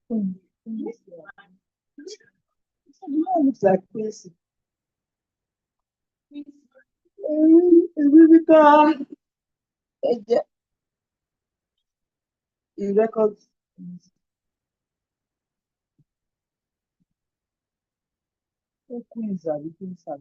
Queen. The man looks like Quincy. He records. Queens are the Queens are.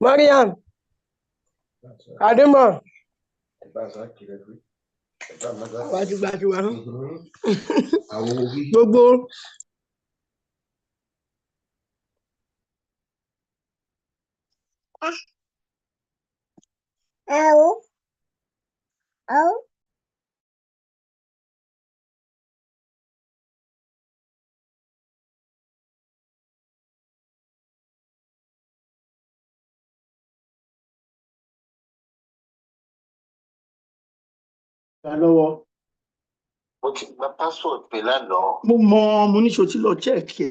Mariam, Adeyemi. Wájú gbogbo. Lọ́wọ́. Mo ti gba password pé lánàá. Mo ní ṣo ti lọ check ẹ.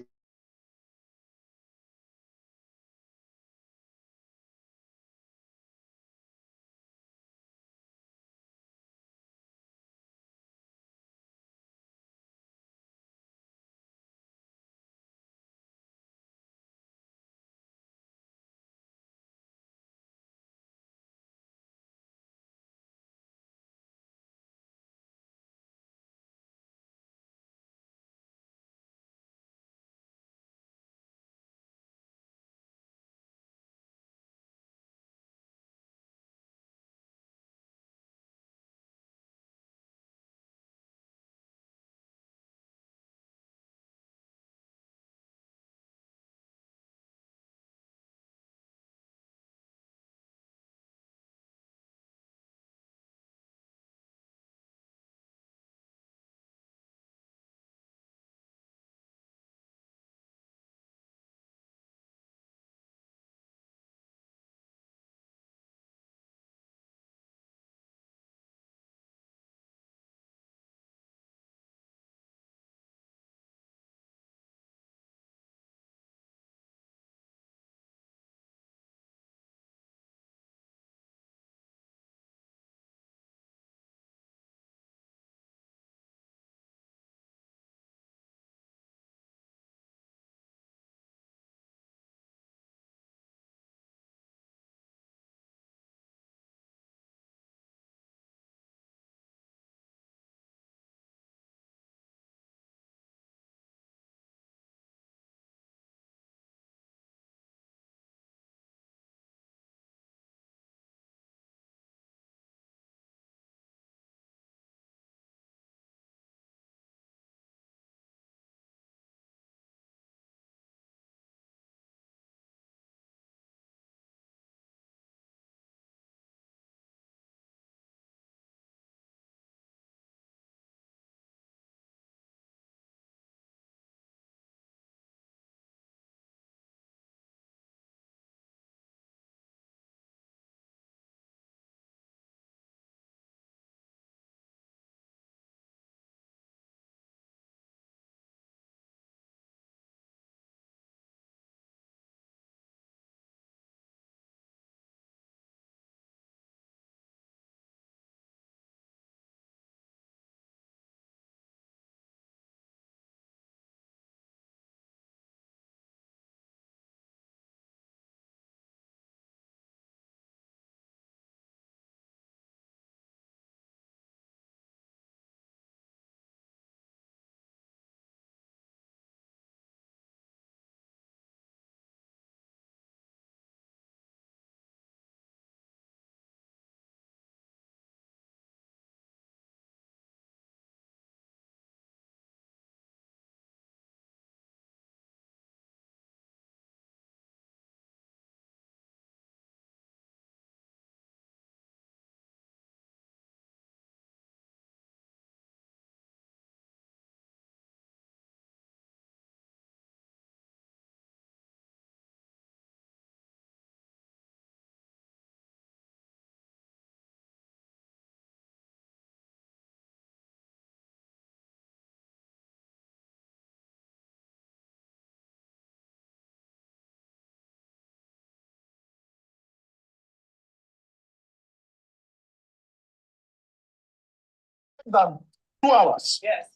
than 2 hours. Yes.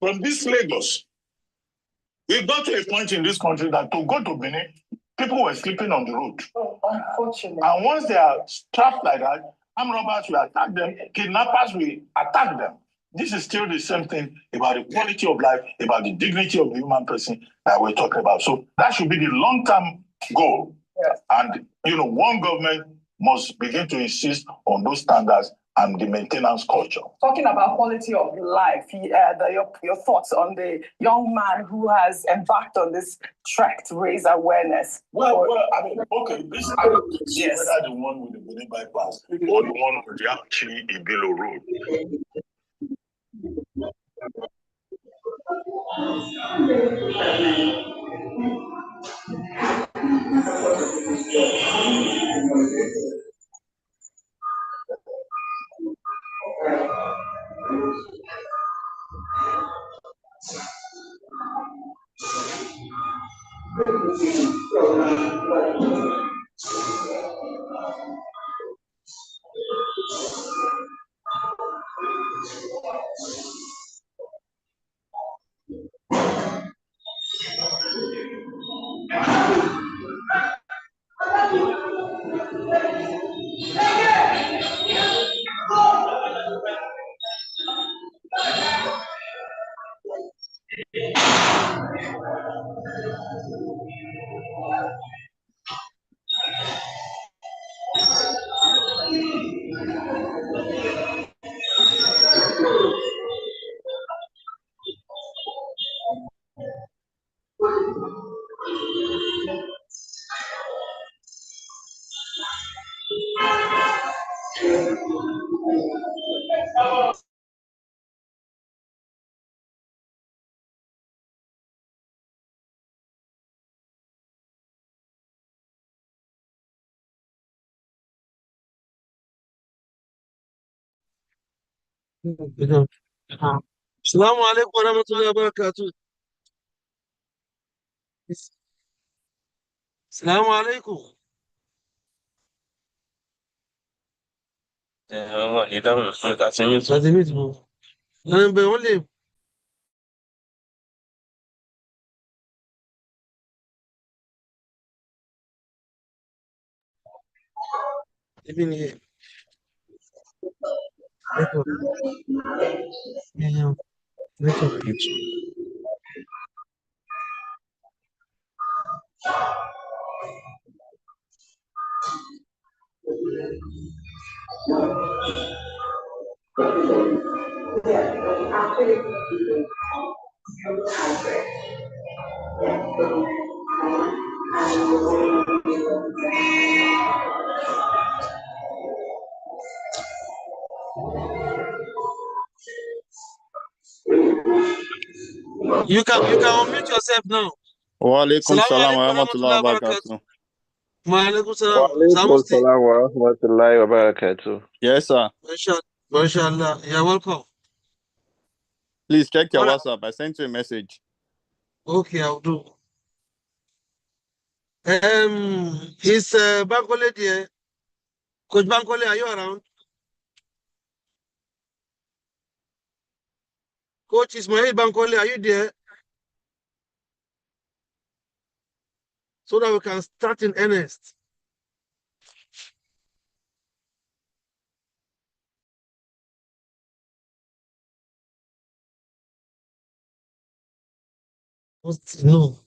From this Lagos, we got to a point in this country that to go to Benin, people were sleeping on the road. Oh, unfortunately. And once they are trapped like that, armed robbers will attack them, kidnappers will attack them. This is still the same thing about the quality of life, about the dignity of the human person that we're talking about. So that should be the long-term goal. Yes. And, one government must begin to insist on those standards and the maintenance culture. Talking about quality of life, your thoughts on the young man who has embarked on this trek to raise awareness. Well, I mean, okay, this yes. Whether the one with the Benin bypass or the one with the actually Ibilo road. Assalamu alaikum wa rahmatullahi wa barakatuh. Assalamu alaikum. Adeyemi ti mo. Bẹ̀ wọ́n lè. Ebi ni ẹ̀. Network. You can unmute yourself now. Wa alaikum Assalamu salam alaikum wa wa rahmatullahi rahmatullahi wa wa barakatuh. barakatuh. Wa alaikum salam. Walaikum salam wa rahmatullahi wa barakatuh. Yes, sir. Mashallah. You're welcome. Please check your Alright. WhatsApp. I sent you a message. Okay, I'll do. Is Bankole there? Coach Bankole, are you around? Coach Ismail Bankole, are you there? So that we can start in earnest. No.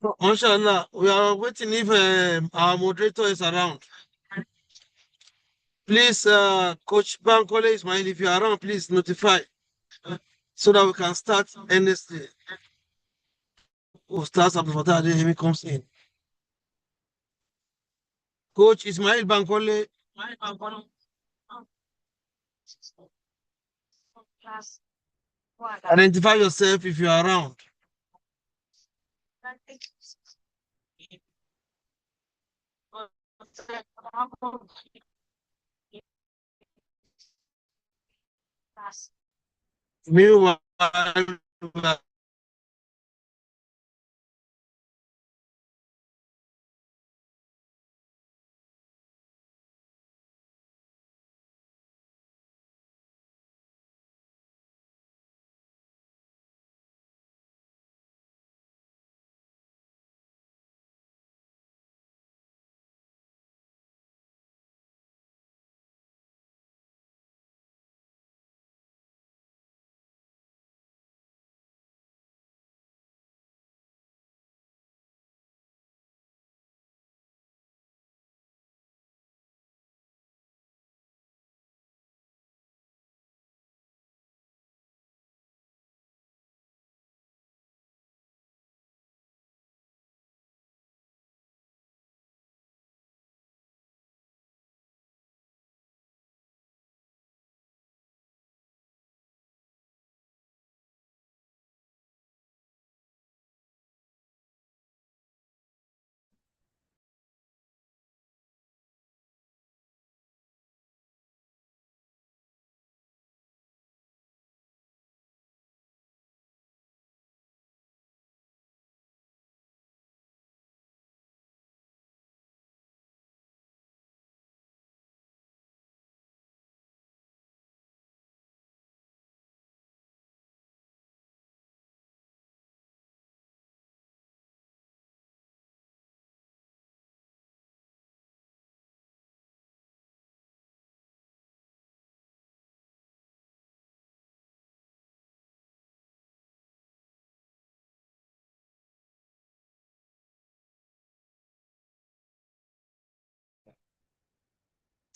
Mashallah, we are waiting if our moderator is around. Please, Coach Bankole Ismail, if you are around, please notify so that we can start endlessly. Ustaz Abdulfatah Adeyemi comes in. Coach Ismail Bankole. Identify yourself if you are around. Meanwhile,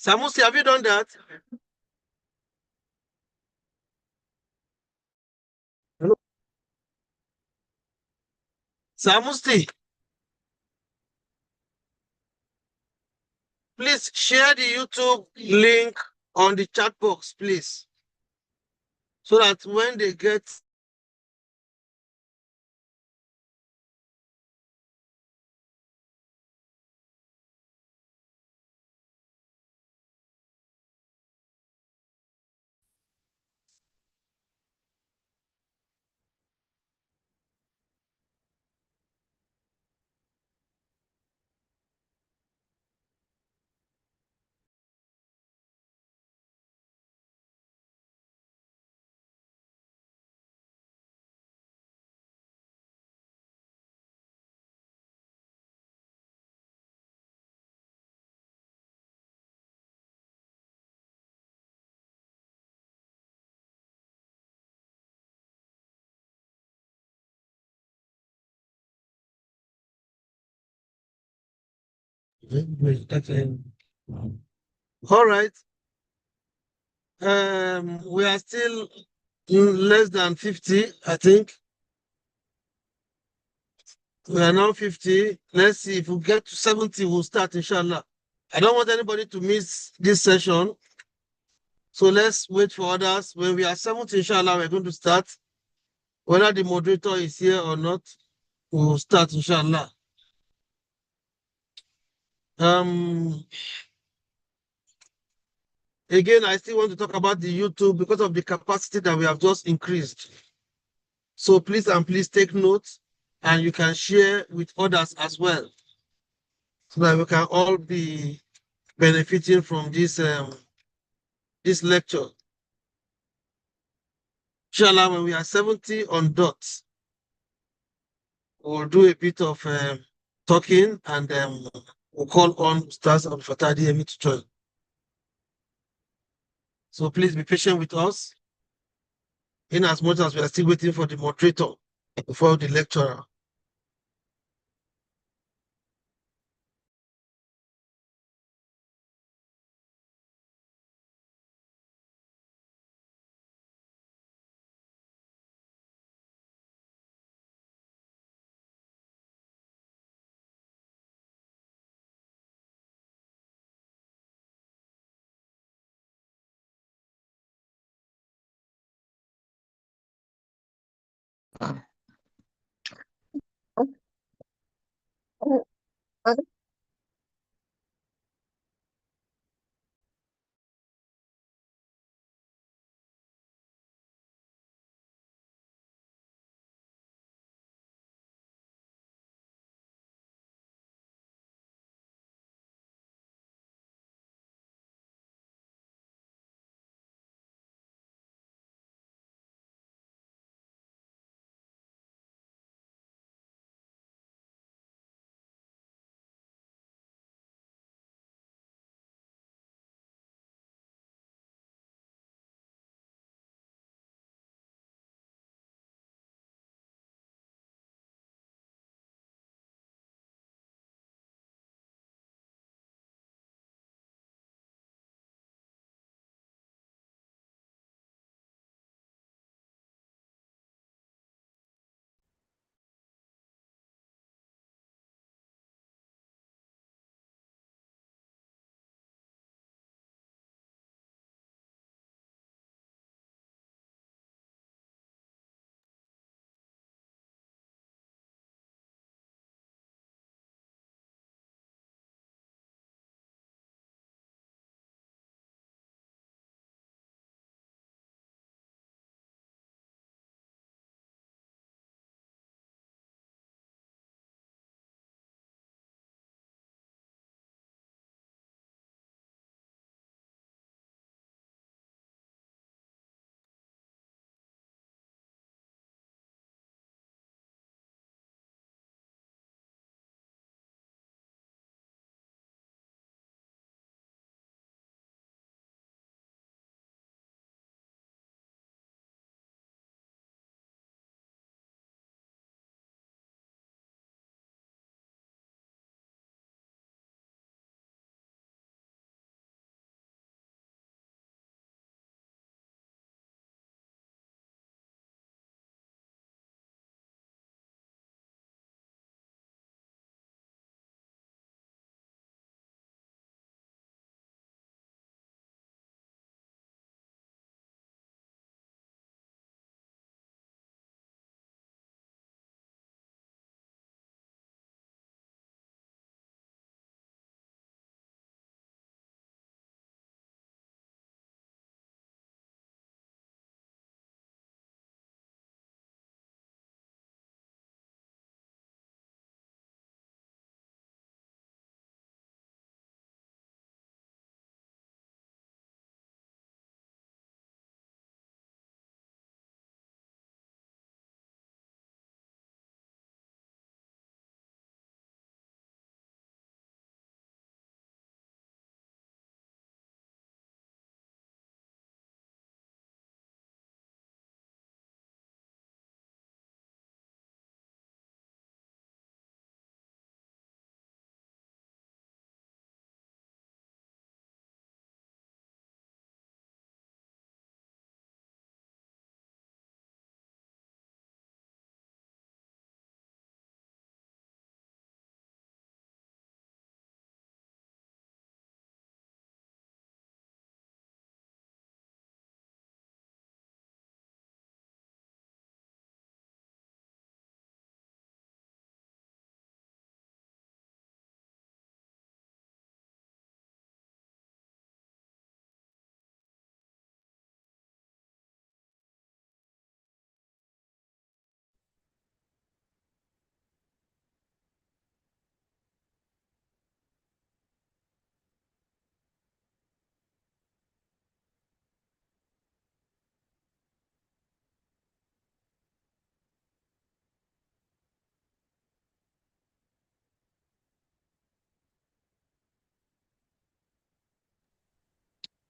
Samusi, have you done that? Hello? Samusi, please share the YouTube link on the chat box, please. So that when they get all right. We are still less than 50, I think. We are now 50. Let's see if we get to 70, we'll start, inshallah. I don't want anybody to miss this session. So let's wait for others. When we are 70, inshallah, we're going to start. Whether the moderator is here or not, we'll start, inshallah. Again, I still want to talk about the YouTube because of the capacity that we have just increased. So please and please take notes, and you can share with others as well, so that we can all be benefiting from this this lecture. Inshallah, when we are 70 on dots, we'll do a bit of talking, and we'll call on Ustaz Abdulfatah Adeyemi to join. So please be patient with us, in as much as we are still waiting for the moderator before the lecturer.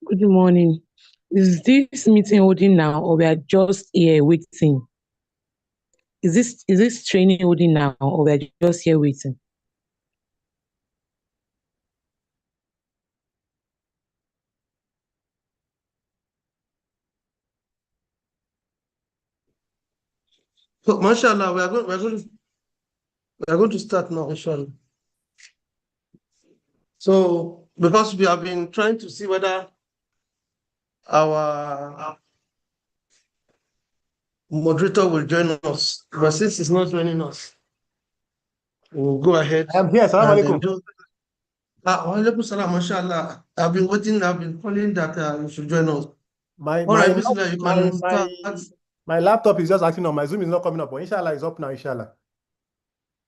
Good morning. Is this meeting holding now, or we are just here waiting? Is this training holding now, or we are just here waiting? So, mashallah, we are going to start now, inshallah. So, because we have been trying to see whether our moderator will join us. But since he's not joining us, we'll go ahead. I'm here. Salam and alaikum. do. Walaikum salam, mashallah. I've been waiting, I've been calling that you should join us. My All right, Bismillah, you my can start. my laptop is just acting on. My Zoom is not coming up. But inshallah, it's up now. Inshallah.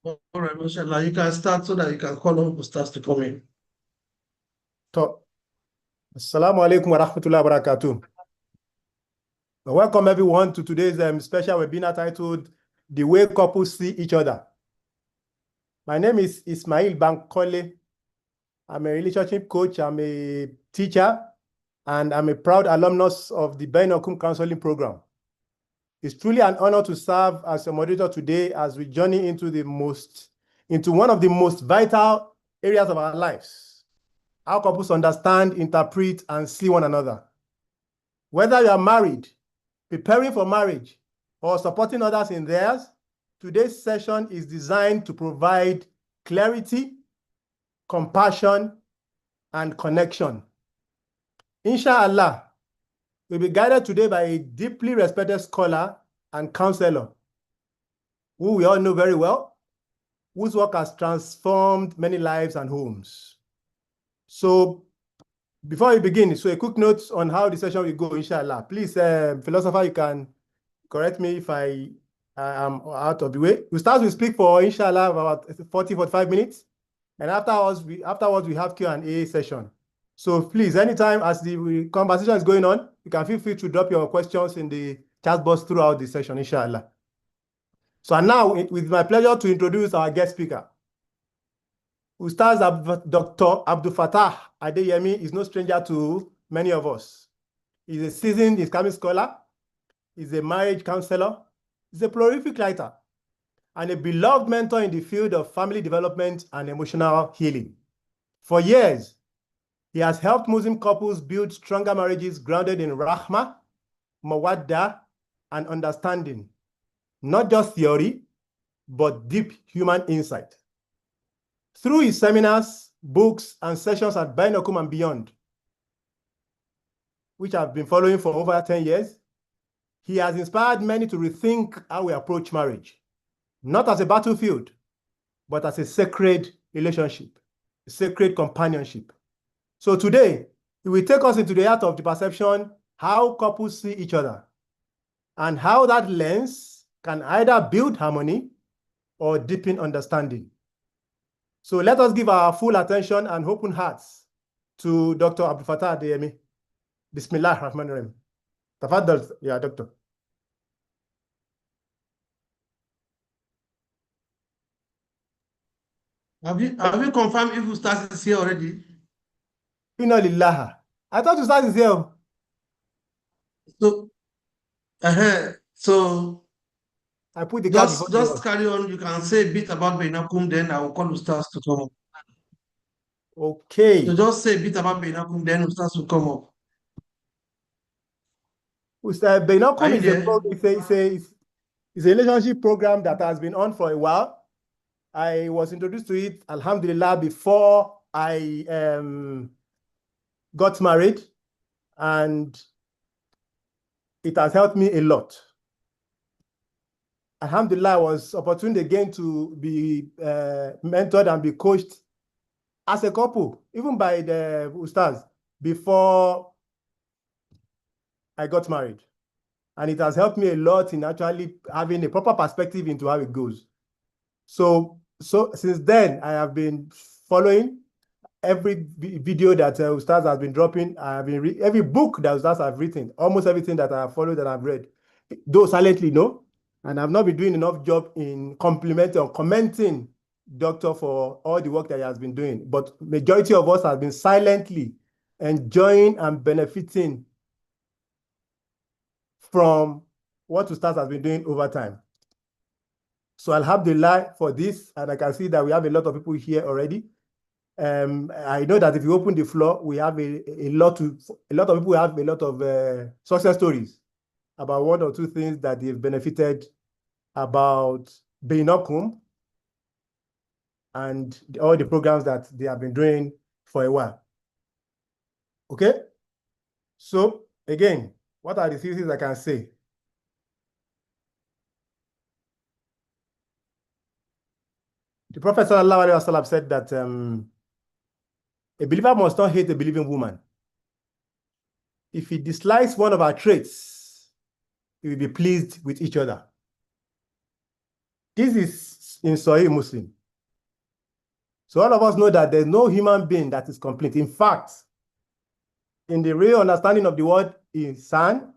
All right, mashallah, you can start so that you can call on Ustaz to come in. So, Assalamu alaikum wa rahmatullahi wa barakatuh. Welcome everyone to today's special webinar titled "The Way Couples See Each Other." My name is Ismail Bankole. I'm a relationship coach. I'm a teacher, and I'm a proud alumnus of the Baynakum counseling program. It's truly an honor to serve as a moderator today as we journey into one of the most vital areas of our lives: how couples understand, interpret, and see one another. Whether you are married, preparing for marriage, or supporting others in theirs, today's session is designed to provide clarity, compassion, and connection. Inshallah, we'll be guided today by a deeply respected scholar and counselor who we all know very well, whose work has transformed many lives and homes. So before we begin, a quick note on how the session will go, inshallah. Please, philosopher, you can correct me if I am out of the way. Ustaz will speak for, inshallah, about 40-45 minutes. And afterwards, we have Q&A session. So please, anytime as the conversation is going on, you can feel free to drop your questions in the chat box throughout the session, inshallah. So now, with my pleasure to introduce our guest speaker. Ustaz Dr. Abdulfatah Adeyemi is no stranger to many of us. He's a seasoned Islamic scholar, he's a marriage counselor, he's a prolific writer, and a beloved mentor in the field of family development and emotional healing. For years, he has helped Muslim couples build stronger marriages grounded in rahmah, mawaddah, and understanding. Not just theory, but deep human insight. Through his seminars, books, and sessions at Baynakum and beyond, which I've been following for over 10 years, he has inspired many to rethink how we approach marriage, not as a battlefield, but as a sacred relationship, a sacred companionship. So today, he will take us into the art of the perception, how couples see each other, and how that lens can either build harmony or deepen understanding. So let us give our full attention and open hearts to Dr. Abdulfatah Adeyemi. Bismillah ar-Rahman ar-Rahim. Tafaddal, yeah, Doctor. Have you confirmed if Ustaz is here already? Inna lillahi. I thought Ustaz is here. So I put the card before just carry on. You can say a bit about Baynakum, then I will call Ustaz to come up. Okay. So just say a bit about Baynakum, then Ustaz will come up. Baynakum is a relationship program that has been on for a while. I was introduced to it, alhamdulillah, before I got married, and it has helped me a lot. Alhamdulillah, I was opportune again to be mentored and be coached as a couple, even by the Ustaz, before I got married. And it has helped me a lot in actually having a proper perspective into how it goes. So since then, I have been following every video that Ustaz has been dropping. I have been every book that Ustaz have written, almost everything that I have followed and I've read, though silently, no. And I've not been doing enough job in complimenting or commenting Doctor for all the work that he has been doing. But majority of us have been silently enjoying and benefiting from what Ustaz has been doing over time. So alhamdulillah for this, and I can see that we have a lot of people here already. I know that if you open the floor, we have a lot of people have a lot of success stories about one or two things that they've benefited about Baynakum and all the programs that they have been doing for a while. Okay? So again, what are the few things I can say? The Prophet sallallahu alaihi wasallam said that a believer must not hate a believing woman. If he dislikes one of our traits, he will be pleased with each other. This is in Sahih Muslim. So all of us know that there's no human being that is complete. In fact, in the real understanding of the word insan,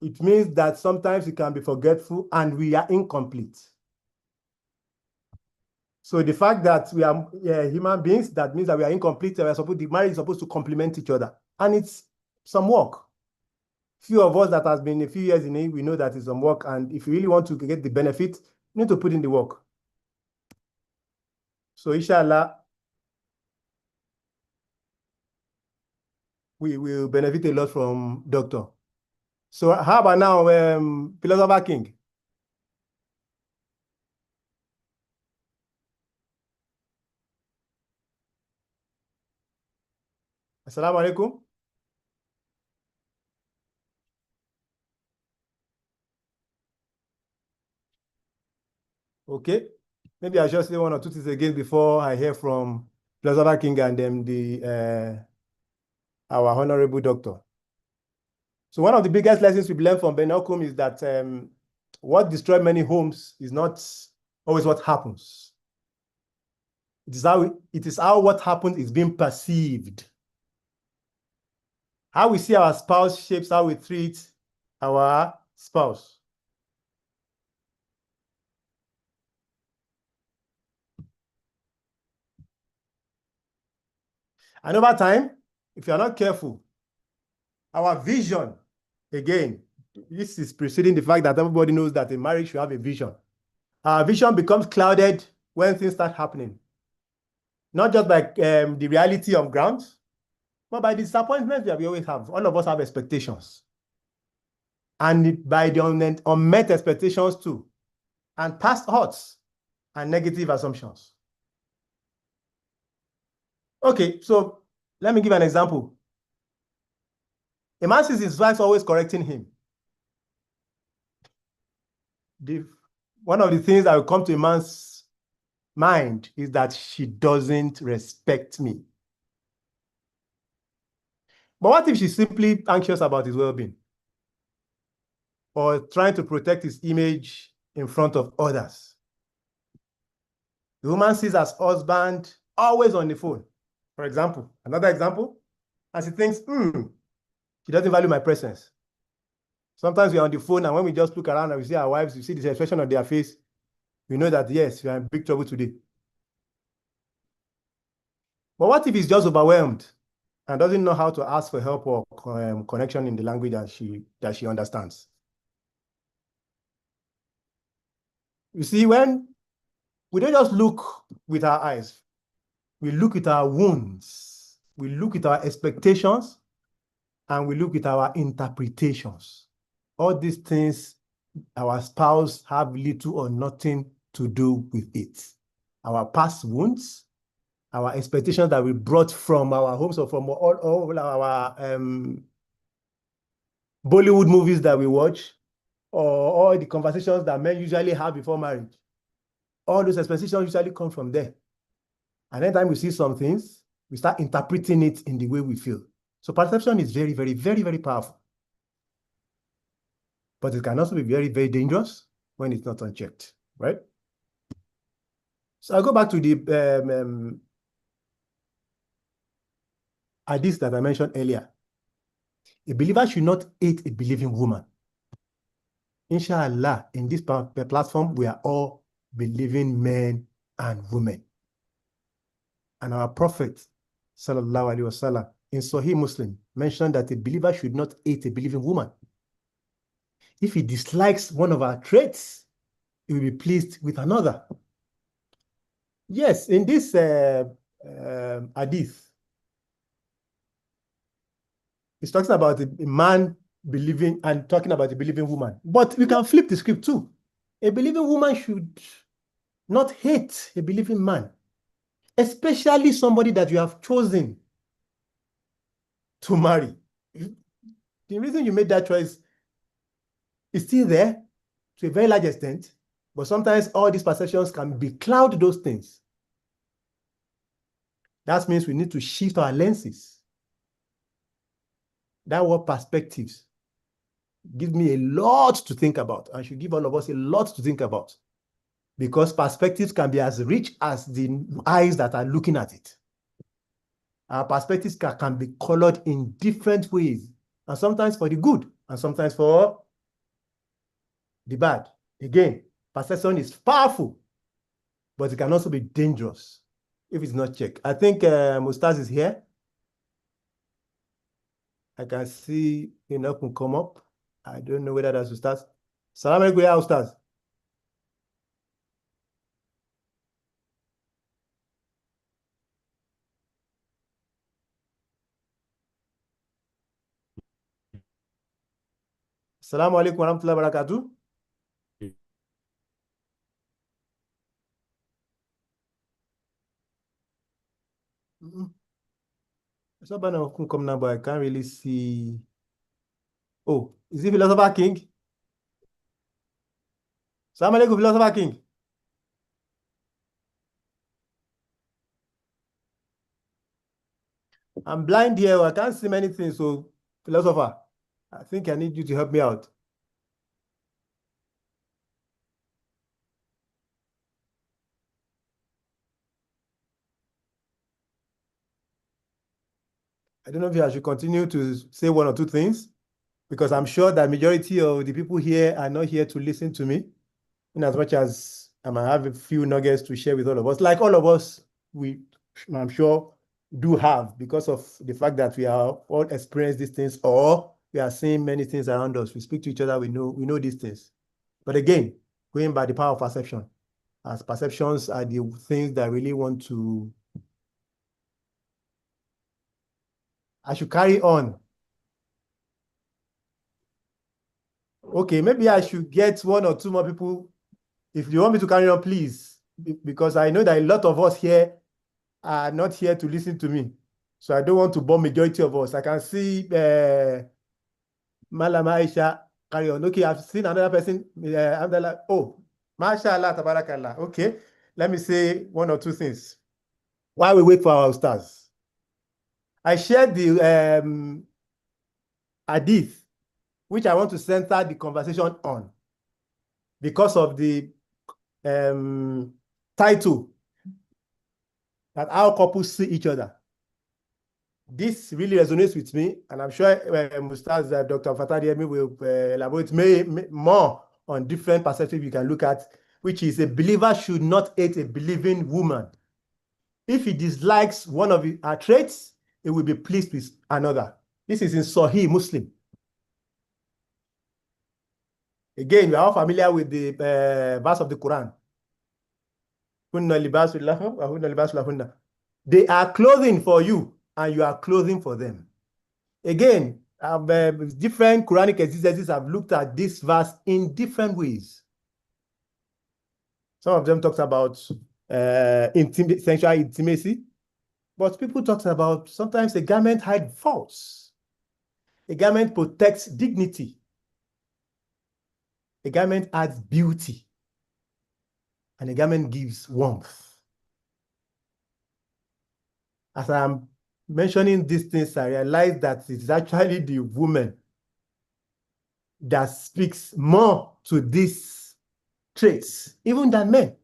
it means that sometimes we can be forgetful and we are incomplete. So the fact that we are human beings, that means that we are incomplete. The marriage is supposed to complement each other. And it's some work. Few of us that has been a few years in it, we know that it's some work. And if you really want to get the benefit, you need to put in the work. So inshallah, we will benefit a lot from Doctor. So how about now, Philosopher King? Assalamu alaikum. Okay. Maybe I just say one or two things again before I hear from Philosopher King and then our honorable doctor. So one of the biggest lessons we've learned from Baynakum is that what destroys many homes is not always what happens. It is how what happens is being perceived. How we see our spouse shapes how we treat our spouse. And over time, if you are not careful, our vision, again, this is preceding the fact that everybody knows that a marriage should have a vision. Our vision becomes clouded when things start happening. Not just by the reality of ground, but by the disappointments that we always have. All of us have expectations. And by the unmet expectations too. And past hurts and negative assumptions. Okay, so let me give an example. A man sees his wife always correcting him. One of the things that will come to a man's mind is that she doesn't respect me. But what if she's simply anxious about his well-being? Or trying to protect his image in front of others? The woman sees her husband always on the phone. For example, another example, and she thinks, she doesn't value my presence. Sometimes we're on the phone and when we just look around and we see our wives, we see the expression on their face, we know that, yes, we are in big trouble today. But what if he's just overwhelmed and doesn't know how to ask for help or connection in the language that she understands? You see, when we don't just look with our eyes, we look with our wounds, we look with our expectations, and we look with our interpretations. All these things, our spouse have little or nothing to do with it. Our past wounds, our expectations that we brought from our homes or from all our Bollywood movies that we watch, or all the conversations that men usually have before marriage. All those expectations usually come from there. And anytime we see some things, we start interpreting it in the way we feel. So perception is very, very, very, very powerful. But it can also be very, very dangerous when it's not unchecked, right? So I'll go back to the hadith that I mentioned earlier. A believer should not hate a believing woman. Inshallah, in this platform, we are all believing men and women. And our Prophet, sallallahu alaihi wasallam, in Sahih Muslim, mentioned that a believer should not hate a believing woman. If he dislikes one of our traits, he will be pleased with another. Yes, in this hadith, it's talking about a man believing and talking about a believing woman. But we can flip the script too. A believing woman should not hate a believing man, especially somebody that you have chosen to marry. The reason you made that choice is still there to a very large extent, But sometimes all these perceptions can becloud those things. That means we need to shift our lenses. That word perspectives gives me a lot to think about, and should give all of us a lot to think about, because perspectives can be as rich as the eyes that are looking at it. Our perspectives can be colored in different ways, and sometimes for the good, and sometimes for the bad. Again, perception is powerful, but it can also be dangerous if it's not checked. I think Ustaz is here. I can see enough can come up. I don't know whether that's Ustaz. Salam alaikum, ya Ustaz. Assalamu alaikum wa rahmatullahi wa barakatuh. Somebody can come now, but I can't really see. Oh, is it Philosopher King? Assalamu alaikum, Philosopher King. I'm blind here. I can't see many things. So, Philosopher, I think I need you to help me out. I don't know if I should continue to say one or two things, because I'm sure that majority of the people here are not here to listen to me, in as much as I might have a few nuggets to share with all of us. Like all of us, I'm sure, do have, because of the fact that we are all experienced these things, or we are seeing many things around us. We speak to each other, we know these things. But again, going by the power of perception, as perceptions are the things that really want to. I should carry on. Okay, maybe I should get one or two more people. If you want me to carry on, please, because I know that a lot of us here are not here to listen to me. So I don't want to bore majority of us. I can see Malama Aisha carry on. Okay, I've seen another person. Oh, mashallah, tabarakallah. Okay, let me say one or two things while we wait for our stars. I shared the hadith, which I want to center the conversation on, because of the title, that our couples see each other. This really resonates with me, and I'm sure Ustaz Dr. Adeyemi will elaborate more on different perspectives you can look at, which is a believer should not hate a believing woman. If he dislikes one of her traits, he will be pleased with another. This is in Sahih Muslim. Again, we are all familiar with the verse of the Quran. They are clothing for you, and you are clothing for them. Again, different Quranic exegesis have looked at this verse in different ways. Some of them talks about sexual intimacy, but people talk about sometimes a garment hides faults. A garment protects dignity. A garment adds beauty. And a garment gives warmth. As I'm mentioning these things, I realize that it's actually the woman that speaks more to these traits, even than men.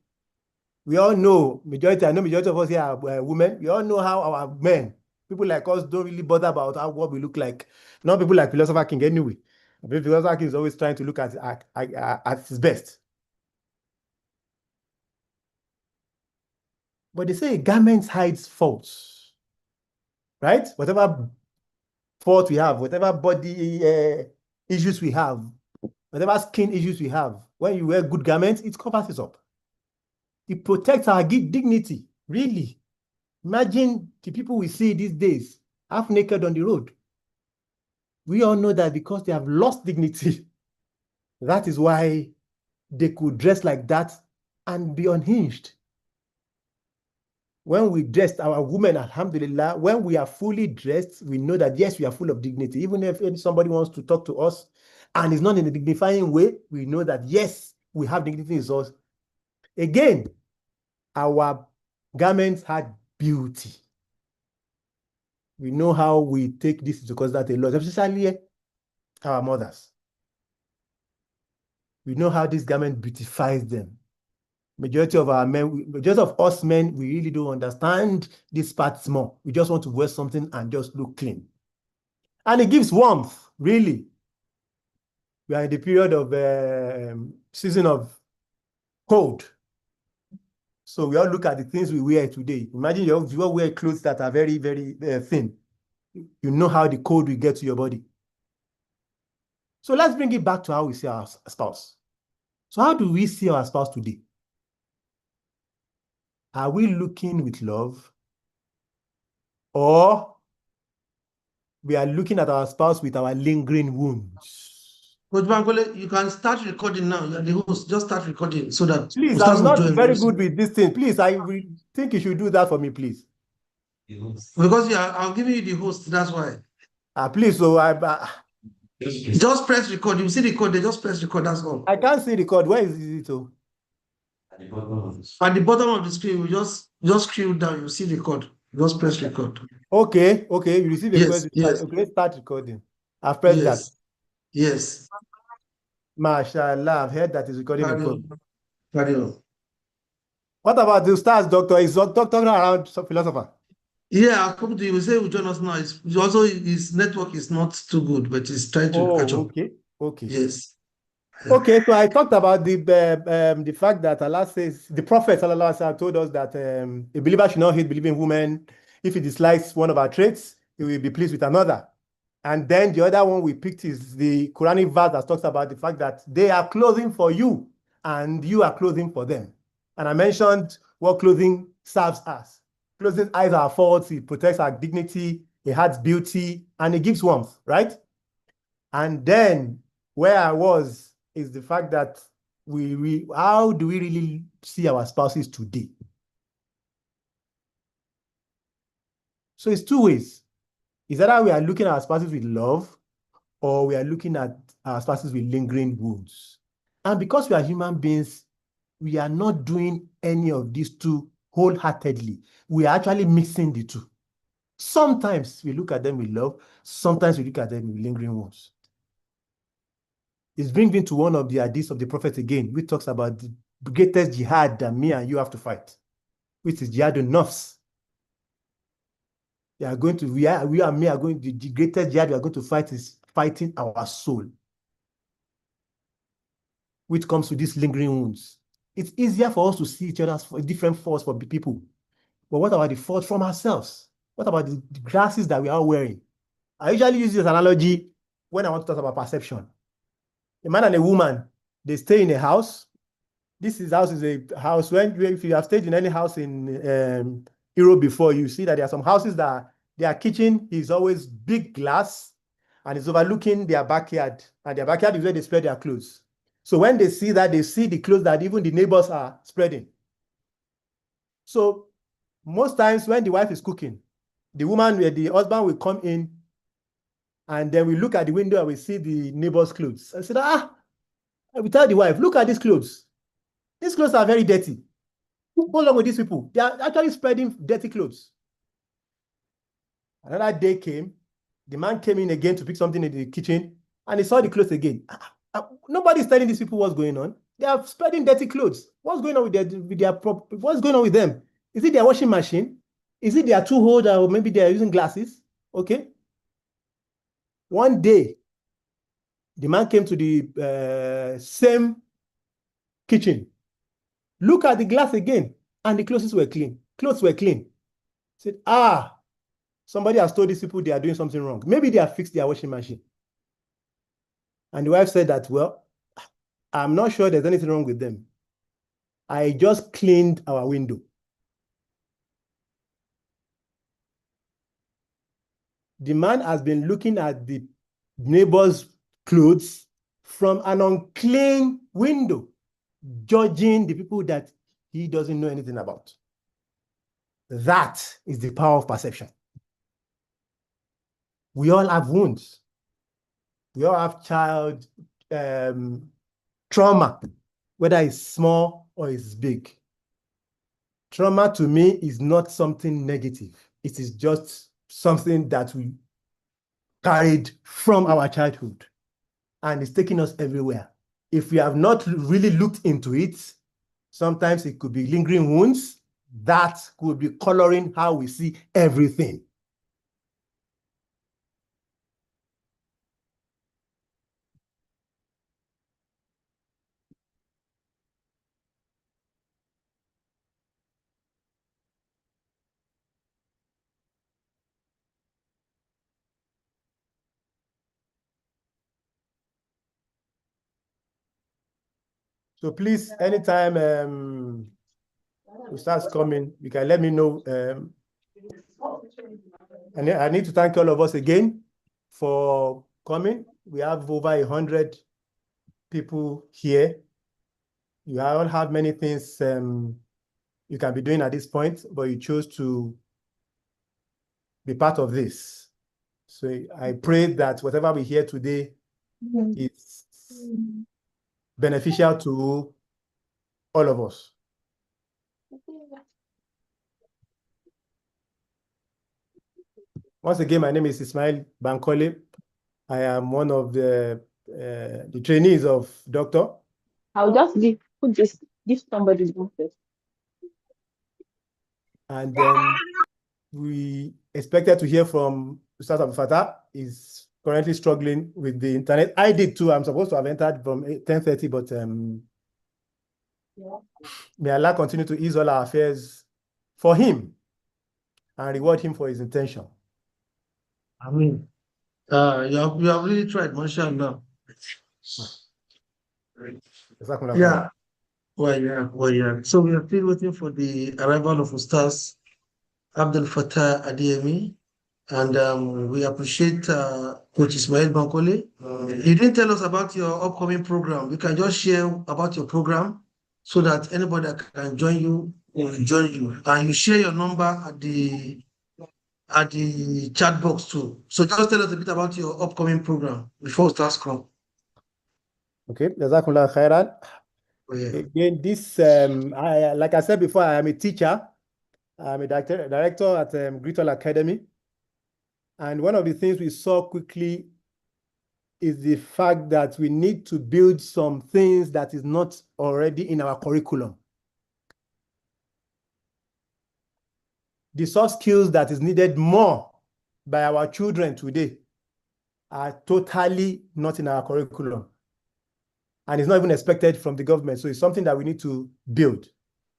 We all know, majority of us here are women. We all know how our men, people like us, don't really bother about what we look like. Not people like Philosopher King anyway. Philosopher King is always trying to look at his best. But they say a garment hides faults, right? Whatever fault we have, whatever body issues we have, whatever skin issues we have, when you wear good garments, it covers it up. It protects our dignity, really. Imagine the people we see these days, half naked on the road. We all know that because they have lost dignity, that is why they could dress like that and be unhinged. When we dress our women, alhamdulillah, when we are fully dressed, we know that yes, we are full of dignity. Even if somebody wants to talk to us and it's not in a dignifying way, we know that yes, we have dignity in us Again, our garments had beauty. We know how we take this into consideration a lot, especially our mothers. We know how this garment beautifies them. Majority of us men, we really don't understand these parts more. We just want to wear something and just look clean. And it gives warmth, really. We are in the period of season of cold. So we all look at the things we wear today. Imagine you all wear clothes that are very, very thin. You know how the cold will get to your body. So let's bring it back to how we see our spouse. So how do we see our spouse today? Are we looking with love? Or we are looking at our spouse with our lingering wounds? Coach Bankole, you can start recording now. You're the host. Just start recording so that Please, Ustaz I'm will not join very us. good with this thing. Please, I think you should do that for me, please. Because I'm giving you the host, that's why. Please, so just press record. You see the code, they just press record, that's all. I can't see the code. Where is it? At the bottom of the screen, you just scroll down, you see the code. Just press record. Okay, you receive a Yes, question. yes. Okay, start recording. I've pressed that. Yes. MashaAllah, I've heard that it's recording a code. Carry on. What about the Ustaz doctor? Is doctor around philosopher? Yeah, I'll come to you. We say will join us now. It's also his network is not too good, but he's trying to catch up. Okay. Yes. Okay, so I talked about the fact that Allah says, the Prophet sallallahu alaihi wasallam told us that a believer should not hate believing women. If he dislikes one of our traits, he will be pleased with another. And then the other one we picked is the Quranic verse that talks about the fact that they are clothing for you and you are clothing for them. And I mentioned what clothing serves us. Clothing hides our faults, it protects our dignity, it adds beauty, and it gives warmth, right? And then where I was is the fact that how do we really see our spouses today? So it's two ways. Is that we are looking at our spouses with love, or we are looking at our spouses with lingering wounds? And because we are human beings, we are not doing any of these two wholeheartedly. We are actually mixing the two. Sometimes we look at them with love, sometimes we look at them with lingering wounds. It brings me to one of the hadiths of the Prophet again, which talks about the greatest jihad that me and you have to fight, which is jihad nafs. We and me are going to, the greatest jihad we are going to fight is fighting our soul, which comes to these lingering wounds. It's easier for us to see each other as different faults for people. But what about the fault from ourselves? What about the glasses that we are wearing? I usually use this analogy when I want to talk about perception. A man and a woman, they stay in a house. This house is a house. If you have stayed in any house in Europe before, you see that there are some houses that their kitchen is always big glass and it's overlooking their backyard. And their backyard is where they spread their clothes. So when they see that, they see the clothes that even the neighbors are spreading. So most times when the wife is cooking, the husband will come in and then we look at the window and we see the neighbor's clothes. I said, we tell the wife, look at these clothes. These clothes are very dirty. Go along with these people. They are actually spreading dirty clothes. Another day came. The man came in again to pick something in the kitchen and he saw the clothes again. Nobody's telling these people what's going on. They are spreading dirty clothes. What's going on what's going on with them? Is it their washing machine? Is it their tool holder, or maybe they are using glasses? Okay. One day, the man came to the same kitchen. Look at the glass again, and the clothes were clean. Clothes were clean. Said, somebody has told these people they are doing something wrong. Maybe they have fixed their washing machine. And the wife said that, well, I'm not sure there's anything wrong with them. I just cleaned our window. The man has been looking at the neighbor's clothes from an unclean window, judging the people that he doesn't know anything about. That is the power of perception. We all have wounds. We all have child trauma, whether it's small or it's big. Trauma to me is not something negative. It is just something that we carried from our childhood and it's taking us everywhere. If we have not really looked into it, sometimes it could be lingering wounds that could be coloring how we see everything. So please, anytime Ustaz coming, you can let me know. And I need to thank all of us again for coming. We have over 100 people here. You all have many things you can be doing at this point, but you chose to be part of this. So I pray that whatever we hear today is beneficial to all of us. Once again, my name is Ismail Bankole. I am one of the trainees of Doctor. I'll just give somebody the first. And then we expected to hear from Ustaz Abdulfatah. Is currently struggling with the internet. I did too. I'm supposed to have entered from 10:30, but may Allah continue to ease all our affairs for him and reward him for his intention. I mean, you have really tried, mashallah. Yeah. Well, yeah. So we are still waiting for the arrival of Ustaz Abdulfatah Adeyemi, and we appreciate Coach Ismail Bankole. You didn't tell us about your upcoming program. You can just share about your program so that anybody that can join you will join you. And you share your number at the chat box too. So just tell us a bit about your upcoming program before Ustaz come. Okay, Jazakumullah khairan. Oh, yeah. Again, this like I said before, I am a teacher. I'm a director at Greatwall Academy. And one of the things we saw quickly is the fact that we need to build some things that is not already in our curriculum. The soft skills that is needed more by our children today are totally not in our curriculum. And it's not even expected from the government. So it's something that we need to build.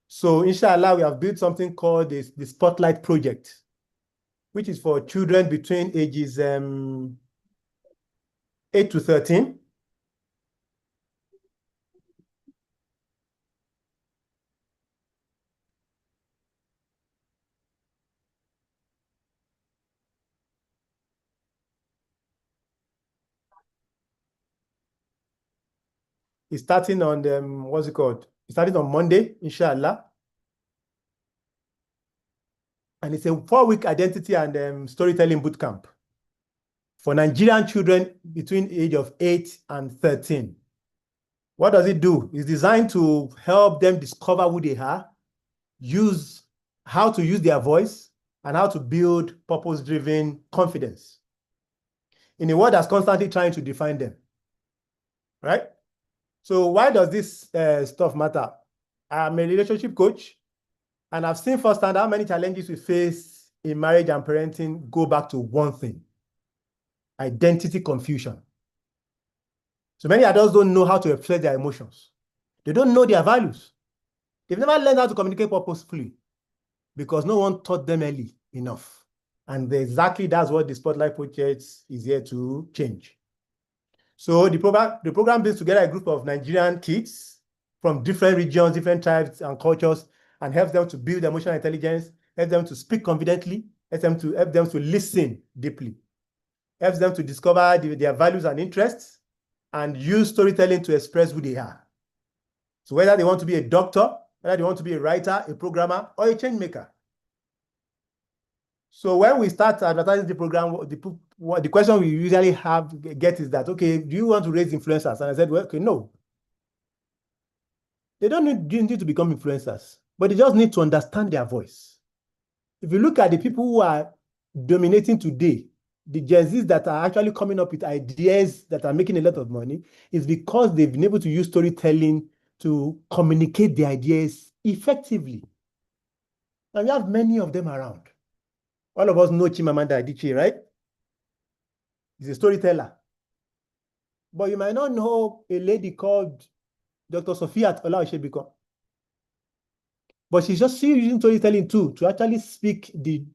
So inshallah, we have built something called the Spotlight Project, which is for children between ages 8 to 13. It's starting on what's it called? It's starting on Monday, inshallah. And it's a 4-week identity and storytelling bootcamp for Nigerian children between the age of 8 and 13. What does it do? It's designed to help them discover who they are, how to use their voice, and how to build purpose-driven confidence in a world that's constantly trying to define them, right? So why does this stuff matter? I'm a relationship coach, and I've seen firsthand how many challenges we face in marriage and parenting go back to one thing: identity confusion. So many adults don't know how to express their emotions. They don't know their values. They've never learned how to communicate purposefully because no one taught them early enough. And exactly that's what the Spotlight Project is here to change. So the program brings together a group of Nigerian kids from different regions, different tribes and cultures, and helps them to build emotional intelligence, helps them to speak confidently, helps them to listen deeply, helps them to discover their values and interests, and use storytelling to express who they are. So whether they want to be a doctor, whether they want to be a writer, a programmer, or a change maker. So when we start advertising the program, the question we usually get is that, okay, do you want to raise influencers? And I said, well, okay, no. They didn't need to become influencers, but they just need to understand their voice. If you look at the people who are dominating today, the Gen Zs that are actually coming up with ideas that are making a lot of money, is because they've been able to use storytelling to communicate the ideas effectively. And we have many of them around. All of us know Chimamanda Adichie, right? He's a storyteller. But you might not know a lady called Dr. Sophia Olaoshebiko. But she's using storytelling too to actually speak the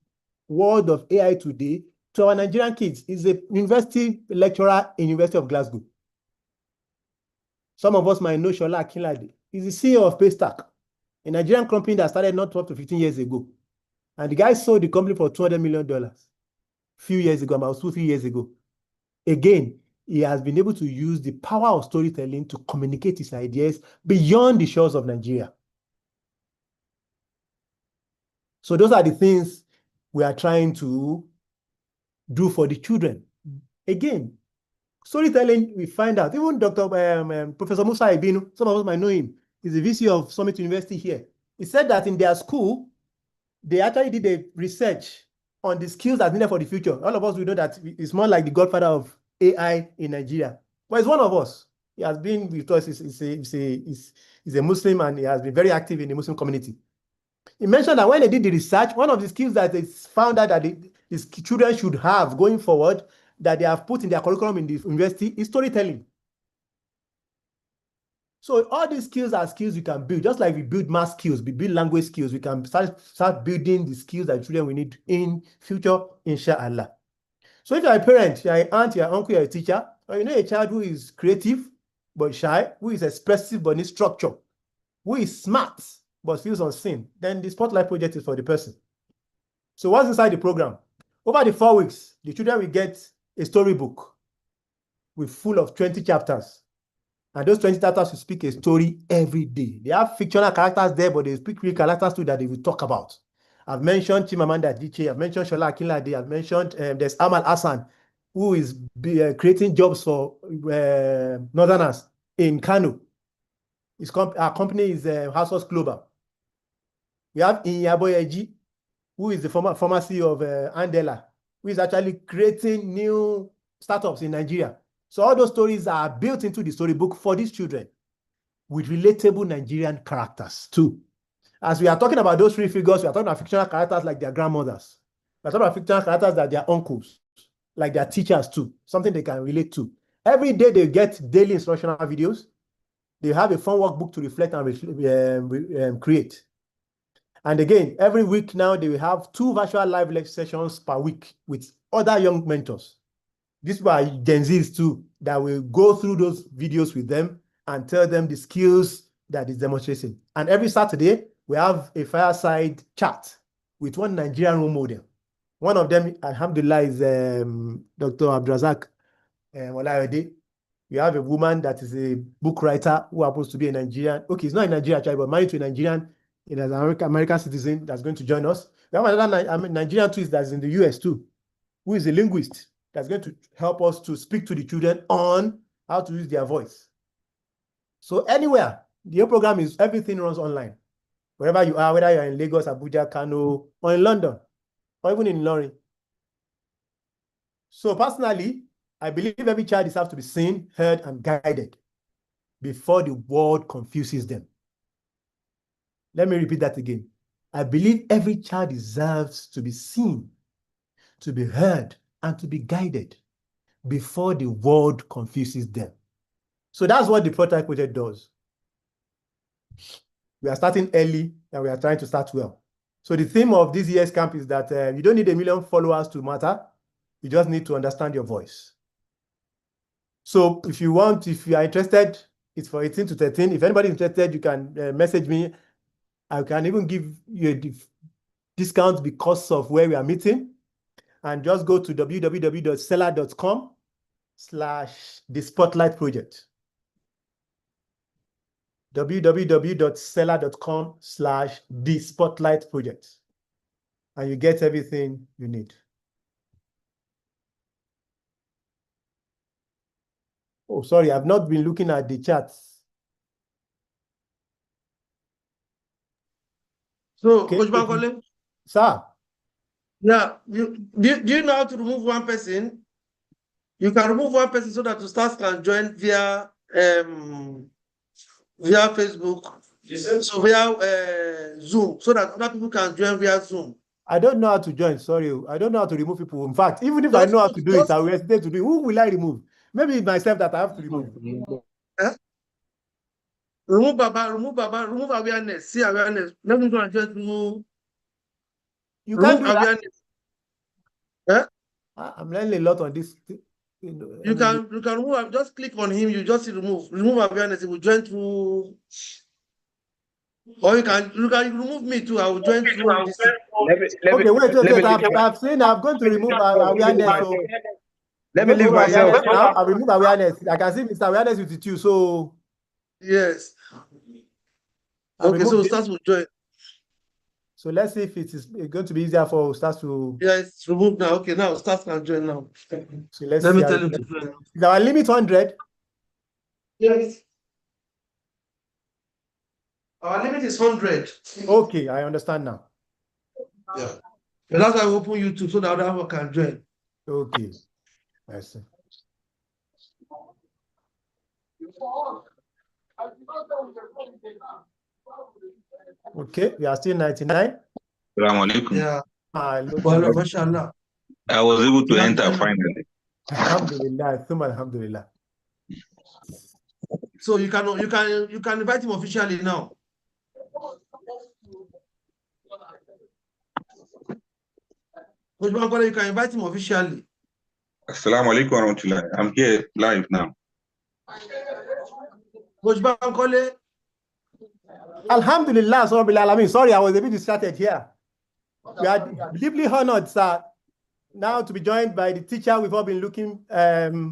word of AI today to our Nigerian kids. He's a university lecturer in University of Glasgow. Some of us might know Shola Akinlade. He's the CEO of Paystack, a Nigerian company that started not up to 15 years ago. And the guy sold the company for $200 million a few years ago, about 2-3 years ago. Again, he has been able to use the power of storytelling to communicate his ideas beyond the shores of Nigeria. So those are the things we are trying to do for the children. Again, storytelling, we find out, even Professor Musa Ibinu, some of us might know him, he's the VC of Summit University here. He said that in their school, they actually did a research on the skills that's needed for the future. All of us, we know that it's more like the godfather of AI in Nigeria. But he's one of us. He has been with us, he's a Muslim, and he has been very active in the Muslim community. He mentioned that when they did the research, one of the skills that they found out that these children should have going forward, that they have put in their curriculum in the university, is storytelling. So all these skills are skills you can build, just like we build math skills, we build language skills, we can start building the skills that children will need in future, inshallah. So if you're a parent, you're an aunt, you're an uncle, you're a teacher, or you know a child who is creative but shy, who is expressive but needs structure, who is smart but feels unseen, then the Spotlight Project is for the person. So what's inside the program? Over the 4 weeks, the children will get a storybook with full of 20 chapters. And those 20 chapters will speak a story every day. They have fictional characters there, but they speak real characters too that they will talk about. I've mentioned Chimamanda Adichie, I've mentioned Shola Akinlade, I've mentioned there's Amal Hassan, who is creating jobs for Northerners in Kano. Our company is Household Global. We have Inyaboyeji, who is the former CEO of Andela, who is actually creating new startups in Nigeria. So all those stories are built into the storybook for these children with relatable Nigerian characters too. As we are talking about those three figures, we are talking about fictional characters like their grandmothers. We are talking about fictional characters like their uncles, like their teachers too, something they can relate to. Every day they get daily instructional videos. They have a fun workbook to reflect and create. And again, every week now, they will have 2 virtual live lecture sessions per week with other young mentors. These are Gen Zs too, that will go through those videos with them and tell them the skills that is demonstrating. And every Saturday, we have a fireside chat with one Nigerian role model. One of them, alhamdulillah, is Dr. Abdulrazak Olayode. We have a woman that is a book writer who happens to be a Nigerian. Okay, he's not in Nigeria, actually, but married to a Nigerian, an American citizen that's going to join us. We have another Nigerian twist that's in the US too, who is a linguist that's going to help us to speak to the children on how to use their voice. So anywhere, the program is, everything runs online. Wherever you are, whether you're in Lagos, Abuja, Kano, or in London, or even in Lorry. So personally, I believe every child deserves to be seen, heard, and guided before the world confuses them. Let me repeat that again. I believe every child deserves to be seen, to be heard, and to be guided before the world confuses them. So that's what the Spotlight Project does. We are starting early and we are trying to start well. So the theme of this year's camp is that you don't need 1 million followers to matter. You just need to understand your voice. So if you are interested, it's for 18 to 13. If anybody is interested, you can message me. I can even give you a discount because of where we are meeting. And just go to www.seller.com/thespotlightproject. www.seller.com/thespotlightproject. And you get everything you need. Oh, sorry, I've not been looking at the chats. So, Okay. Coach Bankole, Sir, yeah, do you know how to remove one person? You can remove one person so that Ustaz can join via Facebook. So via Zoom, so that other people can join via Zoom. I don't know how to join. Sorry, I don't know how to remove people. In fact, even if I know how to do it, I will hesitate to do it. Who will I remove? Maybe it's myself that I have to remove. Remove Baba, remove awareness. See awareness. Let me go and just remove. You can't do awareness. I'm learning a lot on this. You can remove. Just click on him. You just see remove awareness. It will join through. Or you can remove me too. I will join through this. Okay, wait. I've seen. I'm going to remove awareness. So let me leave myself. Now I remove awareness. I can see Mr. Awareness with you. So yes. Okay, so Ustaz will join. So let's see if it is going to be easier for Ustaz to. Yes, remove now. Okay, now Ustaz can join now. So let me tell him to join. Is our limit 100? Yes. Our limit is 100. Okay, I understand now. Yeah. But that's why I open YouTube so that other one can join. Okay. I see. Okay, we are still 99. Assalamu alaikum. Yeah. I was able to enter finally. Alhamdulillah. Alhamdulillah. So you can invite him officially now. You can invite him officially. Assalamu alaikum wa rahmatullah. I'm here live now. Alhamdulillah. Sorry, I was a bit distracted here. We are deeply honored, sir, now to be joined by the teacher we've all been looking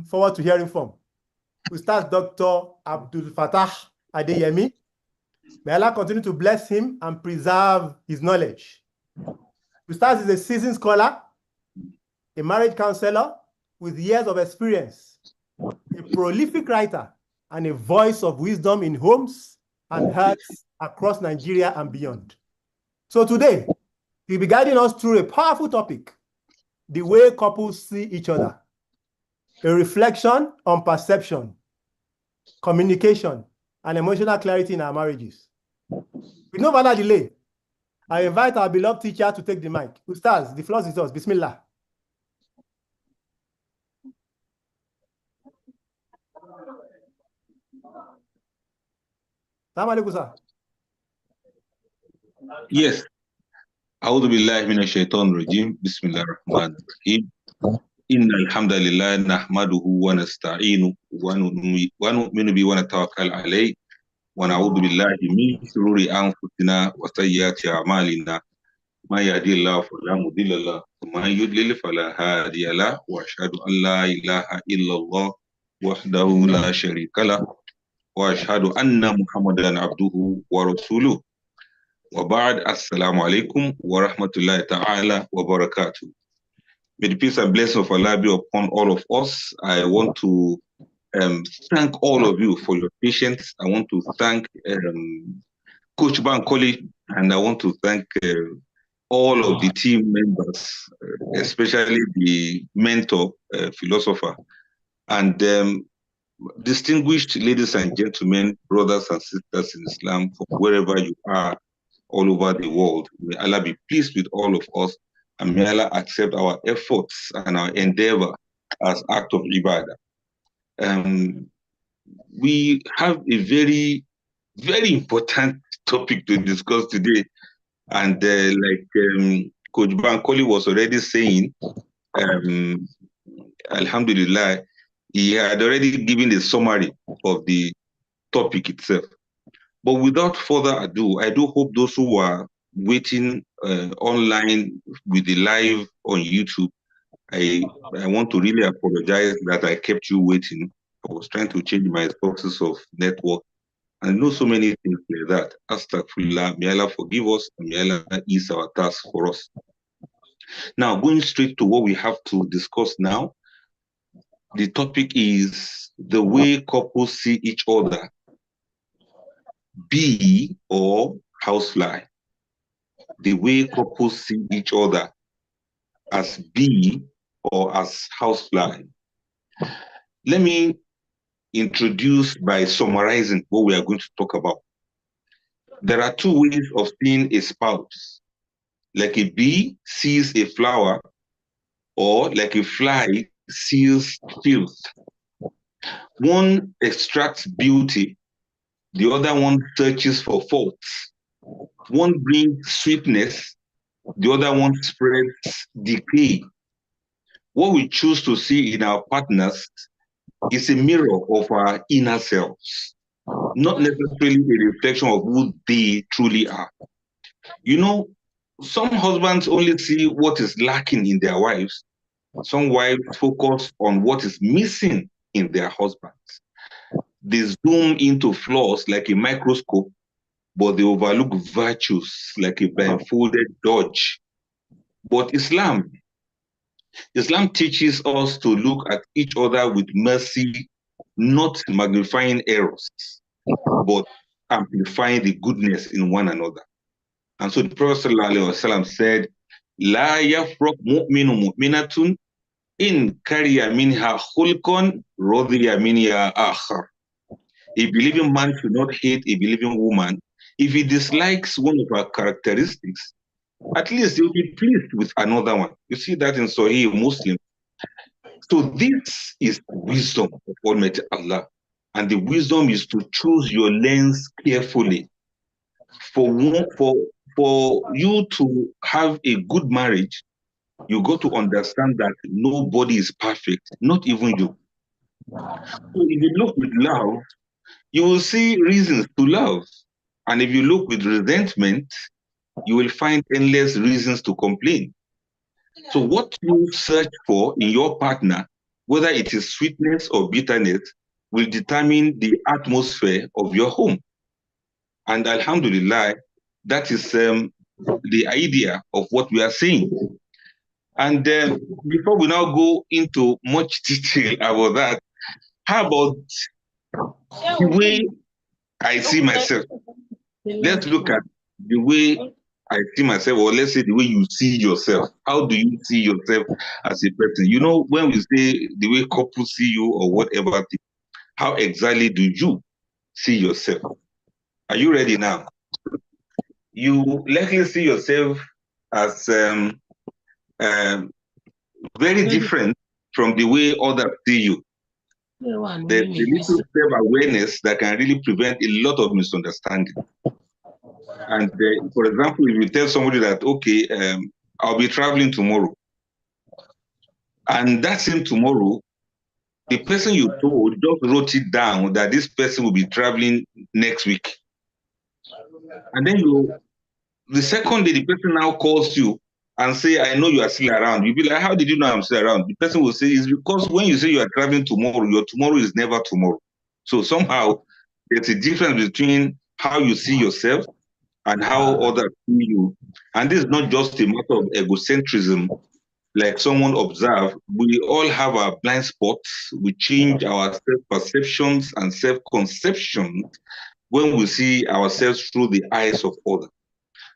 forward to hearing from. Ustaz Dr. Abdulfatah Adeyemi. May Allah continue to bless him and preserve his knowledge. Ustaz is a seasoned scholar, a marriage counselor with years of experience, a prolific writer, and a voice of wisdom in homes and hearts across Nigeria and beyond. So today, he'll be guiding us through a powerful topic, the way couples see each other, a reflection on perception, communication, and emotional clarity in our marriages. With no further delay, I invite our beloved teacher to take the mic. Ustaz, the floor is yours. Bismillah. Yes. أعوذ بالله من الشيطان الرجيم بسم الله الرحمن الرحيم إن الحمد لله نحمده ونستعينه ونؤمن به ونتوكل عليه ونعوذ بالله من شرور أنفسنا وسيئات أعمالنا ما يهدي الله فلا مضل له ومن يضلل فلا هادي له وأشهد أن لا إله إلا الله وحده لا شريك له وأشهد أن محمدا عبده ورسوله وبعد السلام عليكم ورحمة الله تعالى وبركاته. May the peace and blessing of Allah be upon all of us. I want to thank all of you for your patience. I want to thank Coach Bankole, and I want to thank all of the team members, especially the mentor, philosopher, and distinguished ladies and gentlemen, brothers and sisters in Islam, from wherever you are, all over the world. May Allah be pleased with all of us, and may Allah accept our efforts and our endeavor as act of ibadah. We have a very, very important topic to discuss today, and Coach Bankole was already saying, Alhamdulillah, he had already given a summary of the topic itself. But without further ado, I do hope those who are waiting online with the live on YouTube, I want to really apologize that I kept you waiting. I was trying to change my sources of network. I know so many things like that. Astaghfirullah, may Allah forgive us, and may Allah ease our task for us. Now, going straight to what we have to discuss now, the topic is the way couples see each other, bee or housefly. the way couples see each other as bee or as housefly. Let me introduce by summarizing what we are going to talk about. There are two ways of seeing a spouse. Like a bee sees a flower, or like a fly sees filth. One extracts beauty, the other one searches for faults. One brings sweetness, the other one spreads decay. What we choose to see in our partners is a mirror of our inner selves, not necessarily a reflection of who they truly are. You know, some husbands only see what is lacking in their wives. Some wives focus on what is missing in their husbands. They zoom into flaws like a microscope, but they overlook virtues like a blindfolded judge. But Islam teaches us to look at each other with mercy, not magnifying errors, but amplifying the goodness in one another. And so the Prophet ﷺ said, La yafraq mu'minu mu'minatun in kariya minha khulqan radiya minha akhar. A believing man should not hate a believing woman if he dislikes one of her characteristics. At least he'll be pleased with another one. You see that in Sahih Muslim. So this is wisdom of Almighty Allah. And the wisdom is to choose your lens carefully. For you to have a good marriage, you got to understand that nobody is perfect, not even you. So if you look with love, you will see reasons to love. And if you look with resentment, you will find endless reasons to complain. So what you search for in your partner, whether it is sweetness or bitterness, will determine the atmosphere of your home. And alhamdulillah, that is the idea of what we are saying. And before we now go into much detail about that, how about the way I see myself? Let's look at the way I see myself, or let's say the way you see yourself. How do you see yourself as a person? You know, when we say the way couples see you or whatever, how exactly do you see yourself? Are you ready now? You likely see yourself as very different from the way others see you. There's a little self-awareness that can really prevent a lot of misunderstanding. And for example, if you tell somebody that, okay, I'll be traveling tomorrow, and that same tomorrow, the person you told just wrote it down that this person will be traveling next week. And then the second day, the person now calls you and say, I know you are still around. You'll be like, how did you know I'm still around? The person will say, it's because when you say you are traveling tomorrow, your tomorrow is never tomorrow. So somehow there's a difference between how you see yourself and how others see you. And this is not just a matter of egocentrism, like someone observed. We all have our blind spots. We change our self-perceptions and self-conceptions when we see ourselves through the eyes of others.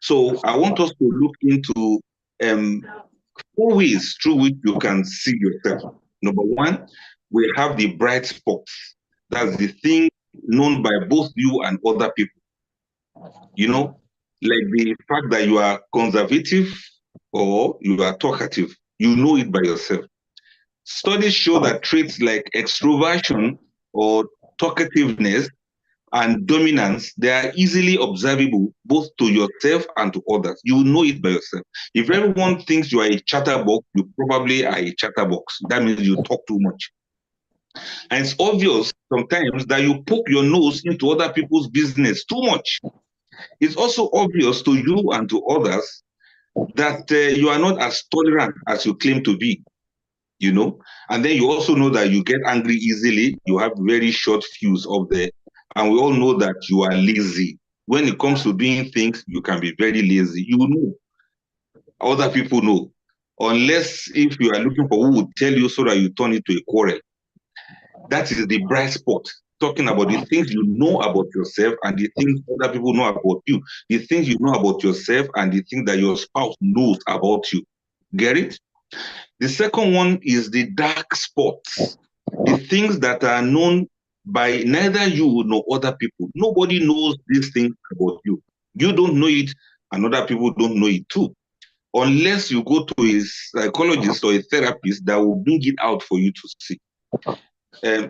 So I want us to look into 4 ways through which you can see yourself. Number 1, we have the bright spots. That's the thing known by both you and other people. You know, like the fact that you are conservative or you are talkative. You know it by yourself. Studies show that traits like extroversion or talkativeness and dominance, they are easily observable both to yourself and to others. You know it by yourself. If everyone thinks you are a chatterbox, you probably are a chatterbox. That means you talk too much. And it's obvious sometimes that you poke your nose into other people's business too much. It's also obvious to you and to others that you are not as tolerant as you claim to be, you know. And then you also know that you get angry easily. You have very short fuse up there. And we all know that you are lazy. When it comes to doing things, you can be very lazy. You know. Other people know. Unless if you are looking for who would tell you so that you turn it to a quarrel. That is the bright spot. talking about the things you know about yourself and the things other people know about you. The things you know about yourself and the things that your spouse knows about you. Get it? The second one is the dark spots. The things that are known by neither you nor other people. Nobody knows these things about you. You don't know it, and other people don't know it too. Unless you go to a psychologist or a therapist that will bring it out for you to see.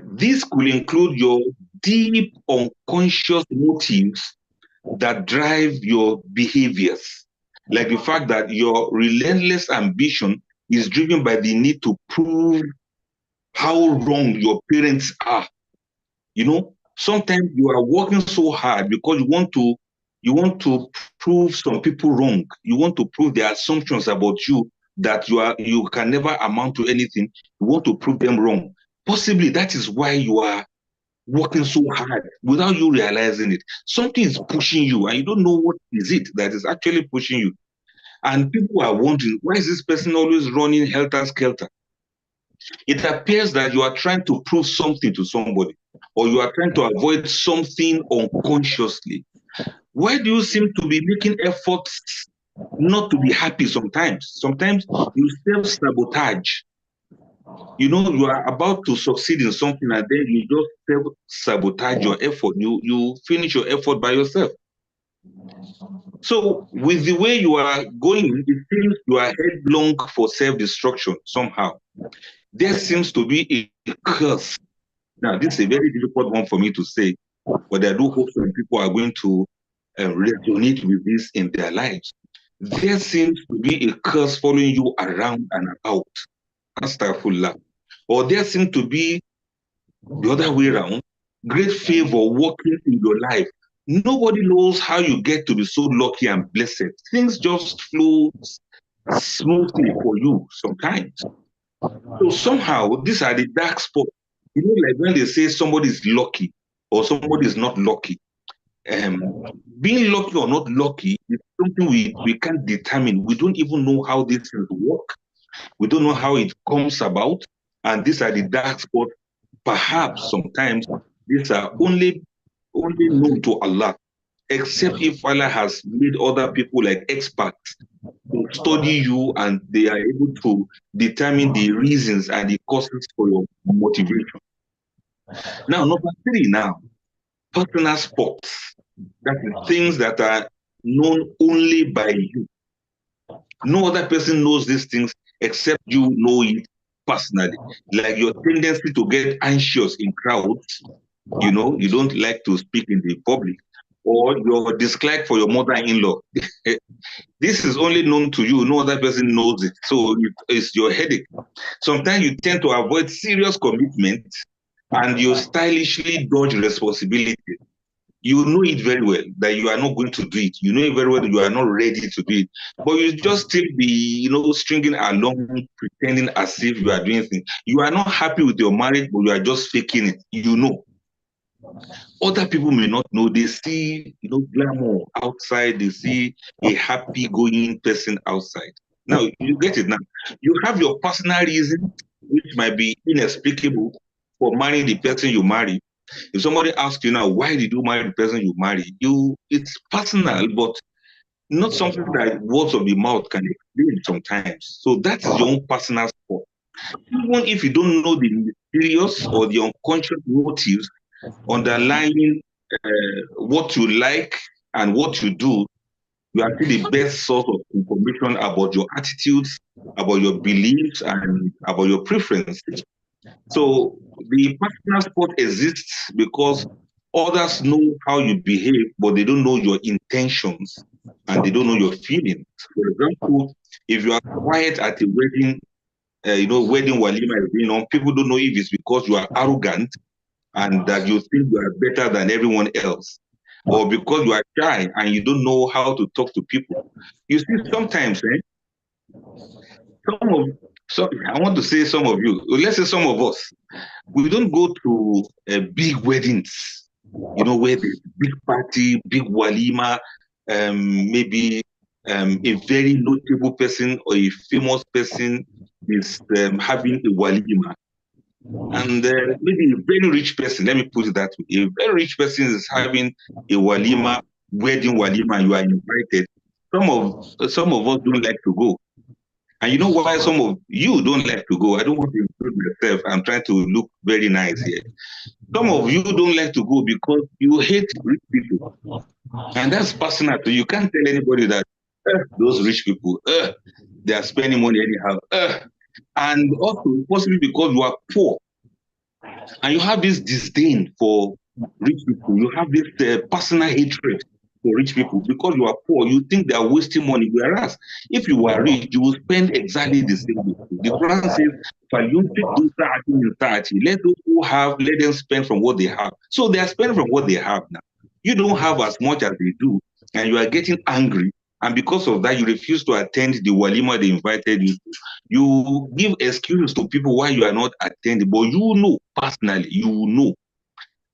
This could include your deep unconscious motives that drive your behaviors, like the fact that your relentless ambition is driven by the need to prove how wrong your parents are. You know, sometimes you are working so hard because you want to prove some people wrong. You want to prove their assumptions about you that you can never amount to anything. You want to prove them wrong. Possibly that is why you are working so hard without you realizing it. Something is pushing you and you don't know what is it that is actually pushing you. And people are wondering, why is this person always running helter-skelter? It appears that you are trying to prove something to somebody, or you are trying to avoid something unconsciously. Why do you seem to be making efforts not to be happy sometimes? Sometimes you self-sabotage. You know, you are about to succeed in something and then you just self-sabotage your effort. You finish your effort by yourself. So with the way you are going, it seems you are headlong for self-destruction somehow. There seems to be a curse. Now, this is a very difficult one for me to say, but I do hope some people are going to resonate with this in their lives. There seems to be a curse following you around and about. Astaghfirullah. Or there seems to be the other way around, great favor working in your life. Nobody knows how you get to be so lucky and blessed. Things just flow smoothly for you sometimes. So somehow, these are the dark spots. You know, like when they say somebody is lucky or somebody is not lucky. Being lucky or not lucky is something we can't determine. We don't even know how these things work. We don't know how it comes about. And these are the dark spots. Perhaps sometimes these are only known to Allah, except if Allah has made other people like experts to study you and they are able to determine the reasons and the causes for your motivation. Now, number 3 now, personal spots. That is things that are known only by you. No other person knows these things except you know it personally. Like your tendency to get anxious in crowds, you know, you don't like to speak in the public, or your dislike for your mother-in-law. This is only known to you, no other person knows it. So it's your headache. Sometimes you tend to avoid serious commitment and you stylishly dodge responsibility. You know it very well that you are not going to do it. You know it very well that you are not ready to do it. But you just still be, you know, stringing along, pretending as if you are doing things. You are not happy with your marriage, but you are just faking it. You know. Other people may not know. They see, you know, glamour outside. They see a happy-going person outside. Now, you get it now. You have your personal reasons, which might be inexplicable for marrying the person you marry. If somebody asks you now, why did you marry the person you marry? It's personal, but not something that words of the mouth can explain sometimes. So that's your own personal spot. Even if you don't know the mysterious or the unconscious motives underlying what you like and what you do, you are still the best source of information about your attitudes, about your beliefs, and about your preferences. So the personal spot exists because others know how you behave, but they don't know your intentions and they don't know your feelings. For example, if you are quiet at a wedding, wedding walima is going on, people don't know if it's because you are arrogant and that you think you are better than everyone else, or because you are shy and you don't know how to talk to people. You see, sometimes, I want to say some of you, let's say some of us, we don't go to big weddings, you know, where there's big party, big walima, maybe a very notable person or a famous person is having a walima. And maybe a very rich person, let me put it that way, a very rich person is having a walima, wedding walima, and you are invited. Some of us don't like to go. And you know why some of you don't like to go? I don't want to include myself. I'm trying to look very nice here. Some of you don't like to go because you hate rich people. And that's personal to you. You can't tell anybody that those rich people, they are spending money anyhow. And also, possibly because you are poor. And you have this disdain for rich people. You have this personal hatred for rich people because you are poor. You think they are wasting money. Whereas if you are rich, you will spend exactly the same way. The Quran says, let those who have, let them spend from what they have. So they are spending from what they have now. You don't have as much as they do, and you are getting angry. And because of that, you refuse to attend the walima they invited you to. You give excuses to people why you are not attending, but you know personally, you know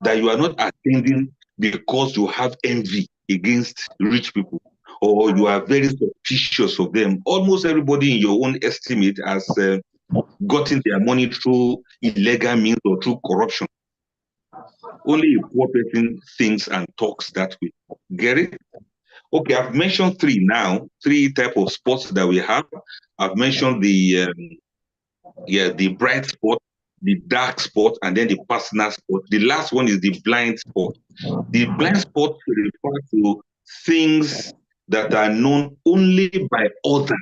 that you are not attending because you have envy against rich people, or you are very suspicious of them. Almost everybody in your own estimate has gotten their money through illegal means or through corruption. Only a poor person thinks and talks that way. Get it? Okay, I've mentioned three types of sports that we have. I've mentioned the bright spot, the dark spot, and then the personal spot. The last one is the blind spot. The blind spot refers to things that are known only by others,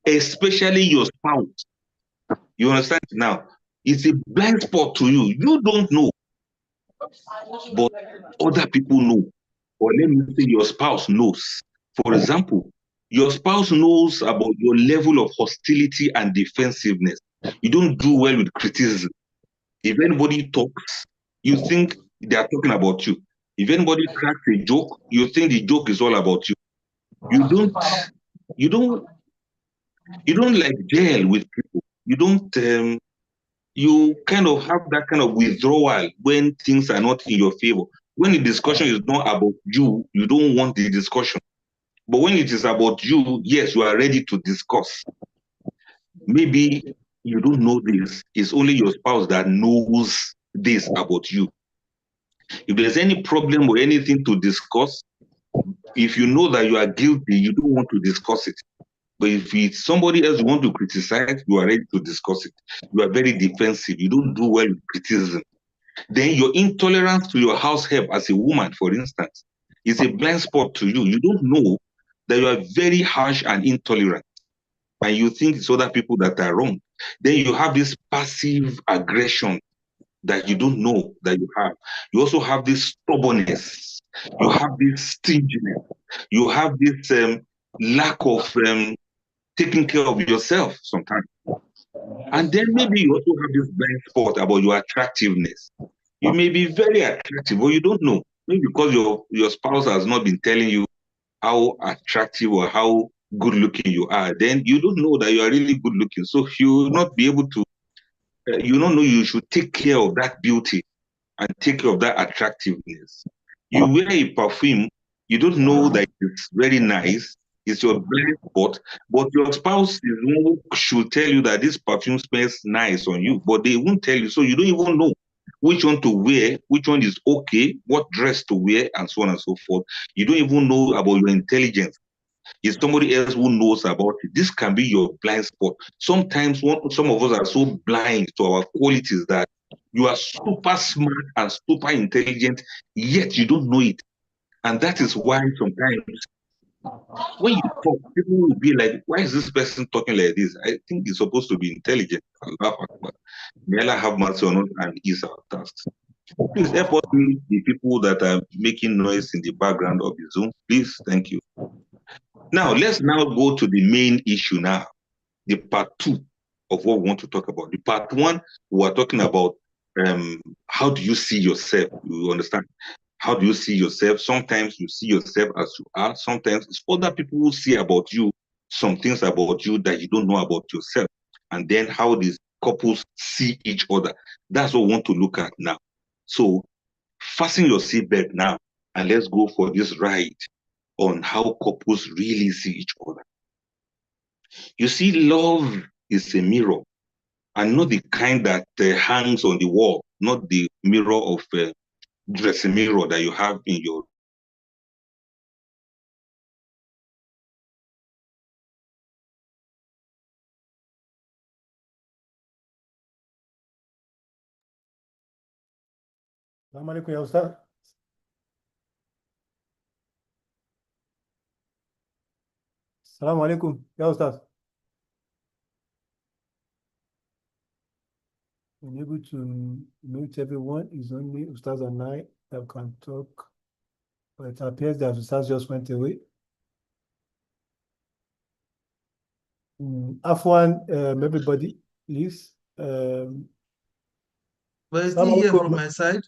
especially your spouse. You understand now? It's a blind spot to you. You don't know, but other people know. Or let me say your spouse knows. For example, your spouse knows about your level of hostility and defensiveness. You don't do well with criticism. If anybody talks, you think they are talking about you. If anybody cracks a joke, you think the joke is all about you. You don't like gel with people. You don't you kind of have that kind of withdrawal when things are not in your favor. When the discussion is not about you, you don't want the discussion. But when it is about you, yes, you are ready to discuss. Maybe you don't know this. It's only your spouse that knows this about you. If there's any problem or anything to discuss, if you know that you are guilty, you don't want to discuss it. But if it's somebody else you want to criticize, you are ready to discuss it. You are very defensive. You don't do well with criticism. Then your intolerance to your house help as a woman, for instance, is a blind spot to you. You don't know that you are very harsh and intolerant, and you think it's other people that are wrong. Then you have this passive aggression that you don't know that you have. You also have this stubbornness. You have this stinginess. You have this lack of taking care of yourself sometimes. And then maybe you also have this blind spot about your attractiveness. You may be very attractive, but you don't know. Maybe because your spouse has not been telling you how attractive or how good looking you are, then you don't know that you are really good looking. So you will not be able to, you don't know you should take care of that beauty and take care of that attractiveness. You wear a perfume, you don't know that it's very nice, it's your blind spot, but your spouse is one who should tell you that this perfume smells nice on you, but they won't tell you, so you don't even know which one to wear, which one is okay, what dress to wear, and so on and so forth. You don't even know about your intelligence. It's somebody else who knows about it. This can be your blind spot. Sometimes some of us are so blind to our qualities that you are super smart and super intelligent, yet you don't know it. And that is why sometimes when you talk, people will be like, why is this person talking like this? I think he's supposed to be intelligent. May Allah have mercy on us and ease our tasks. Please help us meet the people that are making noise in the background of the Zoom. Please, thank you. Now, let's now go to the main issue now, the part 2 of what we want to talk about. The part 1, we are talking about how do you see yourself? You understand? How do you see yourself? Sometimes you see yourself as you are. Sometimes it's other people who see about you, some things about you that you don't know about yourself. And then how these couples see each other. That's what we want to look at now. So fasten your seatbelt now and let's go for this ride on how couples really see each other. You see, love is a mirror, and not the kind that hangs on the wall, not the mirror of dressing mirror that you have in your. Assalamu alaikum, ya Ustaz. Assalamu alaikum, ya Ustaz. Unable to mute everyone. It's only Ustaz and I that can talk. But it appears that Ustaz just went away. Afwan, everybody, please. But is he here from my side?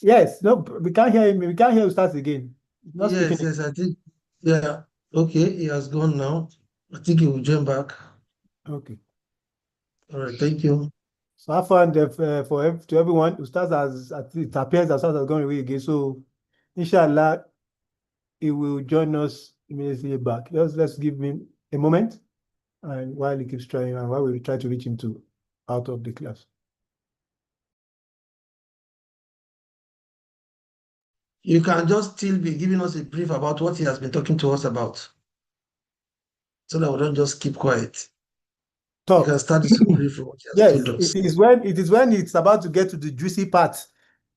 Yes, no, we can't hear him. We can't hear Ustaz again. He's not speaking. Yes, I think. Yeah. Okay, he has gone now. I think he will join back. Okay. All right, thank you. So Afwan, to everyone, Ustaz it appears that Ustaz has gone away again. So, inshallah, he will join us immediately back. Let's give him a moment, and while he keeps trying, and while we try to reach him out of the class. You can just still be giving us a brief about what he has been talking to us about, so that we don't just keep quiet. Talk. You can start this brief what he has Yes, told us. it is when it's about to get to the juicy part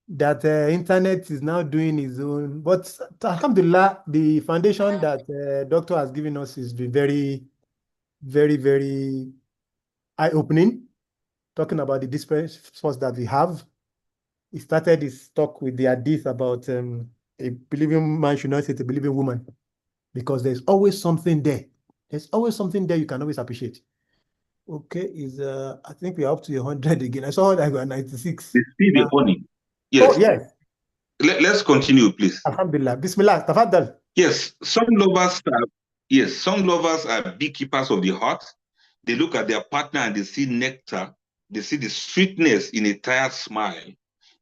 that internet is now doing its own. But alhamdulillah, the foundation that doctor has given us has been very, very, very eye-opening, talking about the disparate source that we have. He started his talk with the hadith about a believing man should not hate a believing woman, because there's always something there. There's always something there you can always appreciate. Okay, I think we're up to 100 again. I saw that we're 96. The honey. Yes. Oh, yes. Let's continue, please. Alhamdulillah. Bismillah. Tafadal. Yes, some lovers are beekeepers of the heart. They look at their partner and they see nectar. They see the sweetness in a tired smile.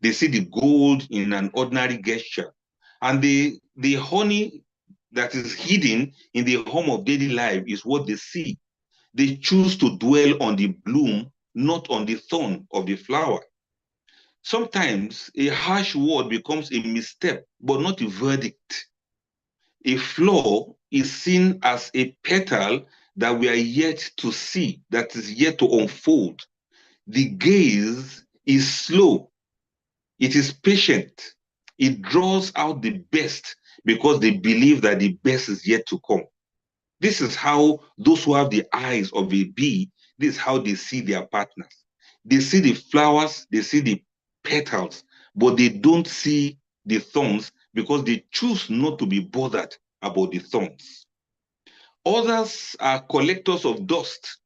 They see the gold in an ordinary gesture. And the honey that is hidden in the home of daily life is what they see. They choose to dwell on the bloom, not on the thorn of the flower. Sometimes a harsh word becomes a misstep, but not a verdict. A flaw is seen as a petal that we are yet to see, that is yet to unfold. The gaze is slow. It is patient. It draws out the best because they believe that the best is yet to come. This is how those who have the eyes of a bee, this is how they see their partners. They see the flowers, they see the petals, but they don't see the thorns because they choose not to be bothered about the thorns. Others are collectors of dust.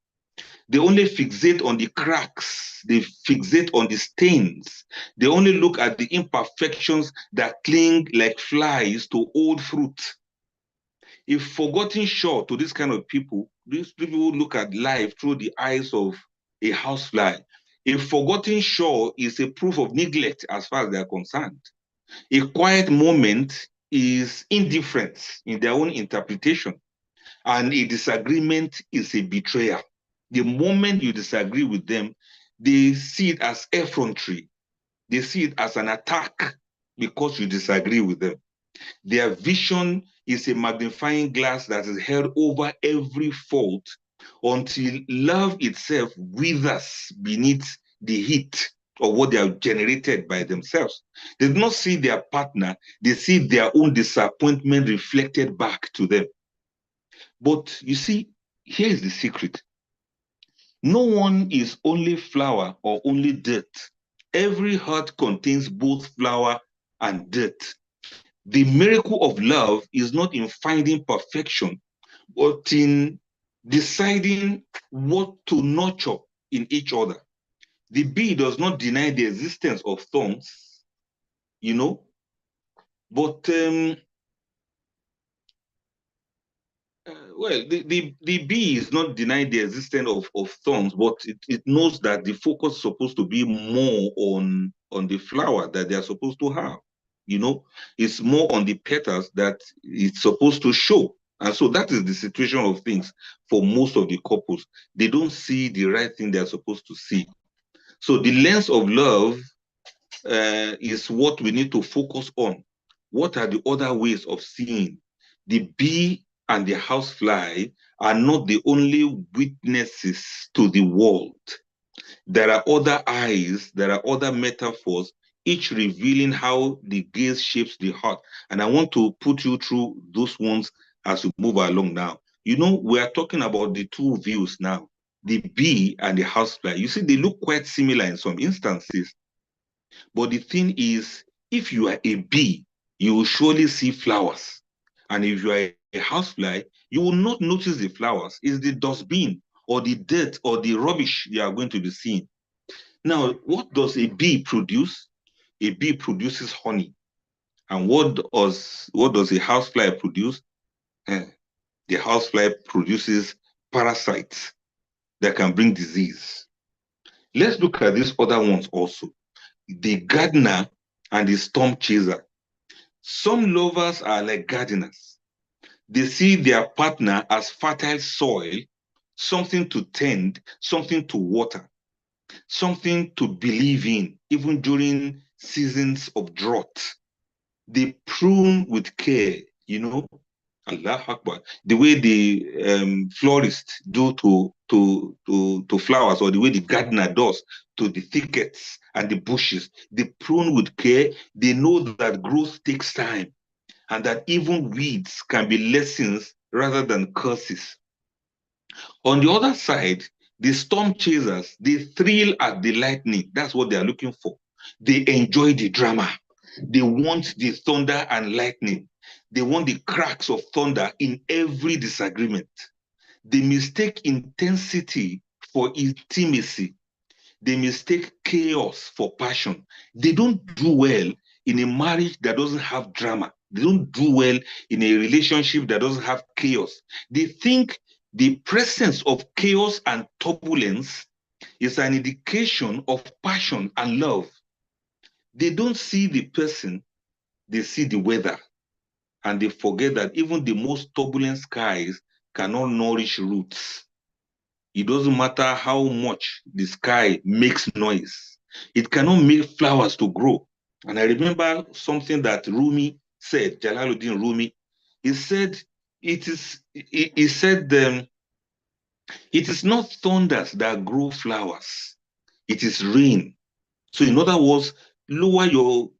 They only fixate on the cracks. They fixate on the stains. They only look at the imperfections that cling like flies to old fruit. A forgotten shore to this kind of people, these people who look at life through the eyes of a housefly. A forgotten shore is a proof of neglect as far as they are concerned. A quiet moment is indifference in their own interpretation, and a disagreement is a betrayal. The moment you disagree with them, they see it as effrontery. They see it as an attack because you disagree with them. Their vision is a magnifying glass that is held over every fault until love itself withers beneath the heat of what they have generated by themselves. They do not see their partner, they see their own disappointment reflected back to them. But you see, here is the secret. No one is only flower or only dirt. Every heart contains both flower and dirt. The miracle of love is not in finding perfection, but in deciding what to nurture in each other. The bee does not deny the existence of thorns, but the bee is not denying the existence of thorns, but it knows that the focus is supposed to be more on the flower that they are supposed to have. It's more on the petals that it's supposed to show. And so that is the situation of things for most of the couples. They don't see the right thing they're supposed to see. So the lens of love is what we need to focus on. What are the other ways of seeing? The bee and the housefly are not the only witnesses to the world. There are other eyes, there are other metaphors, each revealing how the gaze shapes the heart. And I want to put you through those ones as we move along now. You know, we are talking about the two views now, the bee and the housefly. You see, they look quite similar in some instances. But the thing is, if you are a bee, you will surely see flowers. And if you are a housefly, you will not notice the flowers. It's the dustbin or the dirt or the rubbish you are going to be seeing. Now, what does a bee produce? A bee produces honey. And what does a housefly produce? The housefly produces parasites that can bring disease. Let's look at these other ones also. The gardener and the storm chaser. Some lovers are like gardeners. They see their partner as fertile soil, something to tend, something to water, something to believe in, even during seasons of drought. They prune with care, you know, Allah Akbar, the way the florists do to flowers, or the way the gardener does to the thickets and the bushes. They prune with care. They know that growth takes time and that even weeds can be lessons rather than curses. On the other side, the storm chasers, they thrill at the lightning. That's what they are looking for. They enjoy the drama. They want the thunder and lightning. They want the cracks of thunder in every disagreement. They mistake intensity for intimacy. They mistake chaos for passion. They don't do well in a marriage that doesn't have drama. They don't do well in a relationship that doesn't have chaos. They think the presence of chaos and turbulence is an indication of passion and love. They don't see the person, they see the weather. And they forget that even the most turbulent skies cannot nourish roots. It doesn't matter how much the sky makes noise. It cannot make flowers to grow. And I remember something that Rumi said, Jalaluddin Rumi. He said, it is not thunders that grow flowers. It is rain. So in other words, lower your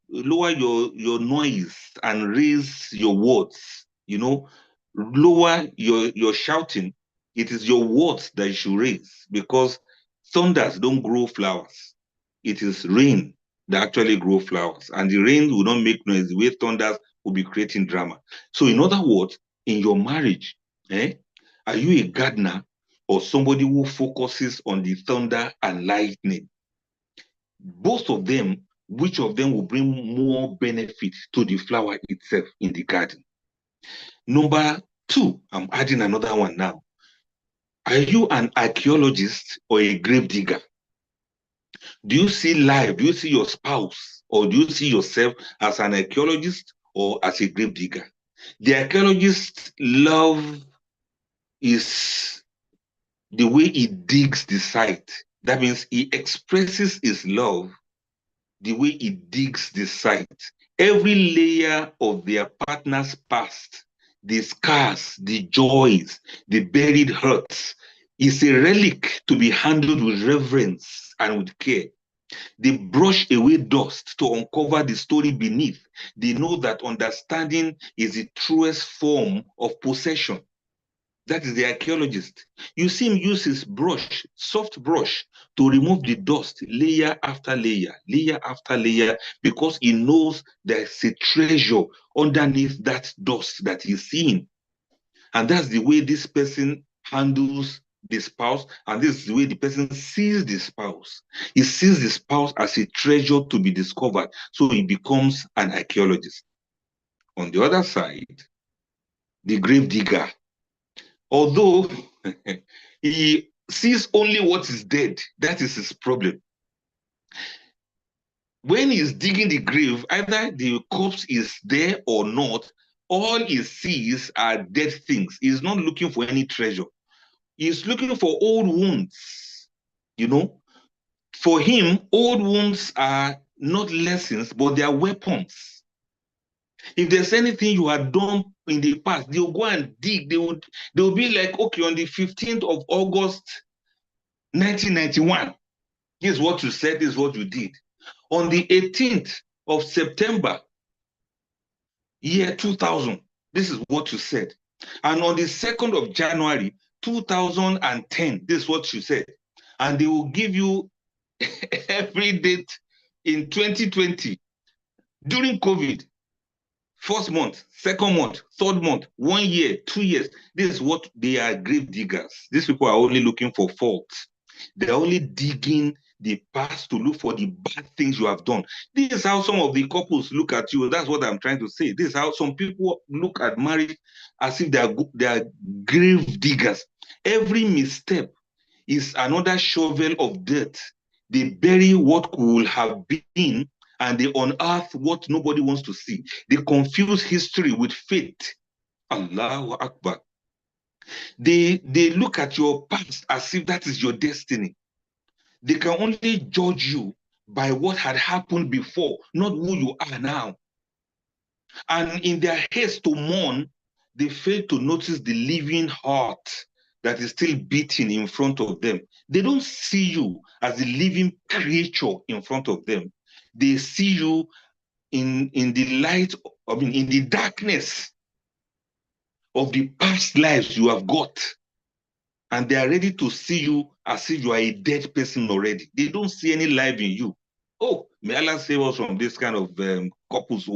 noise and raise your words, you know, lower your shouting. It is your words that you should raise, because thunders don't grow flowers. It is rain that actually grow flowers, and the rain will not make noise the way thunders will be creating drama. So in other words, in your marriage, are you a gardener or somebody who focuses on the thunder and lightning? Both of them, which of them will bring more benefit to the flower itself in the garden? Number two, I'm adding another one now. Are you an archaeologist or a grave digger? Do you see life? Do you see your spouse, or do you see yourself as an archaeologist or as a grave digger? The archaeologist's love is the way he digs the site. That means he expresses his love the way he digs the site. Every layer of their partner's past, the scars, the joys, the buried hurts, is a relic to be handled with reverence and with care. They brush away dust to uncover the story beneath. They know that understanding is the truest form of possession. That is the archaeologist. You see him use his brush, soft brush, to remove the dust layer after layer, because he knows there's a treasure underneath that dust that he's seeing. And that's the way this person handles the spouse, and this is the way the person sees the spouse. He sees the spouse as a treasure to be discovered, so he becomes an archaeologist. On the other side, the grave digger, although he sees only what is dead, that is his problem. When he's digging the grave, either the corpse is there or not, all he sees are dead things. He's not looking for any treasure. He's looking for old wounds. You know, for him, old wounds are not lessons, but they are weapons. If there's anything you had done in the past, they'll go and dig. They'll be like, okay, on the 15th of August, 1991, here's what you said, this is what you did. On the 18th of September, year 2000, this is what you said. And on the 2nd of January, 2010, this is what you said. And they will give you every date in 2020, during COVID, first month, second month, third month, 1 year, 2 years. This is what they are, grave diggers. These people are only looking for faults. They're only digging the past to look for the bad things you have done. This is how some of the couples look at you. That's what I'm trying to say. This is how some people look at marriage as if they are grave diggers. Every misstep is another shovel of dirt. They bury what could have been, and they unearth what nobody wants to see. They confuse history with fate. Allahu Akbar. They look at your past as if that is your destiny. They can only judge you by what had happened before, not who you are now. And in their haste to mourn, they fail to notice the living heart that is still beating in front of them. They don't see you as a living creature in front of them. They see you in the light, in the darkness of the past lives you have got. And they are ready to see you as if you are a dead person already. They don't see any life in you. Oh, may Allah save us from this kind of couples.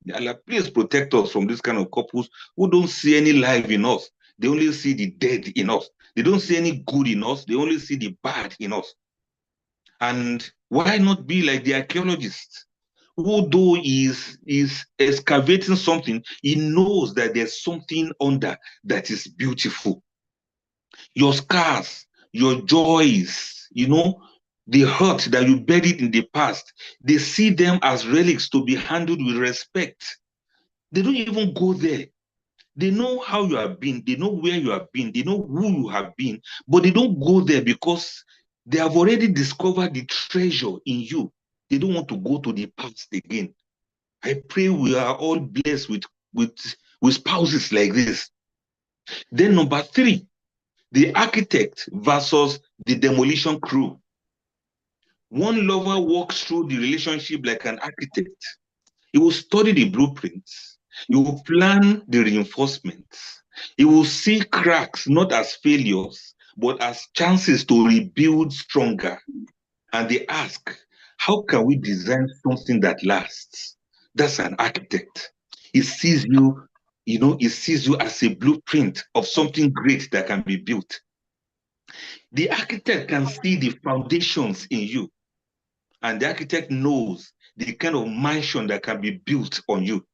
May Allah please protect us from this kind of couples who don't see any life in us. They only see the dead in us. They don't see any good in us. They only see the bad in us. And why not be like the archaeologist, who though is excavating something, he knows that there's something under that is beautiful. Your scars, your joys, the hurt that you buried in the past, they see them as relics to be handled with respect. They don't even go there. They know how you have been. They know where you have been. They know who you have been. But they don't go there because they have already discovered the treasure in you. They don't want to go to the past again. I pray we are all blessed with spouses like this. Then number 3, the architect versus the demolition crew. One lover walks through the relationship like an architect. He will study the blueprints. He will plan the reinforcements. He will see cracks not as failures, but as chances to rebuild stronger. And they ask, how can we design something that lasts? That's an architect. He sees you, he sees you as a blueprint of something great that can be built. The architect can see the foundations in you. And the architect knows the kind of mansion that can be built on you.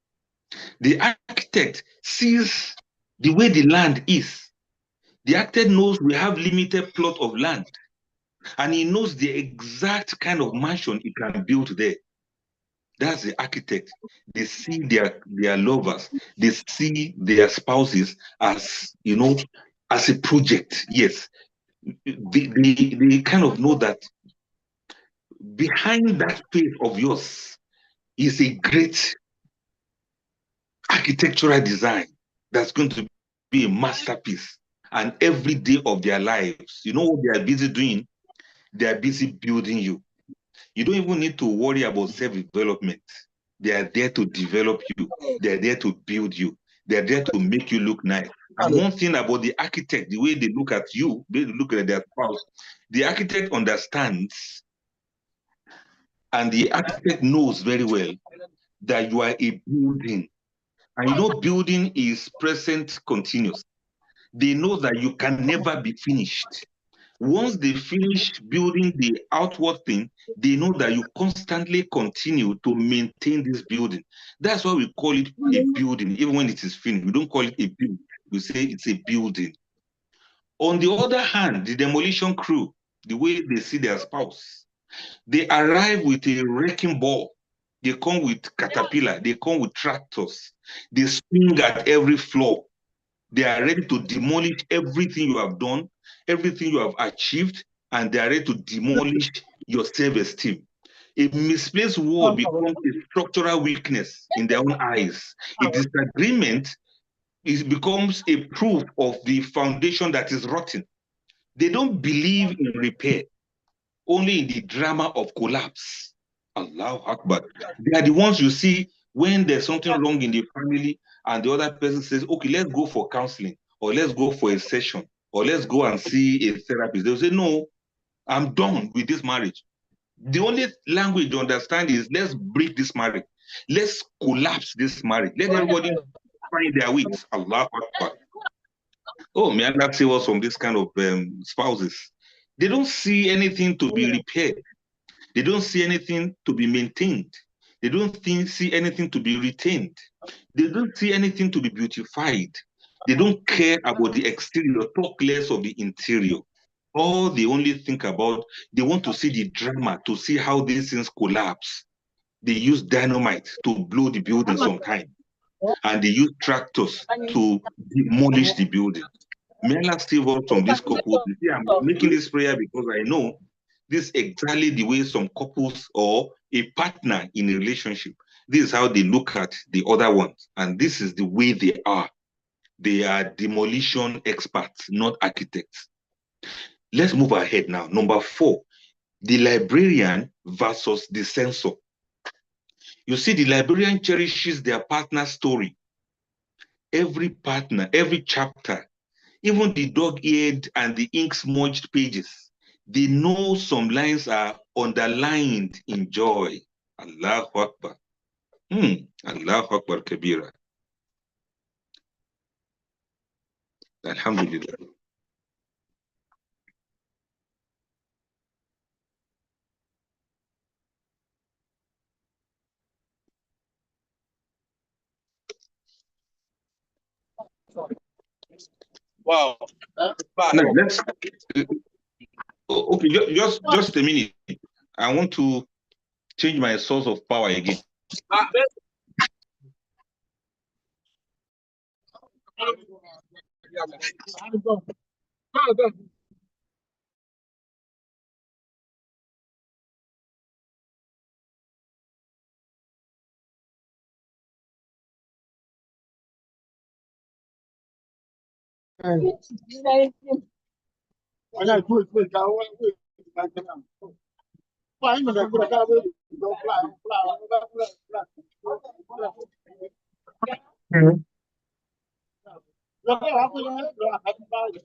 The architect sees the way the land is. The architect knows we have limited plot of land. And he knows the exact kind of mansion he can build there. That's the architect. They see their lovers. They see their spouses as, as a project. Yes. They kind of know that behind that faith of yours is a great architectural design that's going to be a masterpiece. And every day of their lives, you know what they are busy doing? They are busy building you. You don't even need to worry about self-development. They are there to develop you. They are there to build you. They are there to make you look nice. And one thing about the architect, the way they look at you, they look at their spouse, the architect understands, and the architect knows very well that you are a building. And building is present continuous. They know that you can never be finished. Once they finish building the outward thing, they know that you constantly continue to maintain this building. That's why we call it a building, even when it is finished. We don't call it a building. We say it's a building. On the other hand, the demolition crew, the way they see their spouse, they arrive with a wrecking ball. They come with caterpillar. They come with tractors. They swing at every floor. They are ready to demolish everything you have done, everything you have achieved, and they are ready to demolish your self-esteem. A misplaced word becomes a structural weakness in their own eyes. A disagreement becomes a proof of the foundation that is rotten. They don't believe in repair, only in the drama of collapse. Allahu Akbar. They are the ones you see when there's something wrong in the family and the other person says, okay, let's go for counseling, or let's go for a session, or let's go and see a therapist. They'll say, no, I'm done with this marriage. The only language you understand is let's break this marriage. Let's collapse this marriage. Let everybody find their wits. Allahu Akbar. Oh, may Allah save us from this kind of spouses. They don't see anything to be repaired. They don't see anything to be maintained. They don't see anything to be retained. They don't see anything to be beautified. They don't care about the exterior, talk less of the interior. All they only think about, they want to see the drama, to see how these things collapse. They use dynamite to blow the building sometimes. And they use tractors to demolish the building. May Allah save us from this couple. You see, I'm making this prayer because I know this is exactly the way some couples or a partner in a relationship, this is how they look at the other ones. And this is the way they are. They are demolition experts, not architects. Let's move ahead now. Number 4, the librarian versus the censor. You see, the librarian cherishes their partner's story. Every partner, every chapter, even the dog-eared and the ink-smudged pages, they know some lines are underlined in joy. Allahu Akbar. Allahu Akbar Kabira. Alhamdulillah. Wow. Now, let's okay, just a minute. I want to change my source of power again.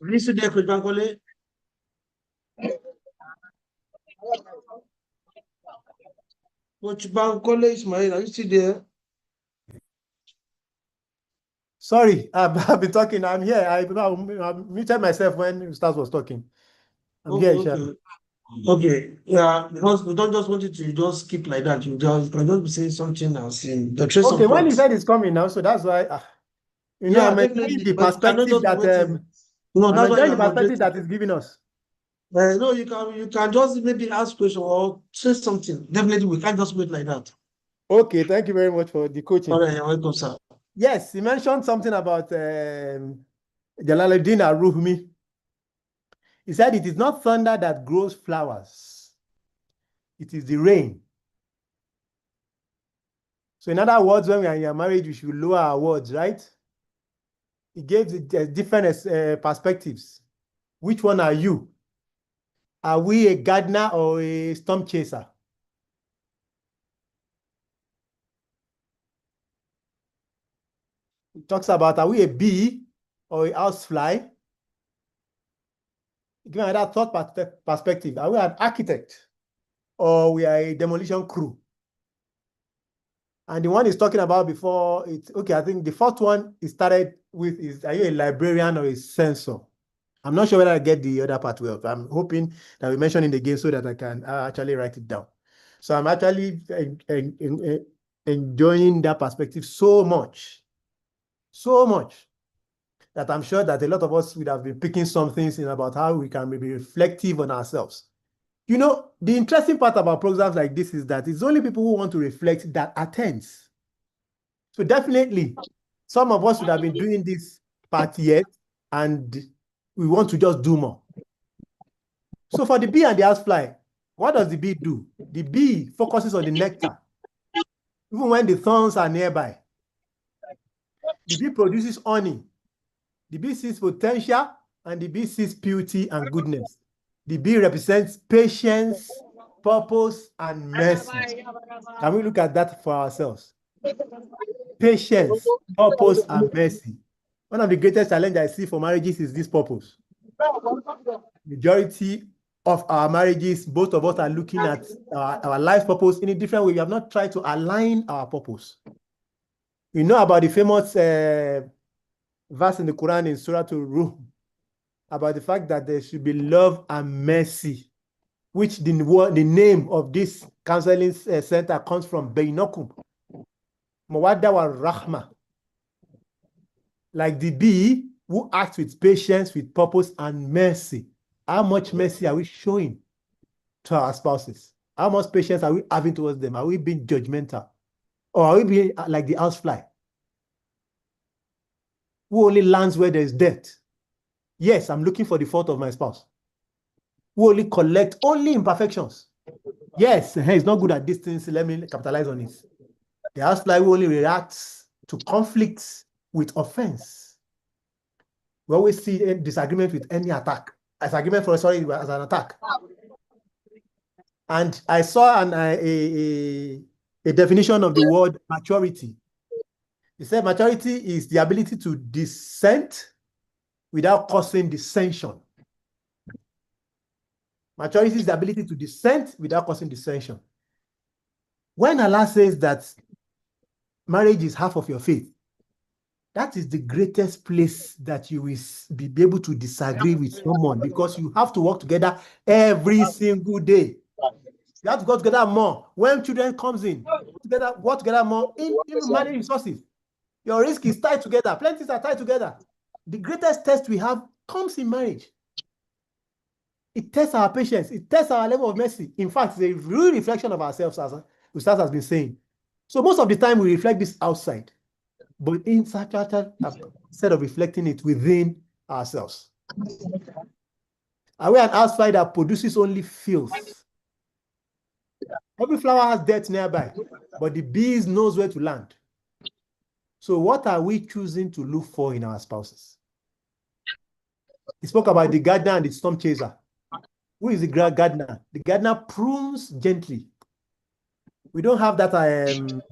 Listen there, Coach Bankole. Coach Bankole Ismail, are you still there? Sorry, I've been talking. I'm here. I muted myself when Ustaz was talking. I'm here, Isha. Okay, yeah, because we don't just want you to just keep like that. You can just be saying something and saying the trace Okay, of when he thoughts. said it's coming now, so that's why you know, I'm enjoying the perspective that no, that's I'm why enjoying you're the perspective moderating. that is giving us. No, you can just maybe ask question or say something. Definitely, we can't just wait like that. Okay, thank you very much for the coaching. All right, you're welcome, sir. Yes, he mentioned something about Jalaluddin Al-Ruhmi. He said it is not thunder that grows flowers. It is the rain. So in other words, when we are in your marriage, we should lower our words, right? He gave the different perspectives. Which one are you? Are we a gardener or a storm chaser? It talks about, are we a bee or a housefly? Given another thought perspective, are we an architect or we are a demolition crew? And the one he's talking about before, okay, I think the first one he started with is, are you a librarian or a censor? I'm not sure whether I get the other part well. I'm hoping that we mention it again so that I can actually write it down. So I'm actually enjoying that perspective so much, that I'm sure that a lot of us would have been picking some things in about how we can maybe reflective on ourselves You know, the interesting part about programs like this is that it's only people who want to reflect that attends. So definitely, some of us would have been doing this part yet, and we want to just do more. So for the bee and the housefly, what does the bee do? The bee focuses on the nectar, even when the thorns are nearby. The bee produces honey. The bee sees potential, and the bee sees beauty and goodness. The bee represents patience, purpose, and mercy. Can we look at that for ourselves? Patience, purpose, and mercy. One of the greatest challenges I see for marriages is this purpose. Majority of our marriages, both of us are looking at our life purpose in a different way. We have not tried to align our purpose. We know about the famous verse in the Quran in Surah Al-Ruh about the fact that there should be love and mercy, which the name of this counseling center comes from Baynakum. Mawadda wa rahma. Like the bee who acts with patience, with purpose, and mercy. How much mercy are we showing to our spouses? How much patience are we having towards them? Are we being judgmental? Or are we being like the housefly, who only lands where there is death? Yes, I'm looking for the fault of my spouse. Who only collect only imperfections. Yes, he's not good at these things. Let me capitalize on it. The housefly who only reacts to conflicts with offense. We always see a disagreement with any attack. Disagreement for sorry as an attack. And I saw a definition of the word maturity. It said maturity is the ability to dissent without causing dissension. Maturity is the ability to dissent without causing dissension. When Allah says that marriage is half of your faith, that is the greatest place that you will be able to disagree with someone, because you have to work together every single day. You have to go together more. When children comes in, work together more in managing resources. Your risk is tied together. Plenty are tied together. The greatest test we have comes in marriage. It tests our patience. It tests our level of mercy. In fact, it's a real reflection of ourselves, as Ustaz has been saying. So most of the time we reflect this outside, but instead of reflecting it within ourselves. Are we an housefly that produces only filth? Every flower has death nearby, but the bees knows where to land. So what are we choosing to look for in our spouses? He spoke about the gardener and the storm chaser. Who is the gardener? The gardener prunes gently. We don't have that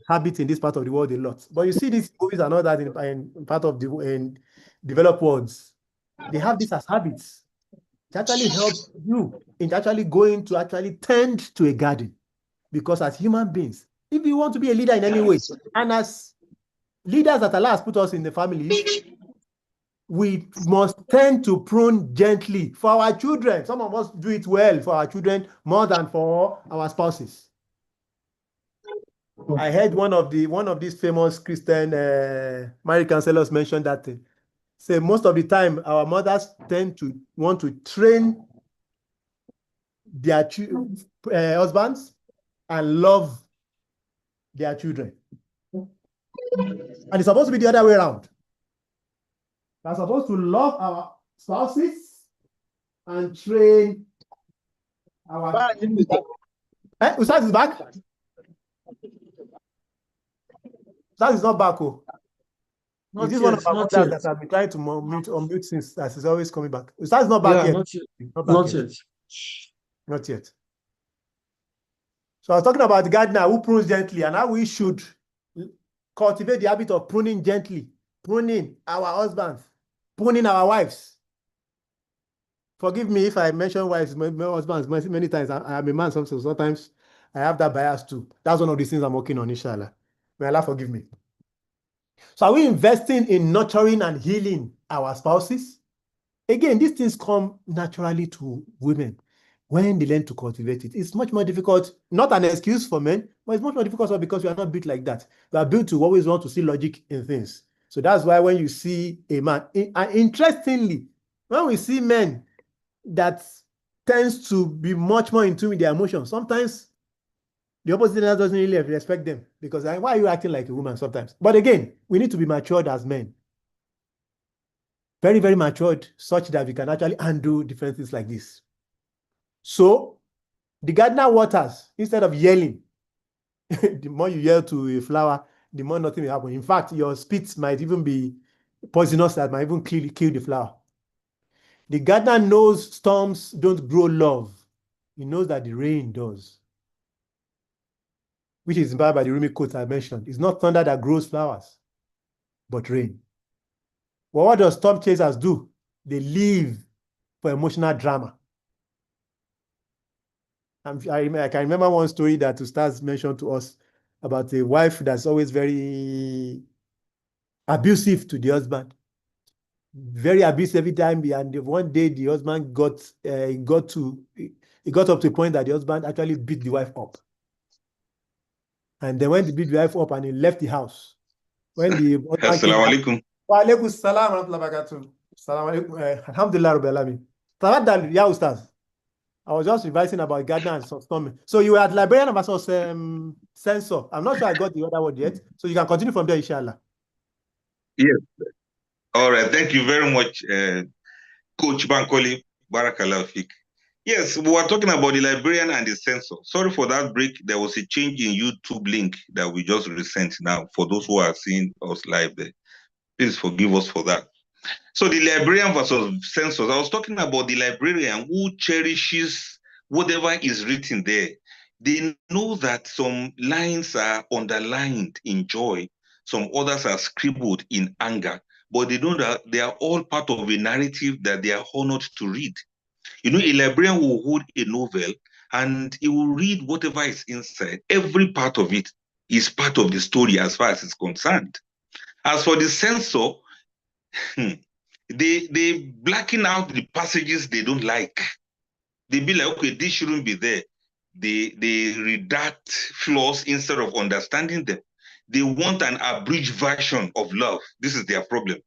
habit in this part of the world a lot. But you see these movies and all that in part of the developed worlds. They have this as habits. It actually helps you in actually going to actually tend to a garden. Because as human beings, if you want to be a leader in any way, and as leaders that Allah has put us in the families, we must tend to prune gently for our children. Some of us do it well for our children more than for our spouses. I heard one of these famous Christian marriage counselors mention that thing. Say most of the time our mothers tend to want to train their husbands and love their children. And it's supposed to be the other way around. We're supposed to love our spouses and train our... Ustaz is back? Ustaz is not back. Oh. Is this one of our mothers that have been trying to unmute since that is always coming back? Ustaz is not back yet. Not yet. So I was talking about the gardener who prunes gently and how we should cultivate the habit of pruning gently, pruning our husbands, pruning our wives. Forgive me if I mention wives, my husbands many times. I'm a man, so sometimes I have that bias too. That's one of the things I'm working on, inshallah. May Allah forgive me. So are we investing in nurturing and healing our spouses? Again, these things come naturally to women when they learn to cultivate it. It's much more difficult, not an excuse for men, but it's much more difficult because we are not built like that. We are built to always want to see logic in things. So that's why when you see a man, and interestingly, when we see men that tends to be much more in tune with their emotions. Sometimes the opposite doesn't really respect them because why are you acting like a woman sometimes? But again, we need to be matured as men. Very, very matured, such that we can actually handle different things like this. So, the gardener waters, instead of yelling, the more you yell to a flower, the more nothing will happen. In fact, your spit might even be poisonous that might even kill the flower. The gardener knows storms don't grow love. He knows that the rain does, which is inspired by the Rumi quote I mentioned. It's not thunder that grows flowers, but rain. Well, what does storm chasers do? They live for emotional drama. I can remember one story that Ustaz mentioned to us about a wife that's always very abusive to the husband. Very abusive every time. And one day the husband got up to a point that the husband actually beat the wife up. And then when he beat the wife up and he left the house, when the husband came back, Assalamu alaikum. wa alaikum salam wa rahmatullahi wa barakatuh. Assalamu alaikum. Alhamdulillah Rabbil Alamin. Tafaddal, ya Ustaz. I was just revising about gardener and storming. So you were at librarian versus censor. I'm not sure I got the other word yet. So you can continue from there, inshallah. Yes. All right. Thank you very much, Coach Bankole. Barakallahu Fik. Yes, we were talking about the librarian and the censor. Sorry for that break. There was a change in YouTube link that we just resent now for those who are seeing us live there. Please forgive us for that. So the librarian versus censors. I was talking about the librarian who cherishes whatever is written there. They know that some lines are underlined in joy, some others are scribbled in anger, but they know that they are all part of a narrative that they are honored to read. You know, a librarian will hold a novel and he will read whatever is inside. Every part of it is part of the story as far as it's concerned. As for the censor, they blacken out the passages they don't like. They be like, okay, this shouldn't be there. They redact flaws instead of understanding them. They want an abridged version of love. This is their problem.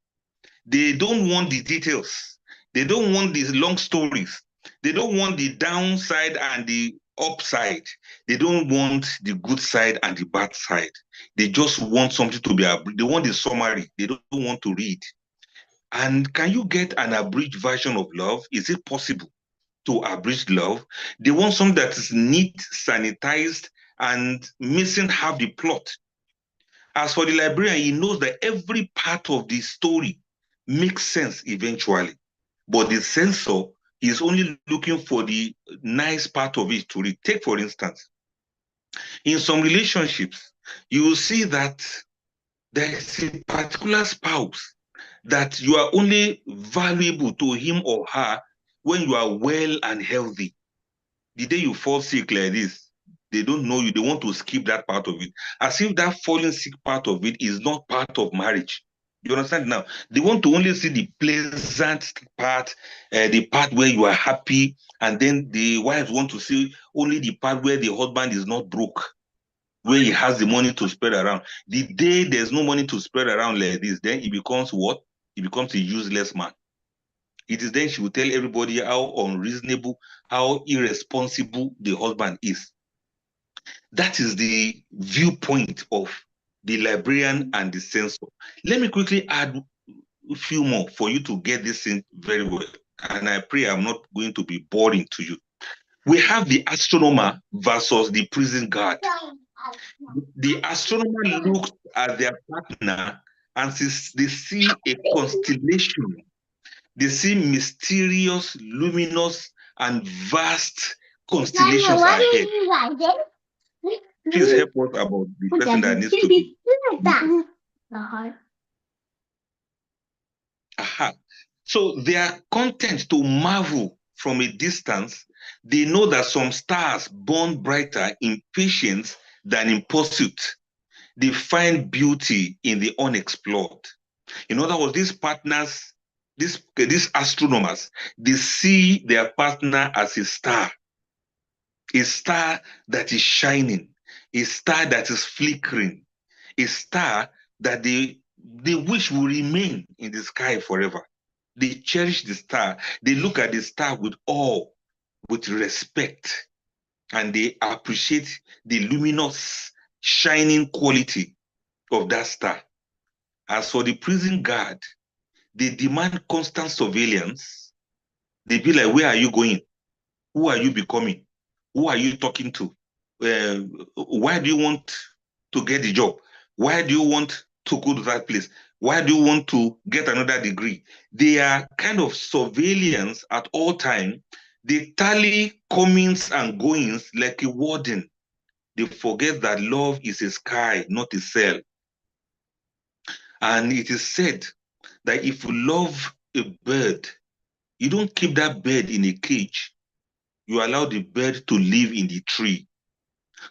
They don't want the details. They don't want these long stories. They don't want the downside and the upside. They don't want the good side and the bad side. They just want something to be abridged. They want the summary. They don't want to read. And can you get an abridged version of love? Is it possible to abridge love? They want something that is neat, sanitized, and missing half the plot. As for the librarian, he knows that every part of the story makes sense eventually. But the censor is only looking for the nice part of it to read. Take, for instance, in some relationships, you will see that there is a particular spouse that you are only valuable to him or her when you are well and healthy. The day you fall sick like this, they don't know you. They want to skip that part of it, as if that falling sick part of it is not part of marriage. You understand now? They want to only see the pleasant part, the part where you are happy, and then the wives want to see only the part where the husband is not broke, where he has the money to spread around. The day there's no money to spread around like this, then he becomes what? He becomes a useless man. It is then she will tell everybody how unreasonable, how irresponsible the husband is. That is the viewpoint of the librarian and the censor. Let me quickly add a few more for you to get this in very well. And I pray I'm not going to be boring to you. We have the astronomer versus the prison guard. The astronomer looks at their partner and they see a constellation. They see mysterious, luminous, and vast constellations ahead. Please help us about the person that needs to be. Aha. So they are content to marvel from a distance. They know that some stars burn brighter in patience than in pursuit. They find beauty in the unexplored. In other words, these partners, these astronomers, they see their partner as a star that is shining, a star that is flickering, a star that they wish will remain in the sky forever. They cherish the star. They look at the star with awe. with respect, and they appreciate the luminous, shining quality of that star. As for the prison guard, they demand constant surveillance. They be like, where are you going? Who are you becoming? Who are you talking to? Why do you want to get the job? Why do you want to go to that place? Why do you want to get another degree? They are kind of surveillance at all time. They tally comings and goings like a warden. They forget that love is a sky, not a cell. And it is said that if you love a bird, you don't keep that bird in a cage. You allow the bird to live in the tree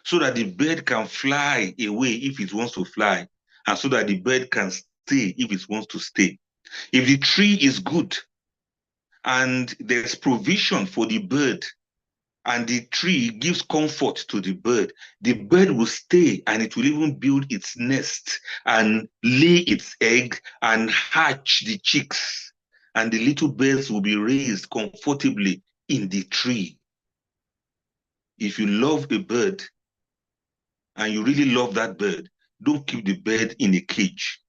so that the bird can fly away if it wants to fly, and so that the bird can stay if it wants to stay. If the tree is good and there's provision for the bird, and the tree gives comfort to the bird will stay, and it will even build its nest and lay its egg and hatch the chicks, and the little birds will be raised comfortably in the tree. If you love a bird and you really love that bird, don't keep the bird in a cage.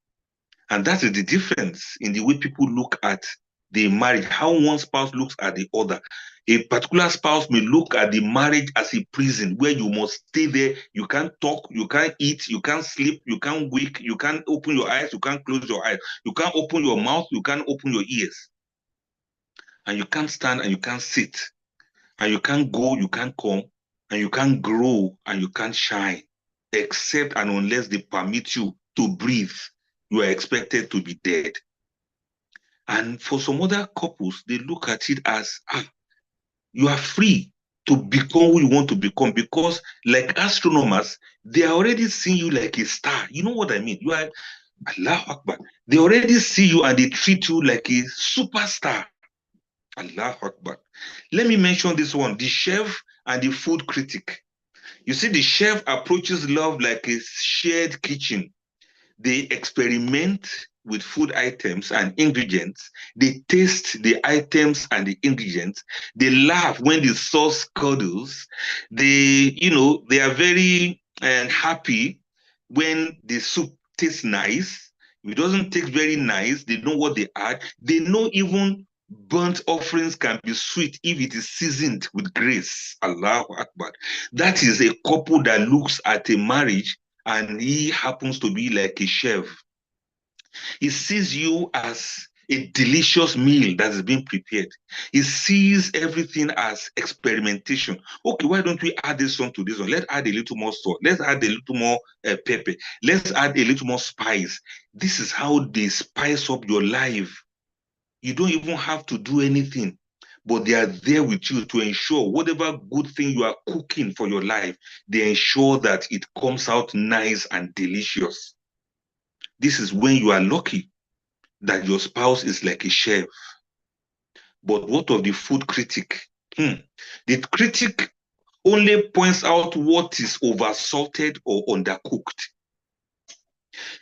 And that is the difference in the way people look at the marriage, how one spouse looks at the other. A particular spouse may look at the marriage as a prison where you must stay there. You can't talk, you can't eat, you can't sleep, you can't wake, you can't open your eyes, you can't close your eyes, you can't open your mouth, you can't open your ears. And you can't stand and you can't sit. And you can't go, you can't come, and you can't grow and you can't shine, except and unless they permit you to breathe. You are expected to be dead. And for some other couples, they look at it as, you are free to become who you want to become, because like astronomers, they are already seeing you like a star. You know what I mean? You are, Allahu Akbar. They already see you and they treat you like a superstar. Allahu Akbar. Let me mention this one, the chef and the food critic. You see, the chef approaches love like a shared kitchen. They experiment with food items and ingredients. They taste the items and the ingredients. They laugh when the sauce curdles. They are very happy when the soup tastes nice. If it doesn't taste very nice, they know what they add. They know even burnt offerings can be sweet if it is seasoned with grace. Allahu Akbar. That is a couple that looks at a marriage and he happens to be like a chef. He sees you as a delicious meal that is being prepared. He sees everything as experimentation. Okay, why don't we add this one to this one? Let's add a little more salt. Let's add a little more pepper. Let's add a little more spice. This is how they spice up your life. You don't even have to do anything, but they are there with you to ensure whatever good thing you are cooking for your life, they ensure that it comes out nice and delicious. This is when you are lucky that your spouse is like a chef. But what of the food critic? The critic only points out what is oversalted or undercooked.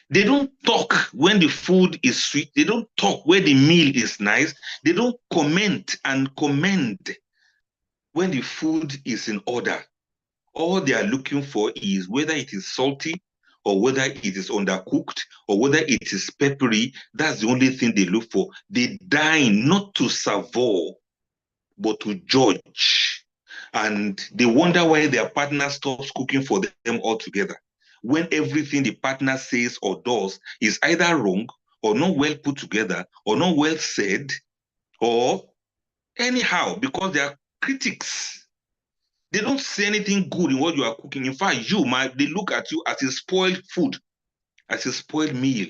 They don't talk when the food is sweet. They don't talk when the meal is nice. They don't comment and commend when the food is in order. All they are looking for is whether it is salty or whether it is undercooked or whether it is peppery. That's the only thing they look for. They dine not to savour, but to judge. And they wonder why their partner stops cooking for them altogether, when everything the partner says or does is either wrong or not well put together or not well said or anyhow, because they are critics. They don't say anything good in what you are cooking. In fact, they look at you as a spoiled food, as a spoiled meal.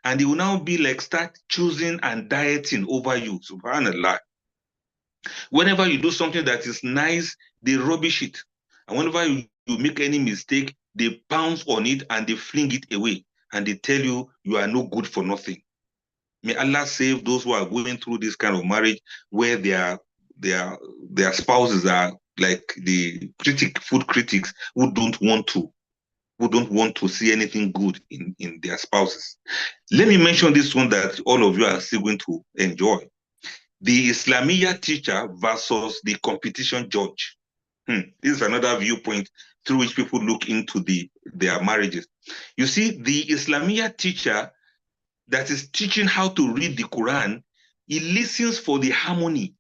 And they will now be like, start choosing and dieting over you. Subhanallah. Whenever you do something that is nice, they rubbish it. And whenever you make any mistake, they pounce on it and they fling it away. And they tell you, you are no good for nothing. May Allah save those who are going through this kind of marriage where their spouses are like the food critics who don't want to see anything good in their spouses. Let me mention this one that all of you are still going to enjoy. The Islamia teacher versus the competition judge. This is another viewpoint through which people look into their marriages. You see, the Islamia teacher that is teaching how to read the Quran, he listens for the harmony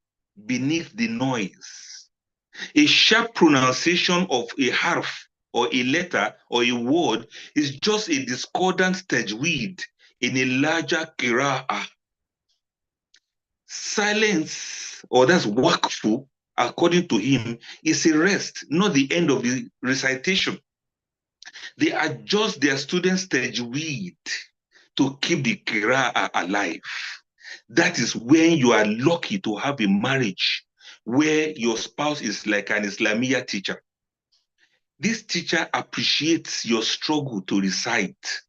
beneath the noise. A sharp pronunciation of a harf or a letter or a word is just a discordant tajweed in a larger qira'ah. Silence, or that's waqfu, according to him, is a rest, not the end of the recitation. They adjust their students' tajweed to keep the qira'ah alive. That is when you are lucky to have a marriage where your spouse is like an Islamia teacher. This teacher appreciates your struggle to recite.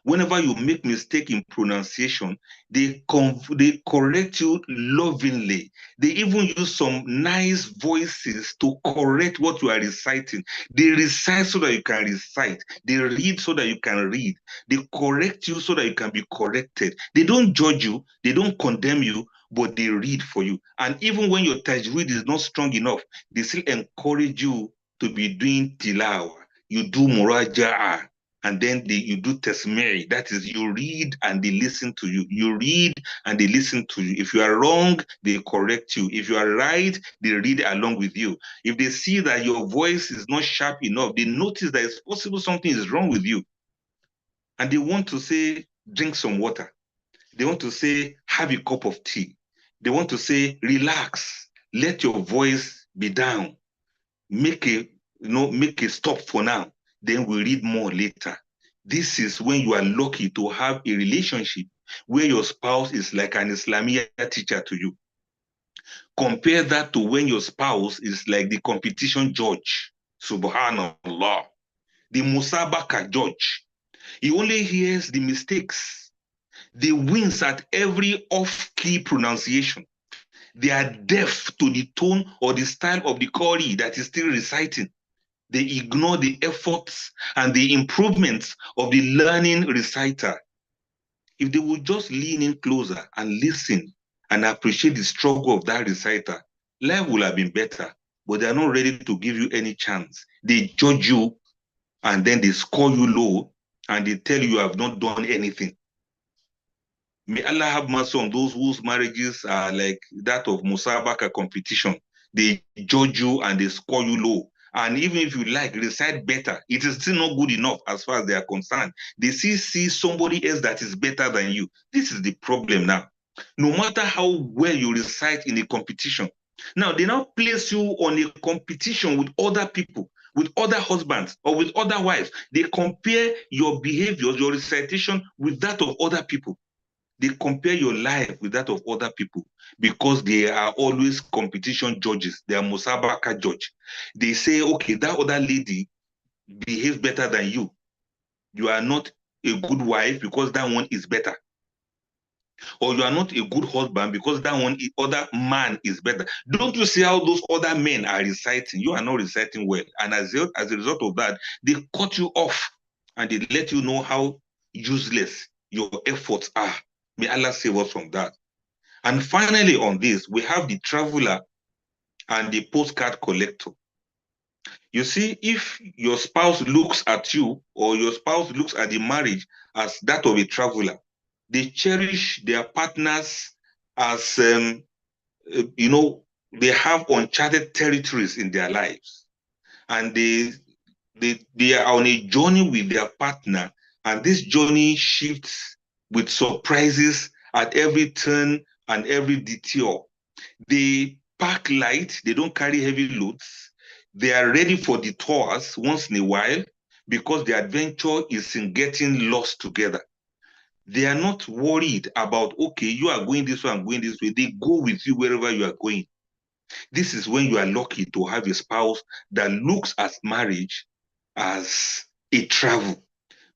Whenever you make mistake in pronunciation, they correct you lovingly. They even use some nice voices to correct what you are reciting. They recite so that you can recite. They read so that you can read. They correct you so that you can be corrected. They don't judge you. They don't condemn you, but they read for you. And even when your tajweed is not strong enough, they still encourage you to be doing tilawa. You do muraja'ah. And then you do tasmiri. That is, you read and they listen to you. You read and they listen to you. If you are wrong, they correct you. If you are right, they read along with you. If they see that your voice is not sharp enough, they notice that it's possible something is wrong with you. And they want to say, drink some water. They want to say, have a cup of tea. They want to say, relax. Let your voice be down. Make a stop for now. Then we'll read more later. This is when you are lucky to have a relationship where your spouse is like an Islamia teacher to you. Compare that to when your spouse is like the competition judge. Subhanallah. The Musabaka judge. He only hears the mistakes. They wins at every off-key pronunciation. They are deaf to the tone or the style of the Qari that is still reciting. They ignore the efforts and the improvements of the learning reciter. If they would just lean in closer and listen and appreciate the struggle of that reciter, life would have been better, but they are not ready to give you any chance. They judge you and then they score you low and they tell you have not done anything. May Allah have mercy on those whose marriages are like that of Musabaka competition. They judge you and they score you low. And even if you like, recite better, it is still not good enough as far as they are concerned. They see somebody else that is better than you. This is the problem now. No matter how well you recite in a competition, now they now place you on a competition with other people, with other husbands or with other wives. They compare your behavior, your recitation with that of other people. They compare your life with that of other people because they are always competition judges. They are Musabaka judge. They say, okay, that other lady behaves better than you. You are not a good wife because that one is better. Or you are not a good husband because that other man is better. Don't you see how those other men are reciting? You are not reciting well. And as a result of that, they cut you off and they let you know how useless your efforts are. May Allah save us from that. And finally on this, we have the traveler and the postcard collector. You see, if your spouse looks at you or your spouse looks at the marriage as that of a traveler, they cherish their partners as, they have uncharted territories in their lives. And they are on a journey with their partner, and this journey shifts with surprises at every turn and every detour. They pack light, they don't carry heavy loads. They are ready for detours once in a while because the adventure is in getting lost together. They are not worried about, okay, you are going this way, I'm going this way. They go with you wherever you are going. This is when you are lucky to have a spouse that looks at marriage as a travel.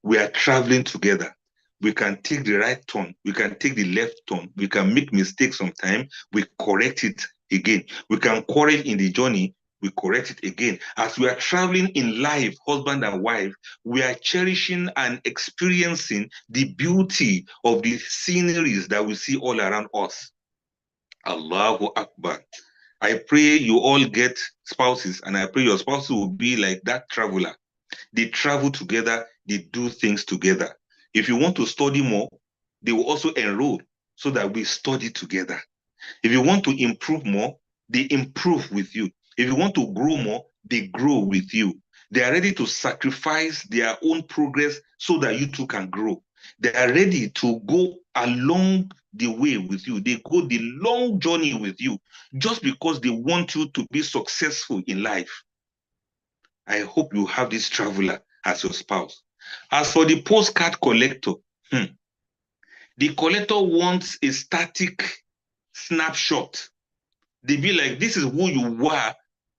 We are traveling together. We can take the right turn. We can take the left turn. We can make mistakes sometimes. We correct it again. We can quarrel in the journey. We correct it again. As we are traveling in life, husband and wife, we are cherishing and experiencing the beauty of the sceneries that we see all around us. Allahu Akbar. I pray you all get spouses, and I pray your spouses will be like that traveler. They travel together, they do things together. If you want to study more, they will also enroll so that we study together. If you want to improve more, they improve with you. If you want to grow more, they grow with you. They are ready to sacrifice their own progress so that you too can grow. They are ready to go along the way with you. They go the long journey with you just because they want you to be successful in life. I hope you have this traveler as your spouse. As for the postcard collector, the collector wants a static snapshot. They be like, this is who you were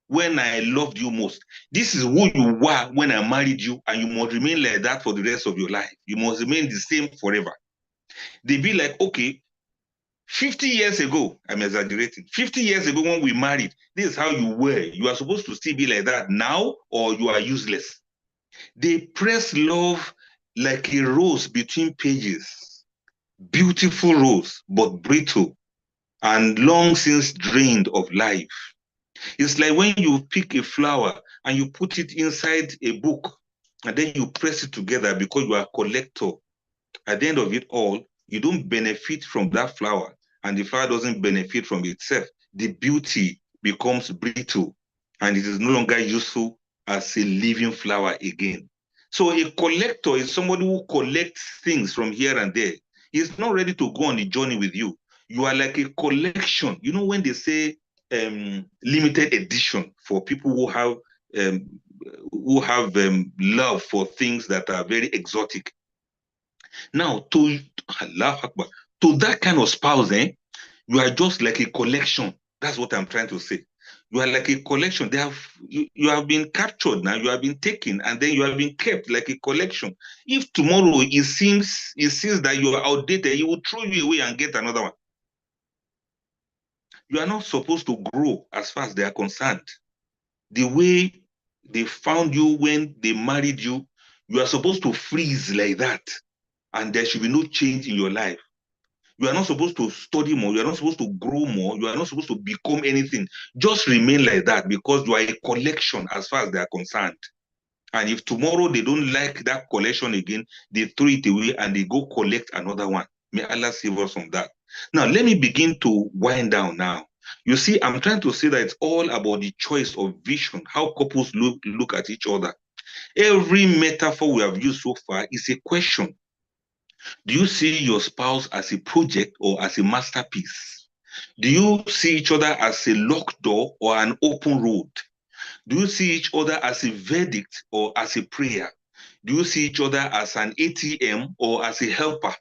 when I loved you most. This is who you were when I married you, and you must remain like that for the rest of your life. You must remain the same forever. They be like, okay, 50 years ago, I'm exaggerating, 50 years ago when we married, this is how you were. You are supposed to still be like that now, or you are useless. They press love like a rose between pages. Beautiful rose, but brittle and long since drained of life. It's like when you pick a flower and you put it inside a book and then you press it together because you are a collector. At the end of it all, you don't benefit from that flower and the flower doesn't benefit from itself. The beauty becomes brittle and it is no longer useful as a living flower again. So a collector is somebody who collects things from here and there. He's not ready to go on the journey with you. You are like a collection. You know when they say limited edition for people who have love for things that are very exotic. Now, to that kind of spouse, you are just like a collection. That's what I'm trying to say. You are like a collection. You have been captured now, you have been taken, and then you have been kept like a collection. If tomorrow it seems that you are outdated, he will throw you away and get another one. You are not supposed to grow as far as they are concerned. The way they found you when they married you, you are supposed to freeze like that, and there should be no change in your life. You are not supposed to study more. You are not supposed to grow more. You are not supposed to become anything. Just remain like that because you are a collection as far as they are concerned. And if tomorrow they don't like that collection again, they throw it away and they go collect another one. May Allah save us from that. Now, let me begin to wind down now. You see, I'm trying to say that it's all about the choice of vision, how couples look at each other. Every metaphor we have used so far is a question. Do you see your spouse as a project or as a masterpiece? Do you see each other as a locked door or an open road? Do you see each other as a verdict or as a prayer? Do you see each other as an ATM or as a helper?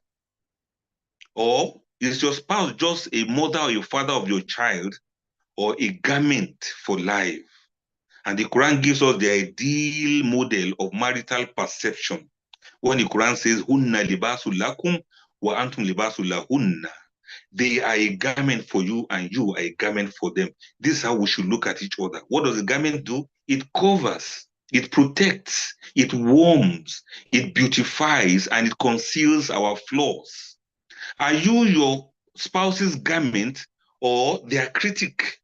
Or is your spouse just a mother or a father of your child or a garment for life? And the Quran gives us the ideal model of marital perception. When the Quran says, Hunna libasul lakum wa antum libasul lahunna. They are a garment for you and you are a garment for them. This is how we should look at each other. What does the garment do? It covers, it protects, it warms, it beautifies, and it conceals our flaws. Are you your spouse's garment or their critic?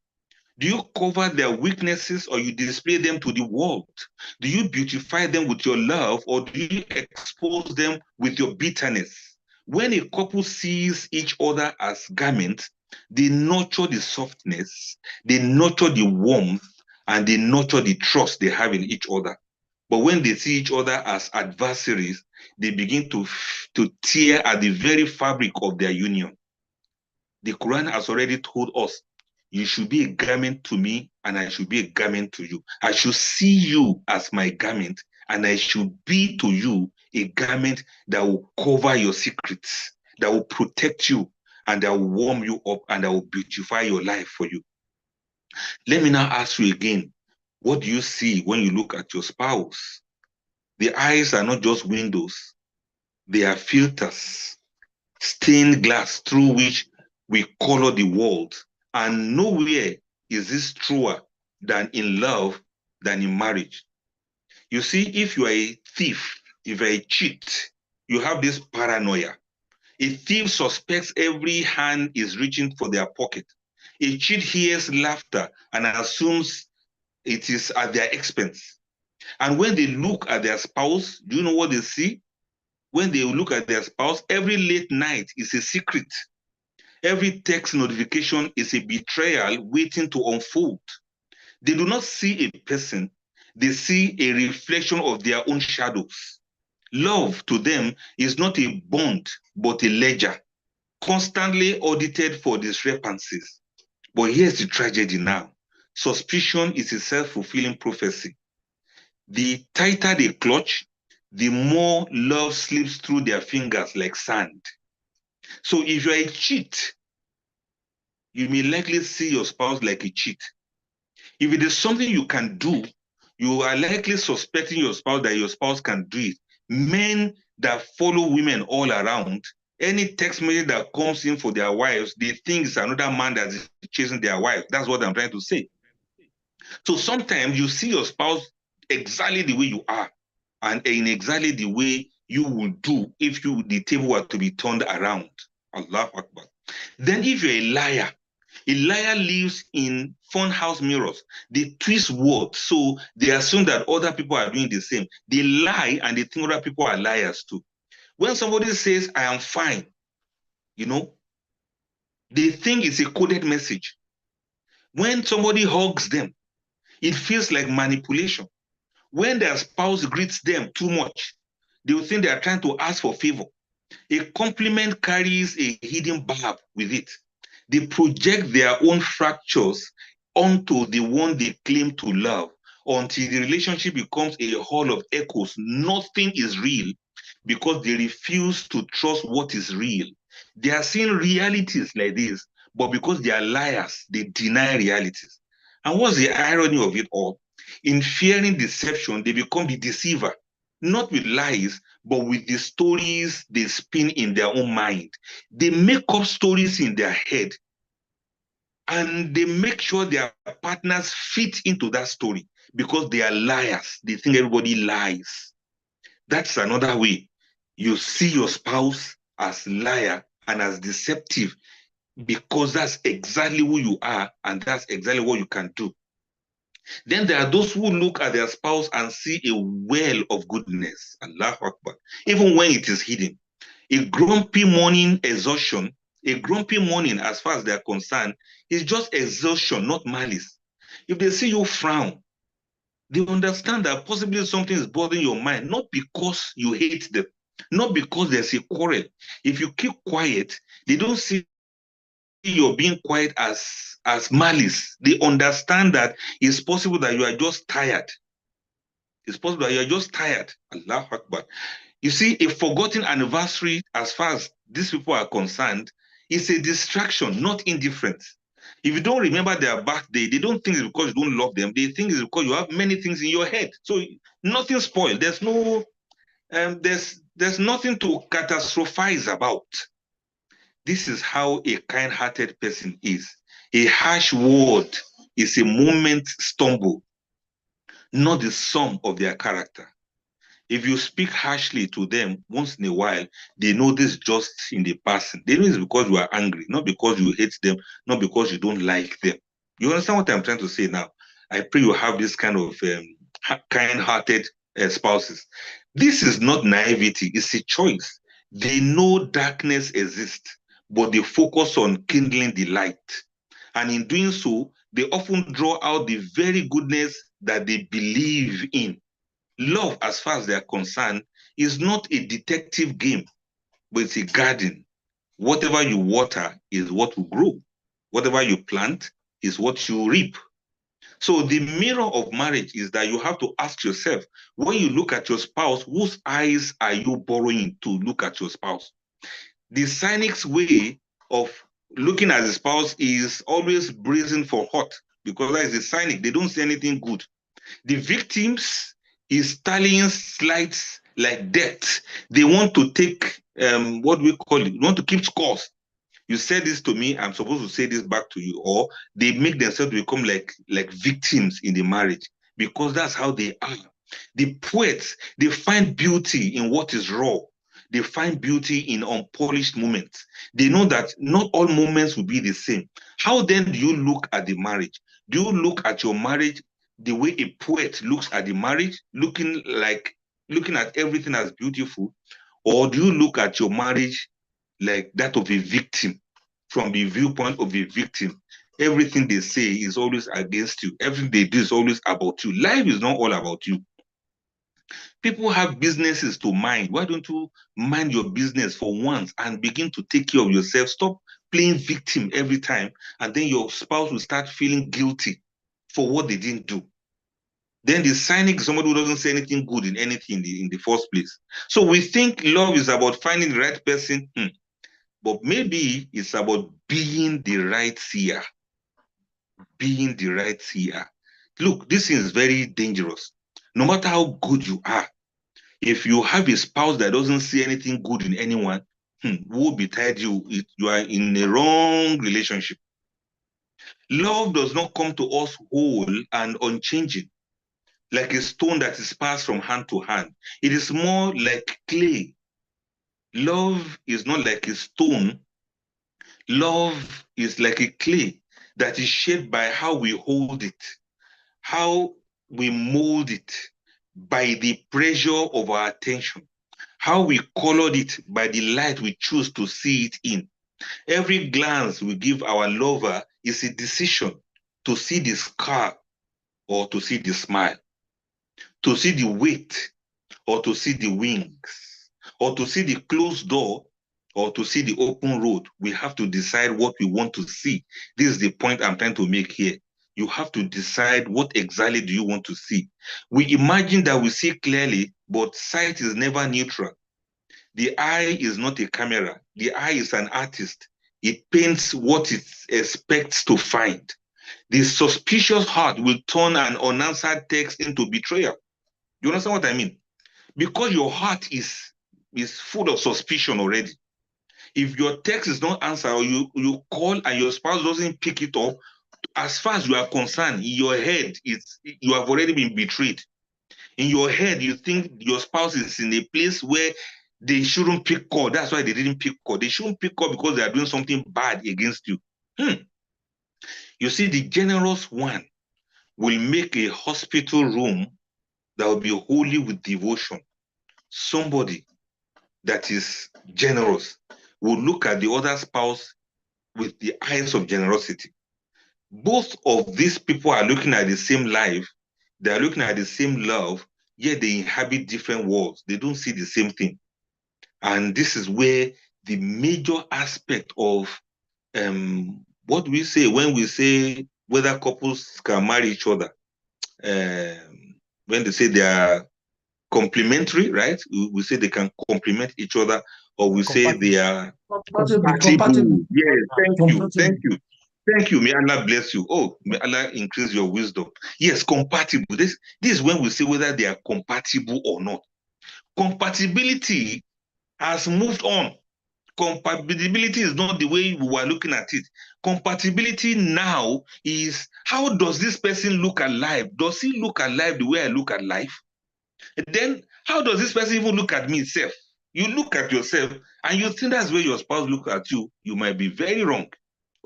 Do you cover their weaknesses or you display them to the world? Do you beautify them with your love or do you expose them with your bitterness? When a couple sees each other as garments, they nurture the softness, they nurture the warmth, and they nurture the trust they have in each other. But when they see each other as adversaries, they begin to tear at the very fabric of their union. The Quran has already told us, you should be a garment to me and I should be a garment to you. I should see you as my garment and I should be to you a garment that will cover your secrets, that will protect you and that will warm you up and that will beautify your life for you. Let me now ask you again, what do you see when you look at your spouse? The eyes are not just windows, they are filters, stained glass through which we color the world. And nowhere is this truer than in love, than in marriage. You see, if you are a thief, if you are a cheat, you have this paranoia. A thief suspects every hand is reaching for their pocket. A cheat hears laughter and assumes it is at their expense. And when they look at their spouse, do you know what they see? When they look at their spouse, every late night is a secret. Every text notification is a betrayal waiting to unfold. They do not see a person, they see a reflection of their own shadows. Love to them is not a bond, but a ledger, constantly audited for discrepancies. But here's the tragedy now. Suspicion is a self-fulfilling prophecy. The tighter they clutch, the more love slips through their fingers like sand. So if you're a cheat, you may likely see your spouse like a cheat. If it is something you can do, you are likely suspecting your spouse that your spouse can do it. Men that follow women all around, any text message that comes in for their wives, they think it's another man that is chasing their wife. That's what I'm trying to say. So sometimes you see your spouse exactly the way you are, and in exactly the way you would do if the table were to be turned around. Allahu Akbar. Then if you're a liar lives in funhouse mirrors. They twist words, so they assume that other people are doing the same. They lie and they think other people are liars too. When somebody says, I am fine, they think it's a coded message. When somebody hugs them, it feels like manipulation. When their spouse greets them too much, they will think they are trying to ask for favor. A compliment carries a hidden barb with it. They project their own fractures onto the one they claim to love until the relationship becomes a hall of echoes. Nothing is real because they refuse to trust what is real. They are seeing realities like this, but because they are liars, they deny realities. And what's the irony of it all? In fearing deception, they become the deceiver, not with lies, but with the stories they spin in their own mind. They make up stories in their head, and they make sure their partners fit into that story because they are liars. They think everybody lies. That's another way. You see your spouse as liar and as deceptive because that's exactly who you are and that's exactly what you can do. Then there are those who look at their spouse and see a well of goodness, Allahu Akbar, even when it is hidden. A grumpy morning exhaustion, a grumpy morning as far as they're concerned, is just exhaustion, not malice. If they see you frown, they understand that possibly something is bothering your mind, not because you hate them, not because there's a quarrel. If you keep quiet, they don't see you're being quiet as malice. They understand that it's possible that you are just tired. It's possible that you are just tired. Allahu Akbar. You see, a forgotten anniversary, as far as these people are concerned, is a distraction, not indifference. If you don't remember their birthday, they don't think it's because you don't love them. They think it's because you have many things in your head. So nothing spoiled. There's no, there's nothing to catastrophize about. This is how a kind-hearted person is. A harsh word is a moment stumble, not the sum of their character. If you speak harshly to them once in a while, they know this just in the person. They know it's because you are angry, not because you hate them, not because you don't like them. You understand what I'm trying to say now? I pray you have this kind of kind-hearted spouses. This is not naivety, it's a choice. They know darkness exists, but they focus on kindling the light. And in doing so, they often draw out the very goodness that they believe in. Love, as far as they are concerned, is not a detective game, but it's a garden. Whatever you water is what will grow. Whatever you plant is what you reap. So the mirror of marriage is that you have to ask yourself, when you look at your spouse, whose eyes are you borrowing to look at your spouse? The cynic's way of looking at the spouse is always brazen for hot, because that is the cynic. They don't see anything good. The victims is tallying slides like debt. They want to take, what we call it, want to keep scores. You said this to me, I'm supposed to say this back to you. Or they make themselves become like victims in the marriage, because that's how they are. The poets, they find beauty in what is raw. They find beauty in unpolished moments. They know that not all moments will be the same. How then do you look at the marriage? Do you look at your marriage the way a poet looks at the marriage, looking at everything as beautiful? Or do you look at your marriage like that of a victim, from the viewpoint of a victim? Everything they say is always against you. Everything they do is always about you. Life is not all about you. People have businesses to mind. Why don't you mind your business for once and begin to take care of yourself? Stop playing victim every time, and then your spouse will start feeling guilty for what they didn't do. Then the cynic, somebody who doesn't say anything good in anything in the first place. So we think love is about finding the right person, but maybe it's about being the right seer. Being the right seer. Look, this is very dangerous. No matter how good you are, if you have a spouse that doesn't see anything good in anyone, woe betide you. You are in a wrong relationship. Love does not come to us whole and unchanging, like a stone that is passed from hand to hand. It is more like clay. Love is not like a stone. Love is like a clay that is shaped by how we hold it, how we mold it by the pressure of our attention, how we colored it by the light we choose to see it in. Every glance we give our lover is a decision to see the scar or to see the smile, to see the weight or to see the wings, or to see the closed door or to see the open road. We have to decide what we want to see. This is the point I'm trying to make here. You have to decide what exactly do you want to see. We imagine that we see clearly, but sight is never neutral. The eye is not a camera. The eye is an artist. It paints what it expects to find. The suspicious heart will turn an unanswered text into betrayal. You understand what I mean? Because your heart is full of suspicion already. If your text is not answered, or you call and your spouse doesn't pick it up, as far as you are concerned, in your head, you have already been betrayed. In your head, you think your spouse is in a place where they shouldn't pick call. That's why they didn't pick call. They shouldn't pick call because they are doing something bad against you. You see, the generous one will make a hospital room that will be holy with devotion. Somebody that is generous will look at the other spouse with the eyes of generosity. Both of these people are looking at the same life, they are looking at the same love, yet they inhabit different worlds. They don't see the same thing. And this is where the major aspect of what we say when we say whether couples can marry each other, when they say they are complementary, right? We say they can complement each other, or we say they are compatible. Yes, thank you. May Allah bless you. Oh, may Allah increase your wisdom. Yes, compatible. This is when we say whether they are compatible or not. Compatibility has moved on. Compatibility is not the way we were looking at it. Compatibility now is, how does this person look at life? Does he look at life the way I look at life? Then how does this person even look at me itself? You look at yourself and you think that's where your spouse looks at you. You might be very wrong.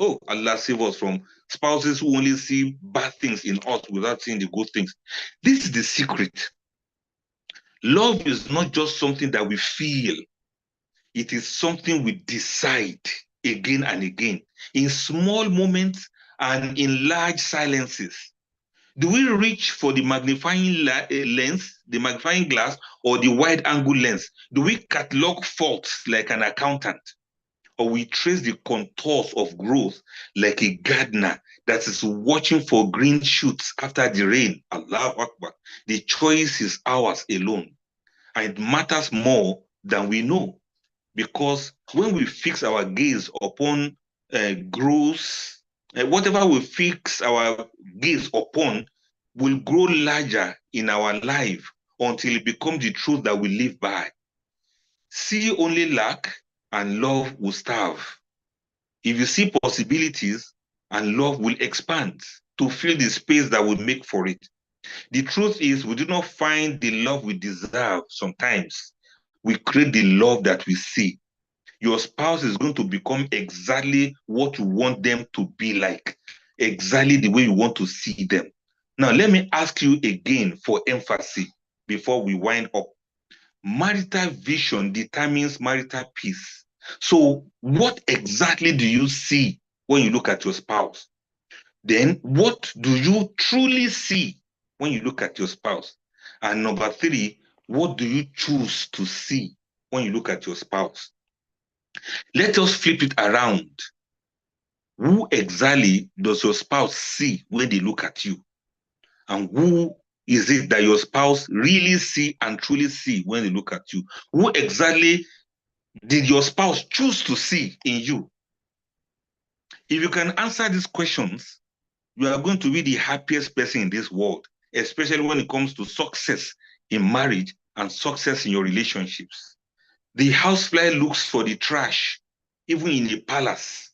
Oh, Allah save us from spouses who only see bad things in us without seeing the good things. This is the secret. Love is not just something that we feel. It is something we decide again and again, in small moments and in large silences. Do we reach for the magnifying lens, the magnifying glass, or the wide angle lens? Do we catalog faults like an accountant? Or we trace the contours of growth like a gardener that is watching for green shoots after the rain? Allahu Akbar. The choice is ours alone. And it matters more than we know. Because when we fix our gaze upon growth, whatever we fix our gaze upon will grow larger in our life until it becomes the truth that we live by. See only lack and love will starve. If you see possibilities, and love will expand to fill the space that will make for it. The truth is, we do not find the love we deserve sometimes, we create the love that we see. Your spouse is going to become exactly what you want them to be like, exactly the way you want to see them. Now, let me ask you again for emphasis before we wind up. Marital vision determines marital peace. So, what exactly do you see when you look at your spouse? Then, what do you truly see when you look at your spouse? And number 3, what do you choose to see when you look at your spouse? Let us flip it around. Who exactly does your spouse see when they look at you? And who is it that your spouse really see and truly see when they look at you? Who exactly did your spouse choose to see in you? If you can answer these questions, you are going to be the happiest person in this world, especially when it comes to success in marriage and success in your relationships. The housefly looks for the trash, even in a palace,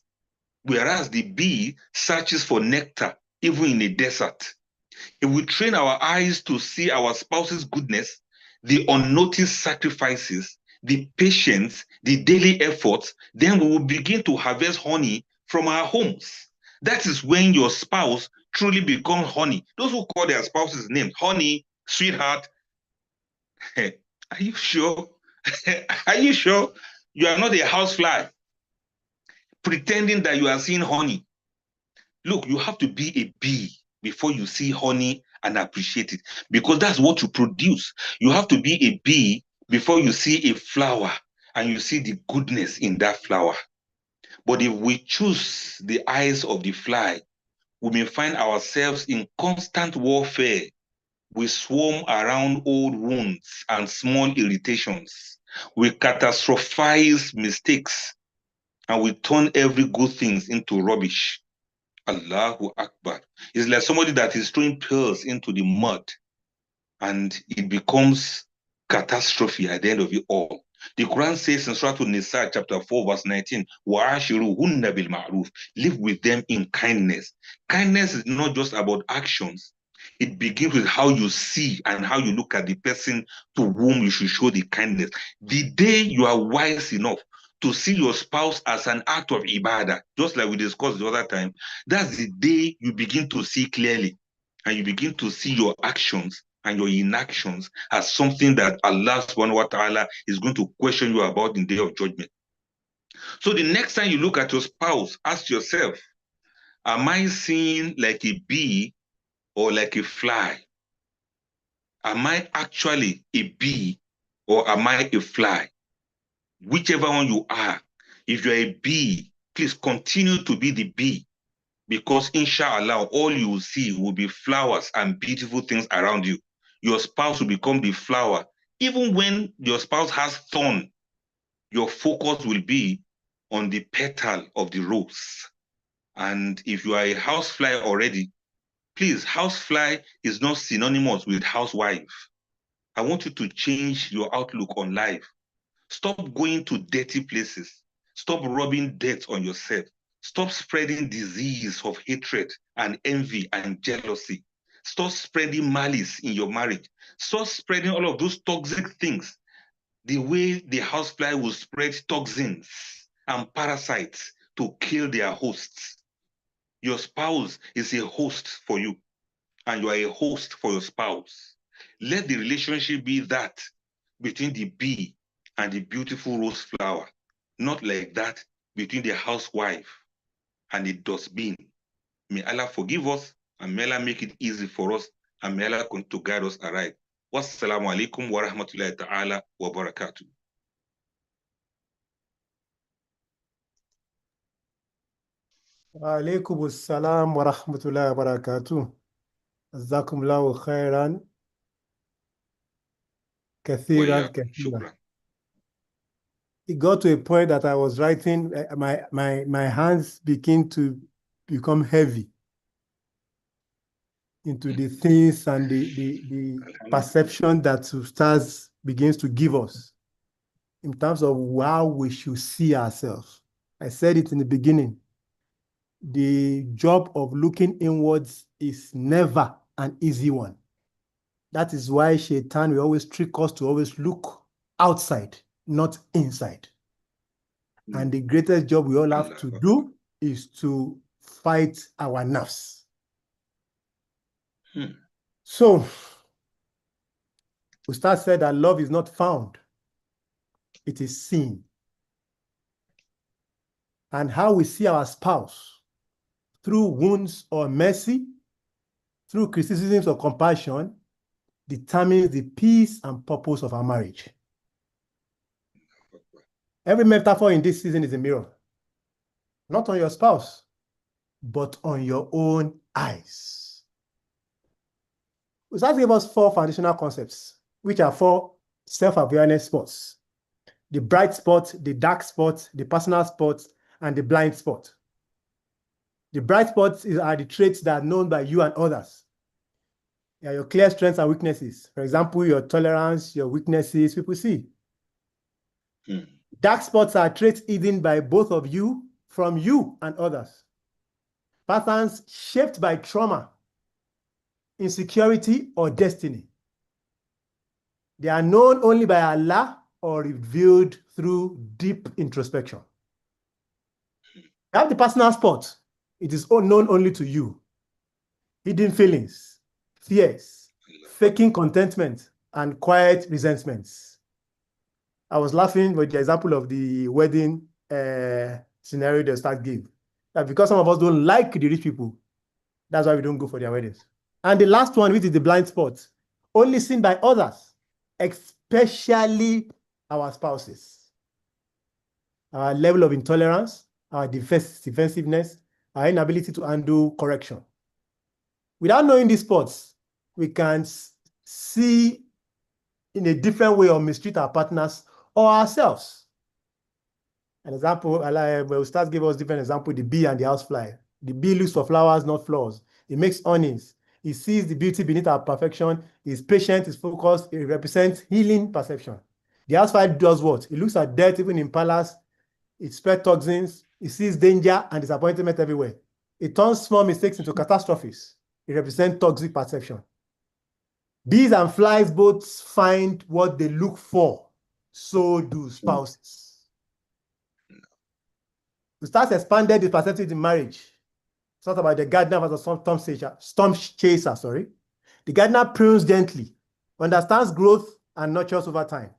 whereas the bee searches for nectar, even in a desert. If we train our eyes to see our spouse's goodness, the unnoticed sacrifices, the patience, the daily efforts, then we will begin to harvest honey from our homes. That is when your spouse truly becomes honey. Those who call their spouses names, honey, sweetheart, are you sure? Are you sure you are not a housefly pretending that you are seeing honey? Look, you have to be a bee before you see honey and appreciate it, because that's what you produce. You have to be a bee before you see a flower and you see the goodness in that flower. But if we choose the eyes of the fly, we may find ourselves in constant warfare. We swarm around old wounds and small irritations. We catastrophize mistakes and we turn every good thing into rubbish. Allahu Akbar. It's like somebody that is throwing pearls into the mud and it becomes catastrophe at the end of it all. The Quran says in Surah An-Nisa chapter 4 verse 19, وَعَاشِرُوهُنَّ بِالْمَعْرُوفِ, live with them in kindness. Kindness is not just about actions. It begins with how you see and how you look at the person to whom you should show the kindness. The day you are wise enough to see your spouse as an act of ibadah, just like we discussed the other time, that's the day you begin to see clearly and you begin to see your actions and your inactions as something that Allah subhanahu wa ta'ala is going to question you about in the day of judgment. So the next time you look at your spouse, ask yourself, am I seeing like a bee or like a fly? Am I actually a bee or am I a fly? Whichever one you are, if you're a bee, please continue to be the bee, because inshallah, all you will see will be flowers and beautiful things around you. Your spouse will become the flower. Even when your spouse has thorn, your focus will be on the petal of the rose. And if you are a housefly already, please, housefly is not synonymous with housewife. I want you to change your outlook on life. Stop going to dirty places. Stop rubbing dirt on yourself. Stop spreading disease of hatred and envy and jealousy. Stop spreading malice in your marriage. Stop spreading all of those toxic things the way the housefly will spread toxins and parasites to kill their hosts. Your spouse is a host for you, and you are a host for your spouse. Let the relationship be that between the bee and the beautiful rose flower, not like that between the housewife and the dustbin. May Allah forgive us, and may Allah make it easy for us, and may Allah continue to guide us aright. Wassalamu alaikum wa rahmatullahi ta'ala wa barakatuh. Alaikum assalam wa rahmatullahi wa barakatuh. Jazakumullahu khairan. Kathiran, kathiran. It got to a point that I was writing, my hands begin to become heavy into the things and the perception that Ustaz begins to give us in terms of how we should see ourselves. I said it in the beginning. The job of looking inwards is never an easy one. That is why Shaitan will always trick us to always look outside. not inside. And the greatest job we all have to do is to fight our nerves. So, Ustaz said that love is not found, it is seen. And how we see our spouse, through wounds or mercy, through criticisms or compassion, determines the peace and purpose of our marriage. Every metaphor in this season is a mirror. Not on your spouse, but on your own eyes. Ustaz gave us 4 foundational concepts, which are 4 self-awareness spots: the bright spot, the dark spot, the personal spot, and the blind spot. The bright spots are the traits that are known by you and others. They are your clear strengths and weaknesses. For example, your tolerance, your weaknesses, people see. Dark spots are traits hidden by both of you, from you and others. Patterns shaped by trauma, insecurity, or destiny. They are known only by Allah or revealed through deep introspection. You have the personal spot. It is known only to you. Hidden feelings, fears, faking contentment, and quiet resentments. I was laughing with the example of the wedding scenario the Ustaz gave. That because some of us don't like the rich people, that's why we don't go for their weddings. And the last one, which is the blind spot, only seen by others, especially our spouses. Our level of intolerance, our defensiveness, our inability to handle correction. Without knowing these spots, we can see in a different way or mistreat our partners or ourselves. An example, Ustaz gave us different example, the bee and the housefly. The bee looks for flowers, not flaws. It makes honeys. He sees the beauty beneath our perfection. He's patient, he's focused. It represents healing perception. The housefly does what? It looks at death even in palace. It spreads toxins. It sees danger and disappointment everywhere. It turns small mistakes into catastrophes. It represents toxic perception. Bees and flies both find what they look for. So do spouses. Ustaz expanded the perspective in marriage. It's not about the gardener versus storm chaser, sorry. The gardener prunes gently, understands growth and nurtures over time.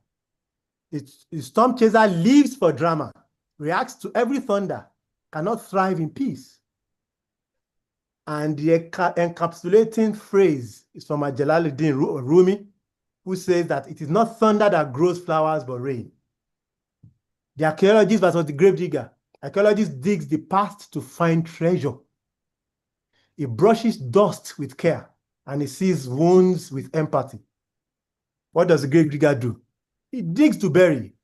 The storm chaser lives for drama, reacts to every thunder, cannot thrive in peace. And the encapsulating phrase is from Jalaluddin Rumi, who says that it is not thunder that grows flowers, but rain. The archaeologist versus the grave digger. Archaeologist digs the past to find treasure. He brushes dust with care, and he sees wounds with empathy. What does the grave digger do? He digs to bury,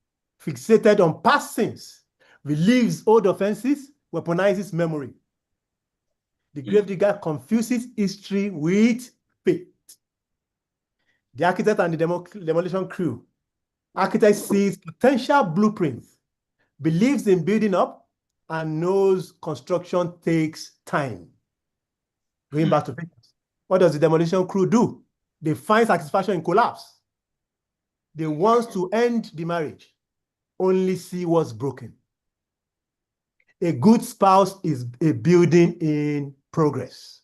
fixated on past sins, relieves old offenses, weaponizes memory. The grave digger confuses history with faith. The architect and the demolition crew. Architect sees potential blueprints, believes in building up, and knows construction takes time. Going back to pictures. What does the demolition crew do? They find satisfaction in collapse. They want to end the marriage, only see what's broken. A good spouse is a building in progress.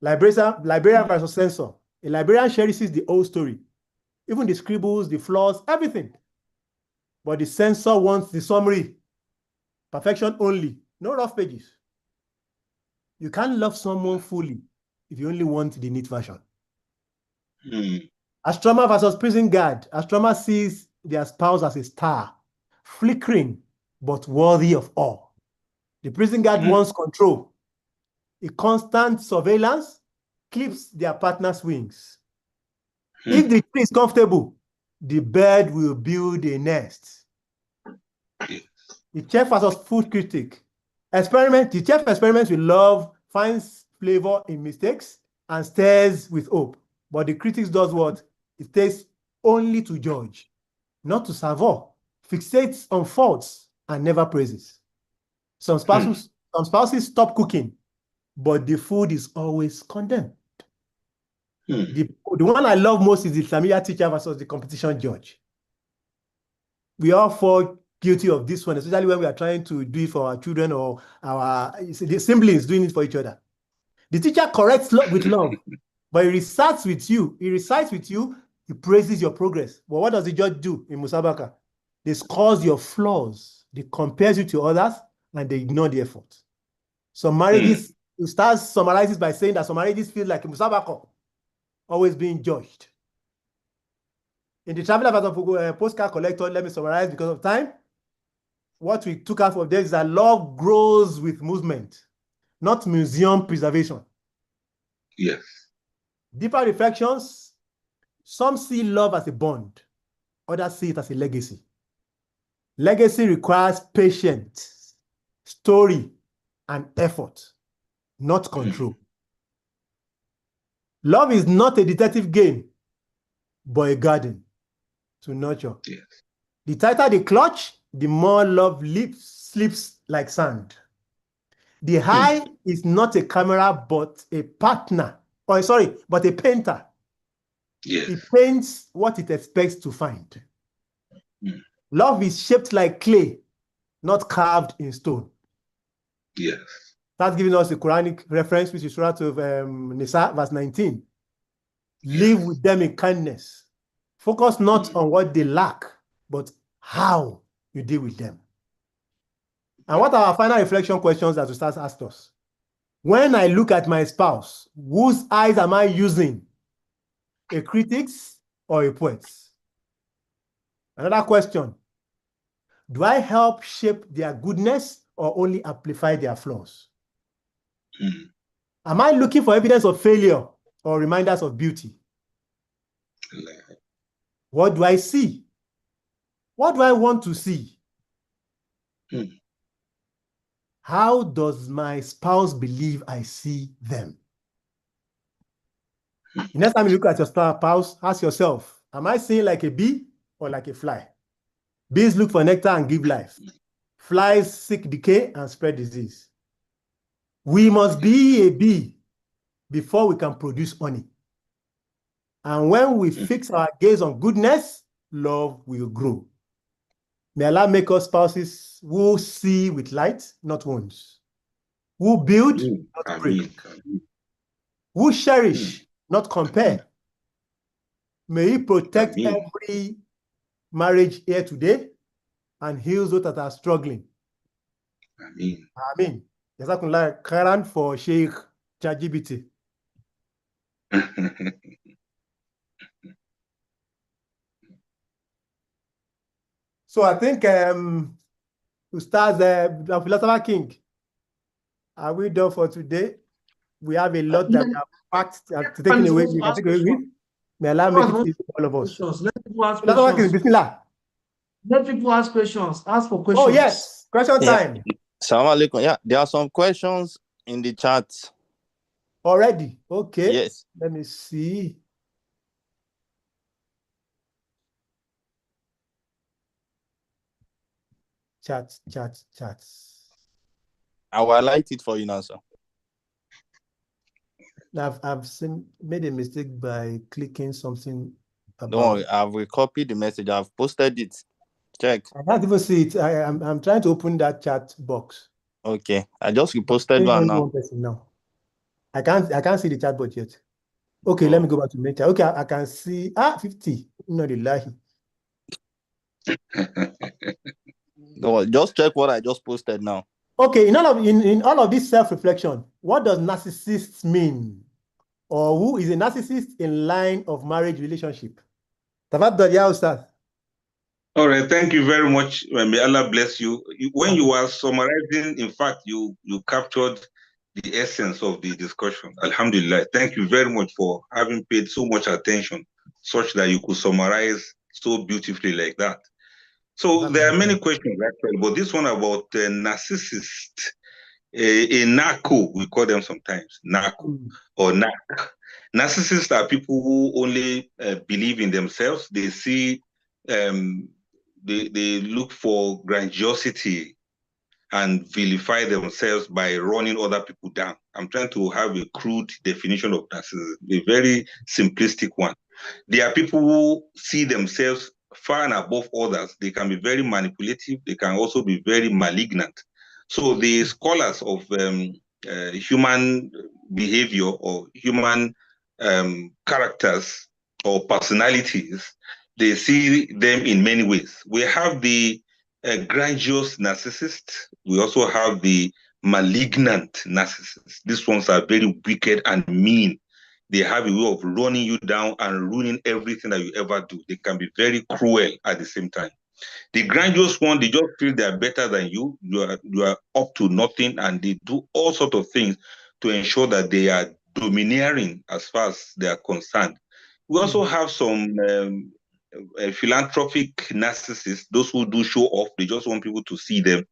Librarian versus censor. A librarian cherishes the old story, even the scribbles, the flaws, everything. But the censor wants the summary. Perfection only, no rough pages. You can't love someone fully if you only want the neat version. Astronomer versus prison guard. Astronomer sees their spouse as a star, flickering, but worthy of awe. The prison guard wants control. A constant surveillance clips their partner's wings. If the tree is comfortable, the bird will build a nest. The chef versus food critic. The chef experiments with love, finds flavor in mistakes, and stares with hope. But the critic does what? It takes only to judge, not to savor, fixates on faults, and never praises. Some spouses stop cooking, but the food is always condemned. The one I love most is the Islamia teacher versus the competition judge. We all fall guilty of this one, especially when we are trying to do it for our children or the siblings doing it for each other. The teacher corrects with love, but he recites with you. He praises your progress. But what does the judge do in Musabaka? They scores your flaws. They compares you to others, and they ignore the effort. Some marriages, Ustaz summarizes by saying that some marriages feel like a Musabaka, always being judged. In the travel advice of postcard collector, let me summarize because of time. What we took out of this is that love grows with movement, not museum preservation. Yes. Deeper reflections, some see love as a bond, others see it as a legacy. Legacy requires patience, story, and effort, not control. Love is not a detective game, but a garden to nurture. Yes. The tighter the clutch, the more love slips like sand. The eye is not a camera, but a partner. Or sorry, but a painter. Yes. It paints what it expects to find. Love is shaped like clay, not carved in stone. Yes. That's giving us a Quranic reference, which is Surah of Nisa, verse 19. Live with them in kindness. Focus not on what they lack, but how you deal with them. And what are our final reflection questions that Ustaz asked us? When I look at my spouse, whose eyes am I using? A critic's or a poet's? Another question. Do I help shape their goodness or only amplify their flaws? Am I looking for evidence of failure or reminders of beauty? What do I see? What do I want to see? How does my spouse believe I see them? The next time you look at your spouse, ask yourself, am I seeing like a bee or like a fly? Bees look for nectar and give life. Flies seek decay and spread disease. We must be a bee before we can produce honey. And when we fix our gaze on goodness, love will grow. May Allah make us spouses who see with light, not wounds. Who build, not break. Who cherish, not compare. May He protect every marriage here today and heal those that are struggling. Amen. Amen. Jazakumullah khairan for Sheikh ChatGPT. So I think Ustaz, the Philosopher King, are we done for today? We have a lot that we have packed to taking away. We can take away with. May Allah make it easy for all of us. Let people ask Philosopher King, questions. Bismillah. Let people ask questions. Ask for questions. Oh yes, question time. Assalamu alaikum. Yeah, there are some questions in the chat. Already? Okay. Yes. Let me see. Chat. I will highlight it for you now, sir. I've made a mistake by clicking something. Don't worry, I've recopied the message. I've posted it. Check. I can't even see it. I'm trying to open that chat box. Okay, I just reposted one now. One person now. I can't see the chat box yet. Okay, let me go back to the chat. Okay, I can see 50. No, the lie. No, just check what I just posted now. Okay, in all of this self-reflection, what does narcissist mean? Or who is a narcissist in line of marriage relationship? Tafaddal ya Ustaz. All right, thank you very much. May Allah bless you. When you were summarizing, in fact, you captured the essence of the discussion. Alhamdulillah. Thank you very much for having paid so much attention, such that you could summarize so beautifully like that. So there are many questions actually, but this one about narcissist, a narco, we call them sometimes, narco or narc. Narcissists are people who only believe in themselves. They see, they look for grandiosity and vilify themselves by running other people down. I'm trying to have a crude definition of narcissism, a very simplistic one. They are people who see themselves far and above others. They can be very manipulative. They can also be very malignant. So the scholars of human behavior or human characters or personalities, they see them in many ways. We have the grandiose narcissist. We also have the malignant narcissists. These ones are very wicked and mean. They have a way of running you down and ruining everything that you ever do. They can be very cruel at the same time. The grandiose one, they just feel they are better than you. You are up to nothing, and they do all sorts of things to ensure that they are domineering as far as they are concerned. We also have some philanthropic narcissists, those who do show off. They just want people to see them.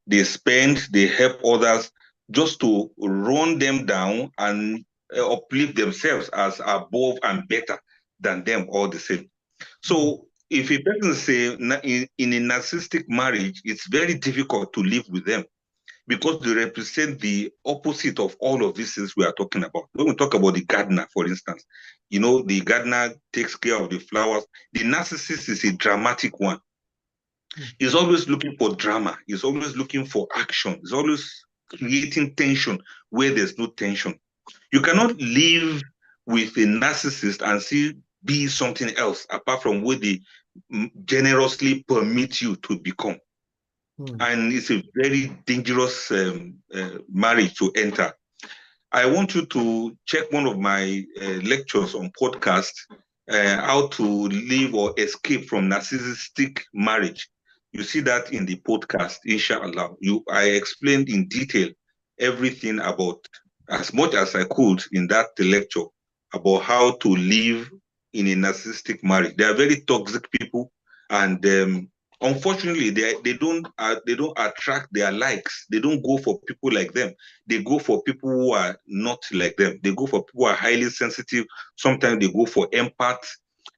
They spend, they help others just to run them down and uplift themselves as above and better than them all the same. So if a person say in a narcissistic marriage, it's very difficult to live with them because they represent the opposite of all of these things we are talking about. When we talk about the gardener, for instance, you know, the gardener takes care of the flowers. The narcissist is a dramatic one. He's always looking for drama. He's always looking for action. He's always creating tension where there's no tension. You cannot live with a narcissist and still be something else apart from what they generously permit you to become. And it's a very dangerous marriage to enter. I want you to check one of my lectures on podcast, how to live or escape from narcissistic marriage. You see that in the podcast, inshallah. I explained in detail everything about, as much as I could in that lecture, about how to live in a narcissistic marriage. They are very toxic people, and unfortunately, they don't attract their likes. They don't go for people like them. They go for people who are not like them. They go for people who are highly sensitive. Sometimes they go for empaths.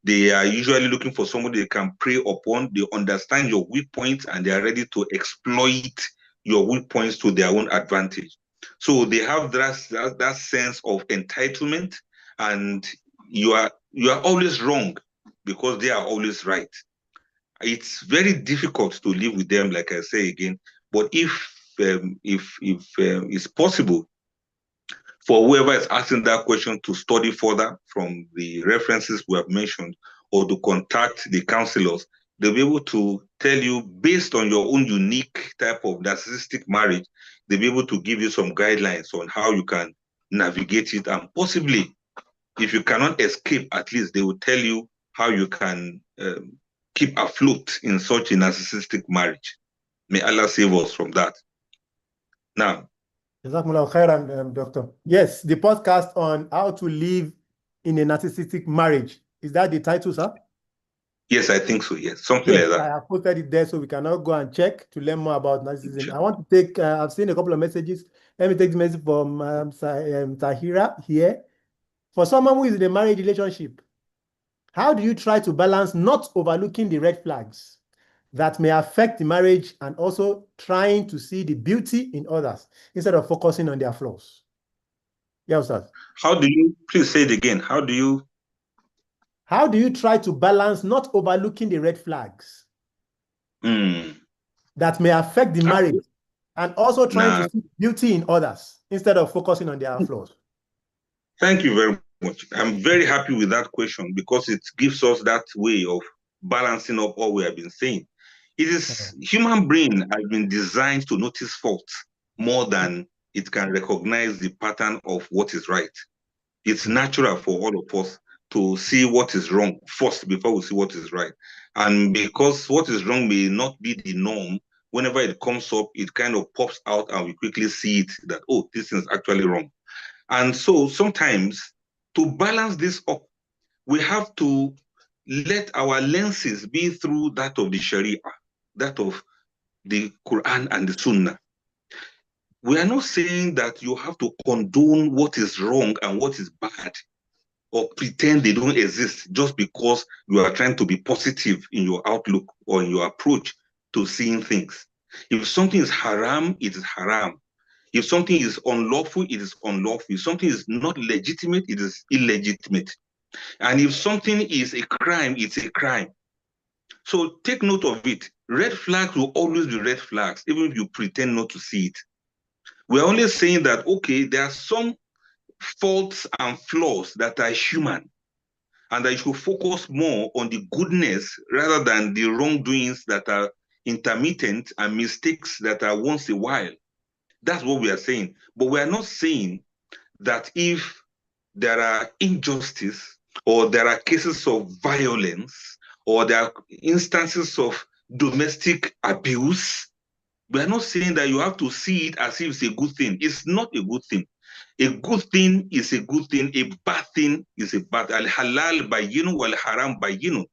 They are usually looking for somebody they can prey upon. They understand your weak points and they are ready to exploit your weak points to their own advantage. So they have that sense of entitlement, and you are always wrong because they are always right. It's very difficult to live with them, like I say again. But if it's possible for whoever is asking that question to study further from the references we have mentioned, or to contact the counselors, they'll be able to tell you, based on your own unique type of narcissistic marriage, they'll be able to give you some guidelines on how you can navigate it, and possibly, if you cannot escape, at least they will tell you how you can keep afloat in such a narcissistic marriage. May Allah save us from that. Now, Jazakumullahu khairan, Doctor. Yes, the podcast on how to live in a narcissistic marriage. Is that the title, sir? Yes, I think so. Yes, something like that. I have posted it there, so we can all go and check to learn more about narcissism. Sure. I want to take, I've seen a couple of messages. Let me take the message from Tahira here. For someone who is in a marriage relationship, how do you try to balance not overlooking the red flags that may affect the marriage and also trying to see the beauty in others instead of focusing on their flaws? Yeah, Ustaz. How do you, please say it again, how do you try to balance not overlooking the red flags that may affect the marriage and also trying to see beauty in others instead of focusing on their flaws? Thank you very much. I'm very happy with that question because it gives us that way of balancing up all we have been saying. It is human brain has been designed to notice faults more than it can recognize the pattern of what is right. It's natural for all of us to see what is wrong first before we see what is right. And because what is wrong may not be the norm, whenever it comes up, it kind of pops out and we quickly see it that, oh, this is actually wrong. And so sometimes to balance this up, we have to let our lenses be through that of the Sharia, that of the Quran and the Sunnah. We are not saying that you have to condone what is wrong and what is bad, or pretend they don't exist just because you are trying to be positive in your outlook or in your approach to seeing things. If something is haram, it is haram. If something is unlawful, it is unlawful. If something is not legitimate, it is illegitimate. And if something is a crime, it's a crime. So take note of it. Red flags will always be red flags, even if you pretend not to see it. We're only saying that, okay, there are some faults and flaws that are human, and that you should focus more on the goodness rather than the wrongdoings that are intermittent and mistakes that are once a while. That's what we are saying. But we are not saying that if there are injustice or there are cases of violence or there are instances of domestic abuse, we are not saying that you have to see it as if it's a good thing. It's not a good thing. A good thing is a good thing. A bad thing is a bad. Al halal bayinu, wal haram bayinu.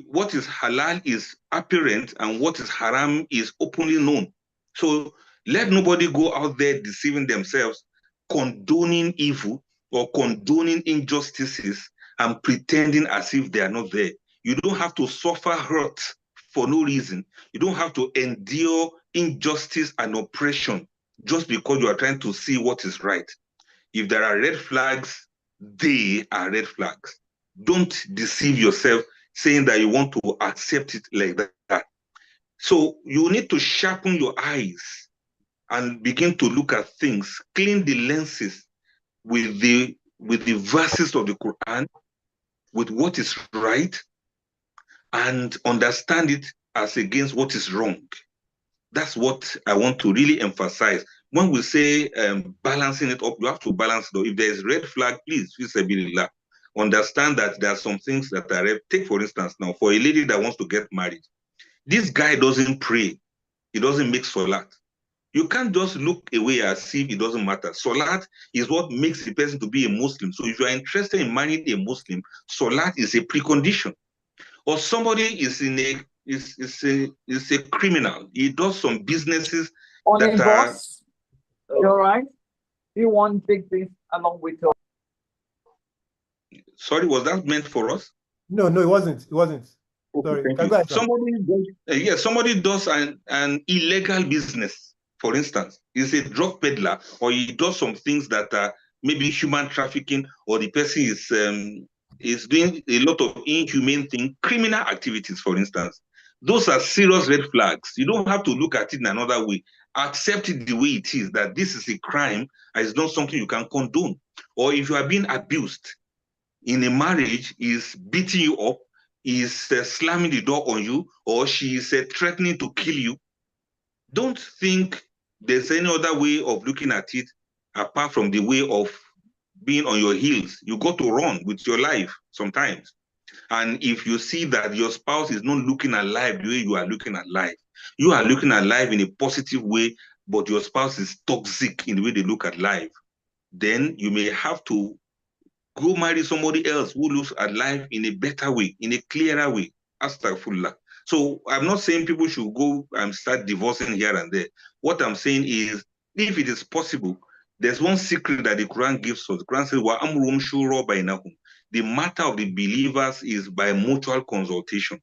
What is halal is apparent, and what is haram is openly known. So let nobody go out there deceiving themselves, condoning evil or condoning injustices and pretending as if they are not there. You don't have to suffer hurt for no reason. You don't have to endure injustice and oppression just because you are trying to see what is right. If there are red flags, they are red flags. Don't deceive yourself saying that you want to accept it like that. So you need to sharpen your eyes and begin to look at things, clean the lenses with the verses of the Quran, with what is right, and understand it as against what is wrong. That's what I want to really emphasize. When we say balancing it up, you have to balance it up. If there is red flag, please, understand that there are some things that are red. Take, for instance, now, for a lady that wants to get married, this guy doesn't pray. He doesn't make salat. You can't just look away as if it doesn't matter. Salat is what makes the person to be a Muslim. So if you are interested in marrying a Muslim, salat is a precondition. Or somebody is a criminal. He does some businesses that are. Boss, you're right. You want big things along with your. Sorry, was that meant for us? No, it wasn't. It wasn't. Sorry. Thank you. Somebody does an illegal business, for instance. He's a drug peddler, or he does some things that are maybe human trafficking, or the person is doing a lot of inhumane things, criminal activities, for instance. Those are serious red flags. You don't have to look at it in another way. Accept it the way it is, that this is a crime and it's not something you can condone. Or if you are being abused in a marriage, is beating you up, is slamming the door on you, or she is threatening to kill you, don't think there's any other way of looking at it apart from the way of being on your heels. You got to run with your life sometimes. And if you see that your spouse is not looking at life the way you are looking at life, you are looking at life in a positive way, but your spouse is toxic in the way they look at life, then you may have to go marry somebody else who looks at life in a better way, in a clearer way. Astaghfirullah. So I'm not saying people should go and start divorcing here and there. What I'm saying is, if it is possible, there's one secret that the Quran gives us. The Quran says, "Wa amrum shura baynakum." The matter of the believers is by mutual consultation.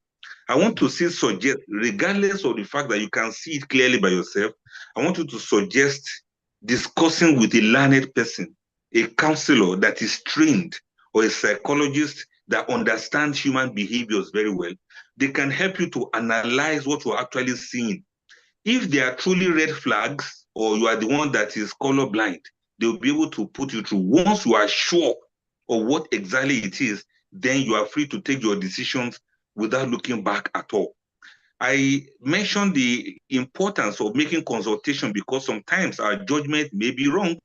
I want to suggest, regardless of the fact that you can see it clearly by yourself, I want you to suggest discussing with a learned person, a counselor that is trained, or a psychologist that understands human behaviors very well. They can help you to analyze what you're actually seeing. If they are truly red flags, or you are the one that is colorblind, they'll be able to put you through. Once you are sure of what exactly it is, then you are free to take your decisions without looking back at all. I mentioned the importance of making consultation because sometimes our judgment may be wrong.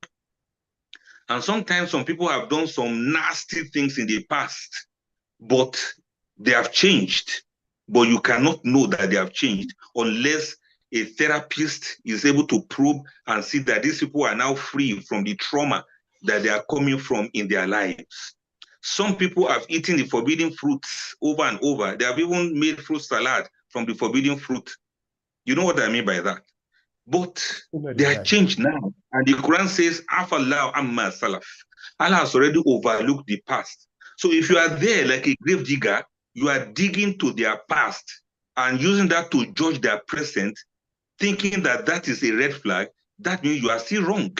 And sometimes some people have done some nasty things in the past, but they have changed. But you cannot know that they have changed unless a therapist is able to probe and see that these people are now free from the trauma that they are coming from in their lives. Some people have eaten the forbidden fruits over and over. They have even made fruit salad from the forbidden fruit. You know what I mean by that? But they are changed now. And the Quran says, Afallahu amma salaf. Allah has already overlooked the past. So if you are there like a grave digger, you are digging to their past and using that to judge their present, thinking that that is a red flag, that means you are still wrong.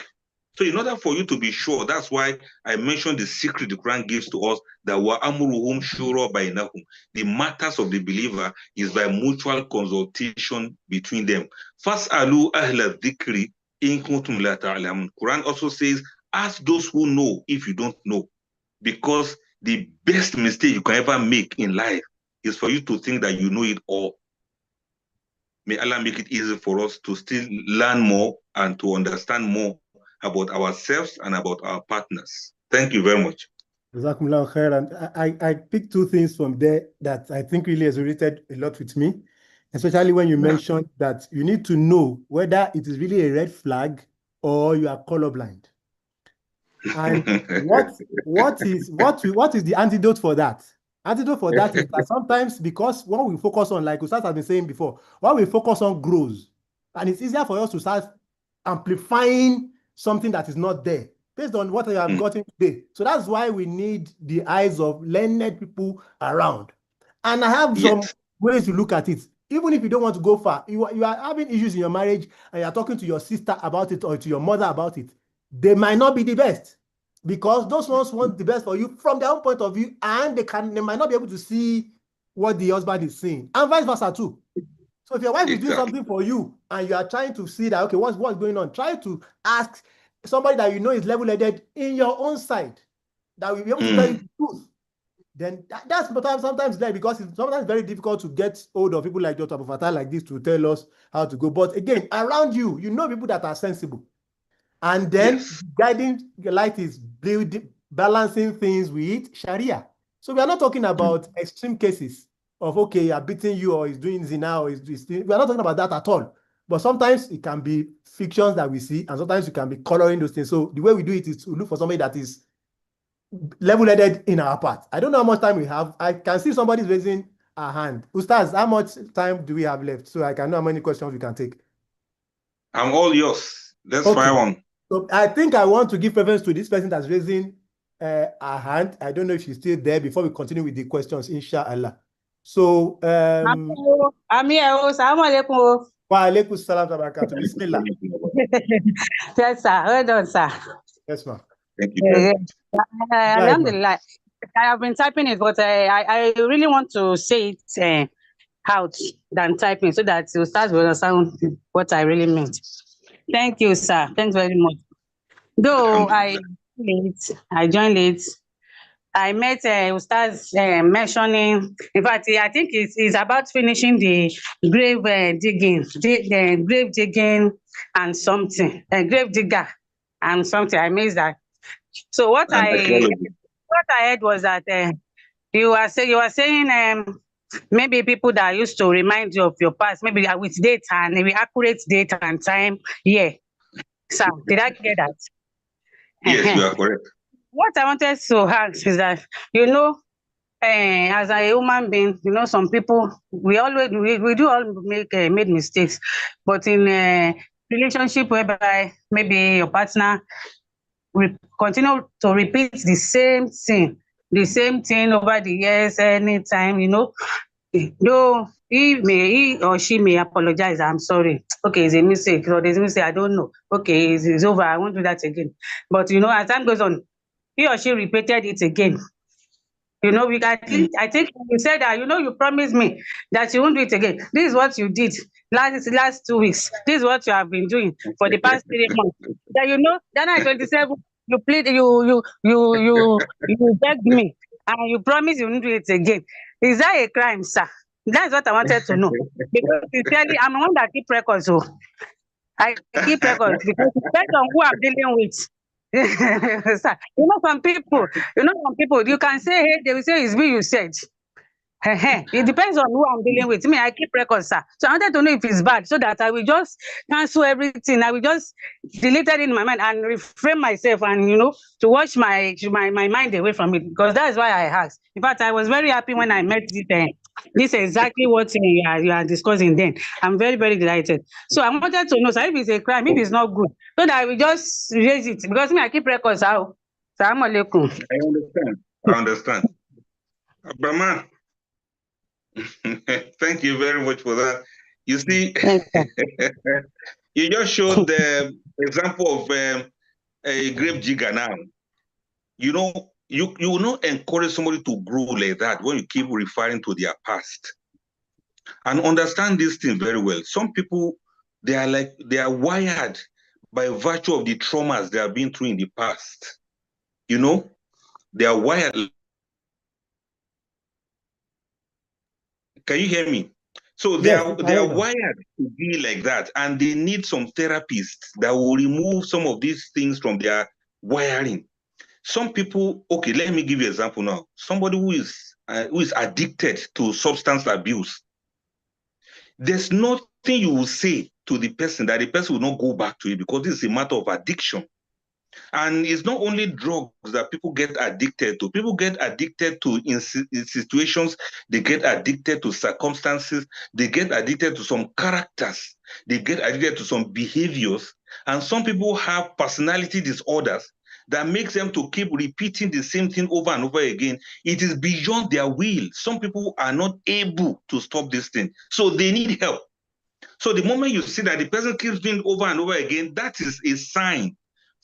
So in order for you to be sure, that's why I mentioned the secret the Quran gives to us, that wa amruhum shura baynakum. The matters of the believer is by mutual consultation between them. Fas'alu ahla dhikri in kuntum la ta'lamun. Quran also says, ask those who know if you don't know. Because the best mistake you can ever make in life is for you to think that you know it all. May Allah make it easy for us to still learn more and to understand more about ourselves and about our partners. Thank you very much. Jazakumullah khairan. I picked two things from there that I think really resonated a lot with me, especially when you mentioned that you need to know whether it is really a red flag or you are colorblind. And what is the antidote for that? Antidote for that is that sometimes, because what we focus on, like Ustaz has been saying before, what we focus on grows, and it's easier for us to start amplifying something that is not there based on what I have gotten today. So that's why we need the eyes of learned people around. And I have some ways to look at it. Even if you don't want to go far, you are having issues in your marriage and you are talking to your sister about it or to your mother about it. They might not be the best, because those ones want the best for you from their own point of view, and they might not be able to see what the husband is seeing, and vice versa too. So if your wife is doing something for you and you are trying to see that, okay, what's going on, try to ask somebody that you know is level-headed in your own side, that will be able to tell you the truth. Then that's sometimes there, because it's sometimes very difficult to get hold of people like Dr. Abdulfatah like this to tell us how to go. But again, around you, you know people that are sensible. And then guiding light is balancing things with Sharia. So we are not talking about extreme cases of, okay, I'm beating you, or he's doing zina, or we are not talking about that at all. But sometimes it can be fictions that we see, and sometimes you can be coloring those things. So the way we do it is to look for somebody that is level-headed in our part. I don't know how much time we have. I can see somebody's raising a hand. Ustaz, how much time do we have left? So I can know how many questions we can take. I'm all yours. Let's fire on. So I think I want to give preference to this person that's raising a hand. I don't know if she's still there before we continue with the questions, inshallah. So I'm here. Assalamu alaikum. Wa alaikum salam wa barakatuh. Bismillah. Yes, sir. Hold on, sir. Yes, ma'am. Thank you. Alhamdulillah. I have been typing it, but I really want to say it out than typing, so that you start to understand what I really meant. Thank you, sir. Thanks very much. Though I joined late. I met Ustaz mentioning, in fact, I think it's about finishing the grave digging and something, grave digger and something. I missed that. So what I heard was that you were saying maybe people that used to remind you of your past, maybe with date and maybe accurate date and time. Yeah. So did I get that? Yes, you are correct. What I wanted to ask is that, as a human being, some people, we do all make mistakes, but in a relationship whereby maybe your partner will continue to repeat the same thing over the years, anytime, though he or she may apologize, I'm sorry, okay, it's a mistake, or there's a mistake, I don't know, okay, it's over, I won't do that again. But as time goes on, he or she repeated it again. I think you said that, you promised me that you won't do it again. This is what you did last 2 weeks. This is what you have been doing for the past 3 months. That January 27, you plead, you begged me, and you promised you won't do it again. Is that a crime, sir? That's what I wanted to know. Because sincerely, I'm the one that keep records. So I keep records because it depends on who I'm dealing with. Some people, you can say, hey, they will say it's me you said. It depends on who I'm dealing with. I keep records, sir. So I wanted to know if it's bad, so that I will just cancel everything. I will just delete it in my mind and reframe myself, and to wash my mind away from it. Because that's why I asked. In fact, I was very happy when I met this exactly what you are discussing then. I'm very, very delighted. So I wanted to know, sir, if it's a crime, if it's not good, so that I will just raise it. Because I keep records out. Assalamu alaikum. I understand. Brahman, thank you very much for that. You see, you just showed the example of a grave digger now, you know, you will not encourage somebody to grow like that when you keep referring to their past. And understand this thing very well. Some people, they are wired by virtue of the traumas they have been through in the past. You know, they are wired. Can you hear me? So they are wired to be like that, and they need some therapists that will remove some of these things from their wiring. Some people, okay, let me give you an example now. Somebody who is addicted to substance abuse. There's nothing you will say to the person that the person will not go back to it, because this is a matter of addiction. And it's not only drugs that people get addicted to. People get addicted to in situations, they get addicted to circumstances, they get addicted to some characters, they get addicted to some behaviors. And some people have personality disorders that makes them to keep repeating the same thing over and over again. It is beyond their will. Some people are not able to stop this thing, so they need help. So the moment you see that the person keeps doing it over and over again, that is a sign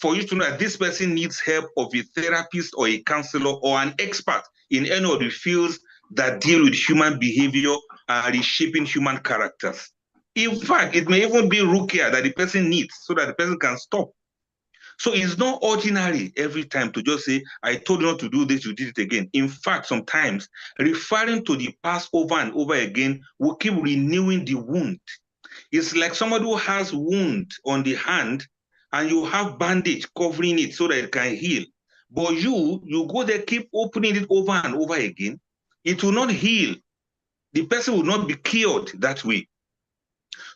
for you to know that this person needs help of a therapist or a counselor or an expert in any of the fields that deal with human behavior and reshaping human characters. In fact, it may even be rukia that the person needs so that the person can stop. So it's not ordinary every time to just say, I told you not to do this, you did it again. In fact, sometimes referring to the past over and over again will keep renewing the wound. It's like somebody who has wound on the hand and you have bandage covering it so that it can heal. But you go there, keep opening it over and over again. It will not heal. The person will not be cured that way.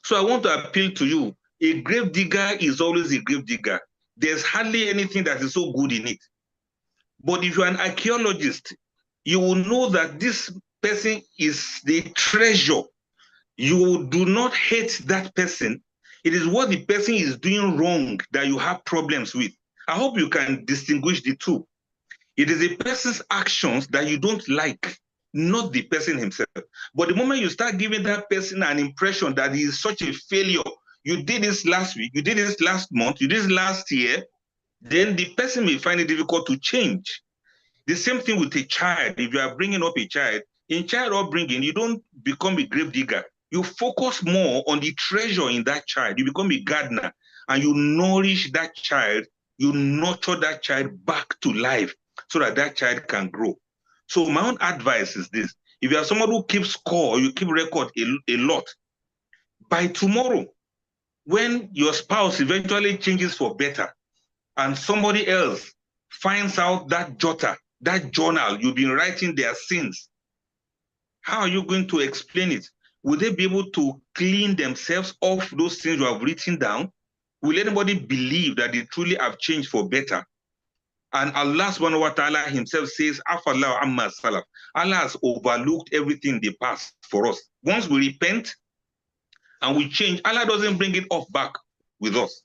So I want to appeal to you. A grave digger is always a grave digger. There's hardly anything that is so good in it. But if you're an archaeologist, you will know that this person is the treasure. You do not hate that person. It is what the person is doing wrong that you have problems with. I hope you can distinguish the two. It is a person's actions that you don't like, not the person himself. But the moment you start giving that person an impression that he is such a failure, you did this last week, you did this last month, you did this last year, then the person may find it difficult to change. The same thing with a child. If you are bringing up a child, in child upbringing, you don't become a grave digger. You focus more on the treasure in that child. You become a gardener and you nourish that child. You nurture that child back to life so that that child can grow. So my own advice is this. If you are someone who keeps score, you keep record a lot, by tomorrow, when your spouse eventually changes for better and somebody else finds out that jotter, that journal you've been writing their sins, how are you going to explain it? Will they be able to clean themselves off those things you have written down? Will anybody believe that they truly have changed for better? And Allah subhanahu wa ta'ala himself says, Afallahu amma salaf. Allah has overlooked everything in the past for us. Once we repent and we change, Allah doesn't bring it off back with us.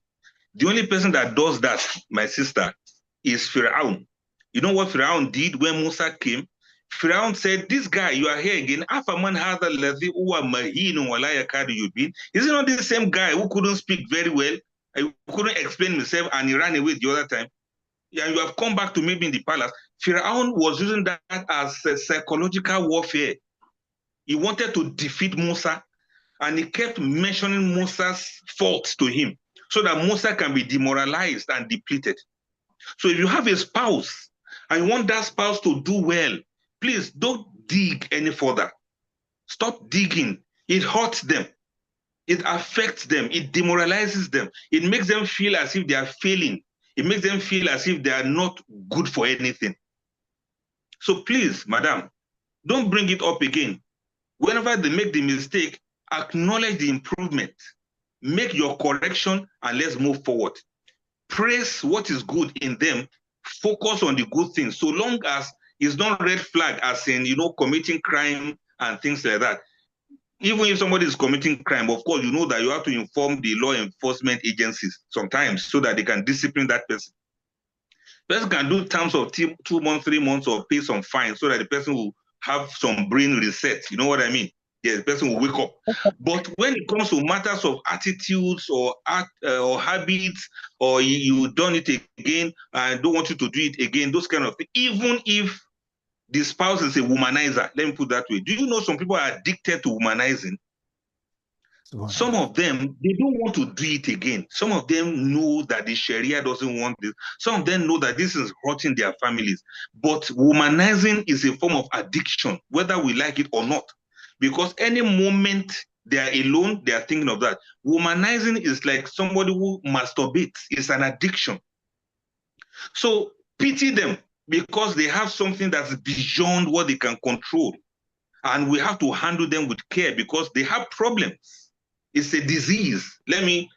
The only person that does that, my sister, is Fir'aun. You know what Fir'aun did when Musa came? Fir'aun said, this guy, you are here again. Is it not the same guy who couldn't speak very well? Who couldn't explain himself and he ran away the other time? Yeah, you have come back to meet me in the palace. Fir'aun was using that as a psychological warfare. He wanted to defeat Musa and he kept mentioning Musa's faults to him so that Musa can be demoralized and depleted. So if you have a spouse and you want that spouse to do well, please don't dig any further. Stop digging. It hurts them. It affects them. It demoralizes them. It makes them feel as if they are failing. It makes them feel as if they are not good for anything. So please, madam, don't bring it up again. Whenever they make the mistake, acknowledge the improvement. Make your correction and let's move forward. Praise what is good in them. Focus on the good things. So long as it's not red flag as in, committing crime and things like that. Even if somebody is committing crime, of course, you know that you have to inform the law enforcement agencies sometimes so that they can discipline that person. Person can do terms of 2 months, 3 months, or pay some fine so that the person will have some brain reset. You know what I mean? Yes, the person will wake up. But when it comes to matters of attitudes or habits, or you done it again and don't want you to do it again, those kind of things, even if the spouse is a womanizer, let me put that way. Do you know some people are addicted to womanizing? Some of them, they don't want to do it again. Some of them know that the Sharia doesn't want this. Some of them know that this is hurting their families. But womanizing is a form of addiction, whether we like it or not. Because any moment they are alone, they are thinking of that. Womanizing is like somebody who masturbates. It's an addiction. So pity them, because they have something that's beyond what they can control. And we have to handle them with care because they have problems. It's a disease.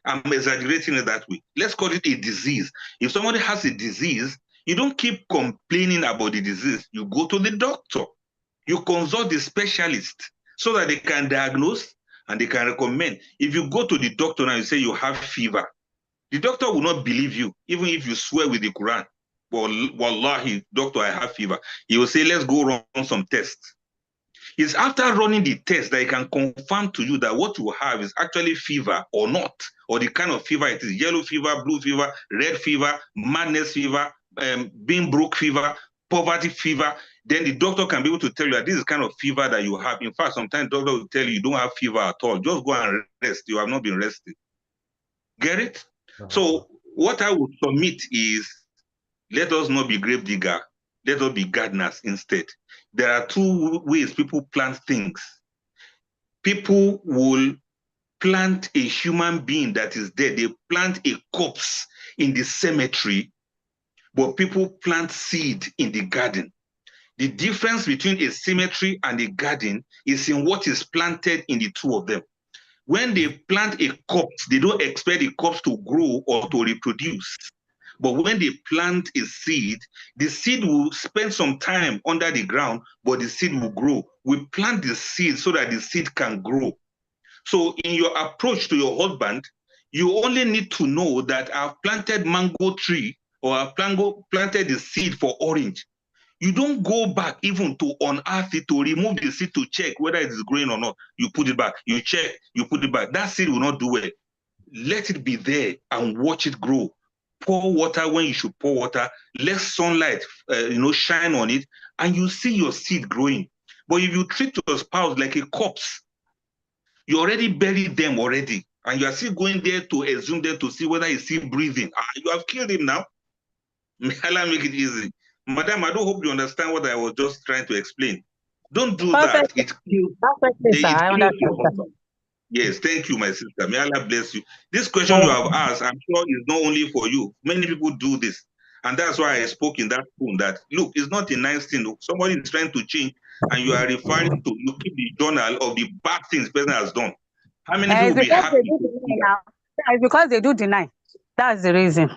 I'm exaggerating it that way. Let's call it a disease. If somebody has a disease, you don't keep complaining about the disease. You go to the doctor. You consult the specialist so that they can diagnose and they can recommend. If you go to the doctor and you say you have fever, the doctor will not believe you, even if you swear with the Quran. Well, wallahi, doctor, I have fever. He will say, let's go run some tests. It's after running the test that he can confirm to you that what you have is actually fever or not, or the kind of fever it is: yellow fever, blue fever, red fever, madness fever, being broke fever, poverty fever. Then the doctor can be able to tell you that this is the kind of fever that you have. In fact, sometimes the doctor will tell you don't have fever at all. Just go and rest. You have not been rested. Get it? So what I would submit is, let us not be grave digger. Let us be gardeners instead. There are two ways people plant things. People will plant a human being that is dead. They plant a corpse in the cemetery, but people plant seed in the garden. The difference between a cemetery and a garden is in what is planted in the two of them. When they plant a corpse, they don't expect the corpse to grow or to reproduce. But when they plant a seed, the seed will spend some time under the ground, but the seed will grow. We plant the seed so that the seed can grow. So in your approach to your husband, you only need to know that I've planted mango tree, or I've planted the seed for orange. You don't go back even to unearth it, to remove the seed to check whether it is growing or not. You put it back, you check, you put it back. That seed will not do well. Let it be there and watch it grow. Pour water when you should pour water. Let sunlight shine on it, and you see your seed growing. But if you treat your spouse like a corpse, you already buried them already, and you are still going there to exhume them to see whether he's still breathing. You have killed him now. May Allah make it easy. Madam, I don't hope you understand what I was just trying to explain. Don't do that. It kills your husband. Yes, thank you, my sister. May Allah bless you. This question you have asked, I'm sure is not only for you. Many people do this. And that's why I spoke in that tone that, look, it's not a nice thing. Somebody is trying to change, and you are referring to, you keep the journal of the bad things the person has done. How many people will be happy? It's because they do deny. That's the reason.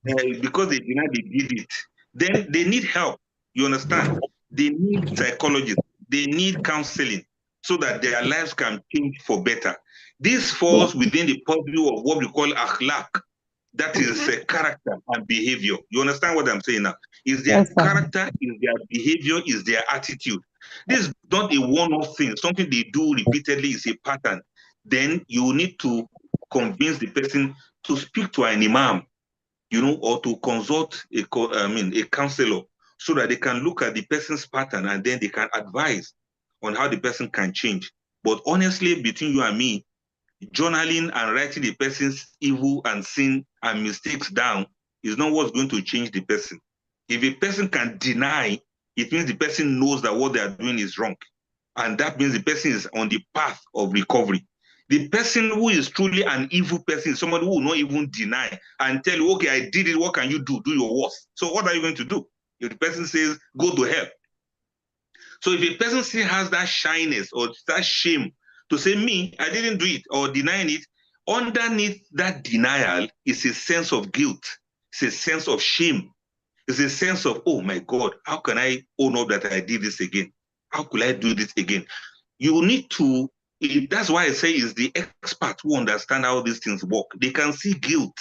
Because they deny they did it. Then they need help. You understand? They need psychologists. They need counseling, so that their lives can change for better. This falls within the purview of what we call akhlaq. That is character and behavior. You understand what I'm saying now? Is their character, is their behavior, is their attitude. This is not a one-off thing. Something they do repeatedly is a pattern. Then you need to convince the person to speak to an imam, or to consult a counselor, so that they can look at the person's pattern and then they can advise on how the person can change. But honestly, between you and me, journaling and writing the person's evil and sin and mistakes down is not what's going to change the person. If a person can deny, it means the person knows that what they are doing is wrong. And that means the person is on the path of recovery. The person who is truly an evil person is somebody who will not even deny and tell you, okay, I did it, what can you do? Do your worst. So what are you going to do? If the person says, go to hell. So if a person still has that shyness or that shame to say, me, I didn't do it, or denying it, underneath that denial is a sense of guilt. It's a sense of shame. It's a sense of, oh my God, how can I own up that I did this again? How could I do this again? You need to, that's why I say it's the expert who understand how these things work. They can see guilt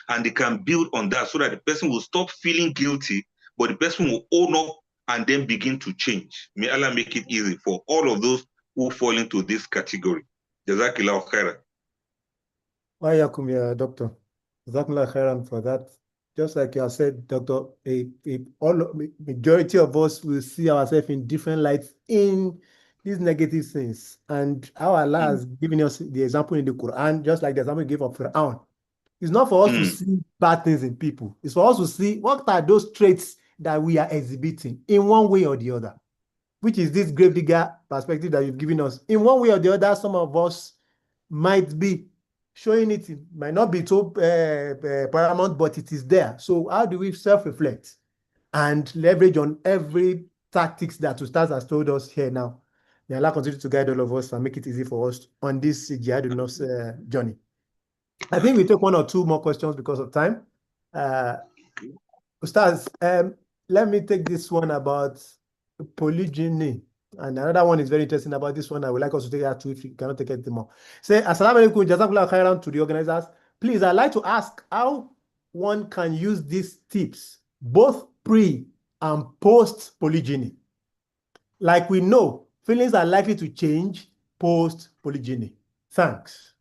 and they can build on that so that the person will stop feeling guilty, but the person will own up and then begin to change. May Allah make it easy for all of those who fall into this category. Jazakillah khairan. Baynakum, yeah, Doctor. Jazakallah khairan for that. Just like you have said, Doctor, majority of us will see ourselves in different lights in these negative things. And how Allah has given us the example in the Quran, just like the example he gave of Fir'aun. It's not for us to see bad things in people. It's for us to see what are those traits that we are exhibiting in one way or the other, which is this grave digger perspective that you've given us. In one way or the other, some of us might be showing it. It might not be so paramount, but it is there. So how do we self-reflect and leverage on every tactics that Ustaz has told us here now? May Allah continue to guide all of us and make it easy for us on this jihad journey. I think we take one or two more questions because of time. Ustaz, let me take this one about polygyny. And another one is very interesting about this one. I would like us to take that too if you cannot take it anymore. Say, Assalamu alaikum, jazakallah khairan to the organizers. Please, I'd like to ask how one can use these tips, both pre and post polygyny. Like we know, feelings are likely to change post polygyny. Thanks.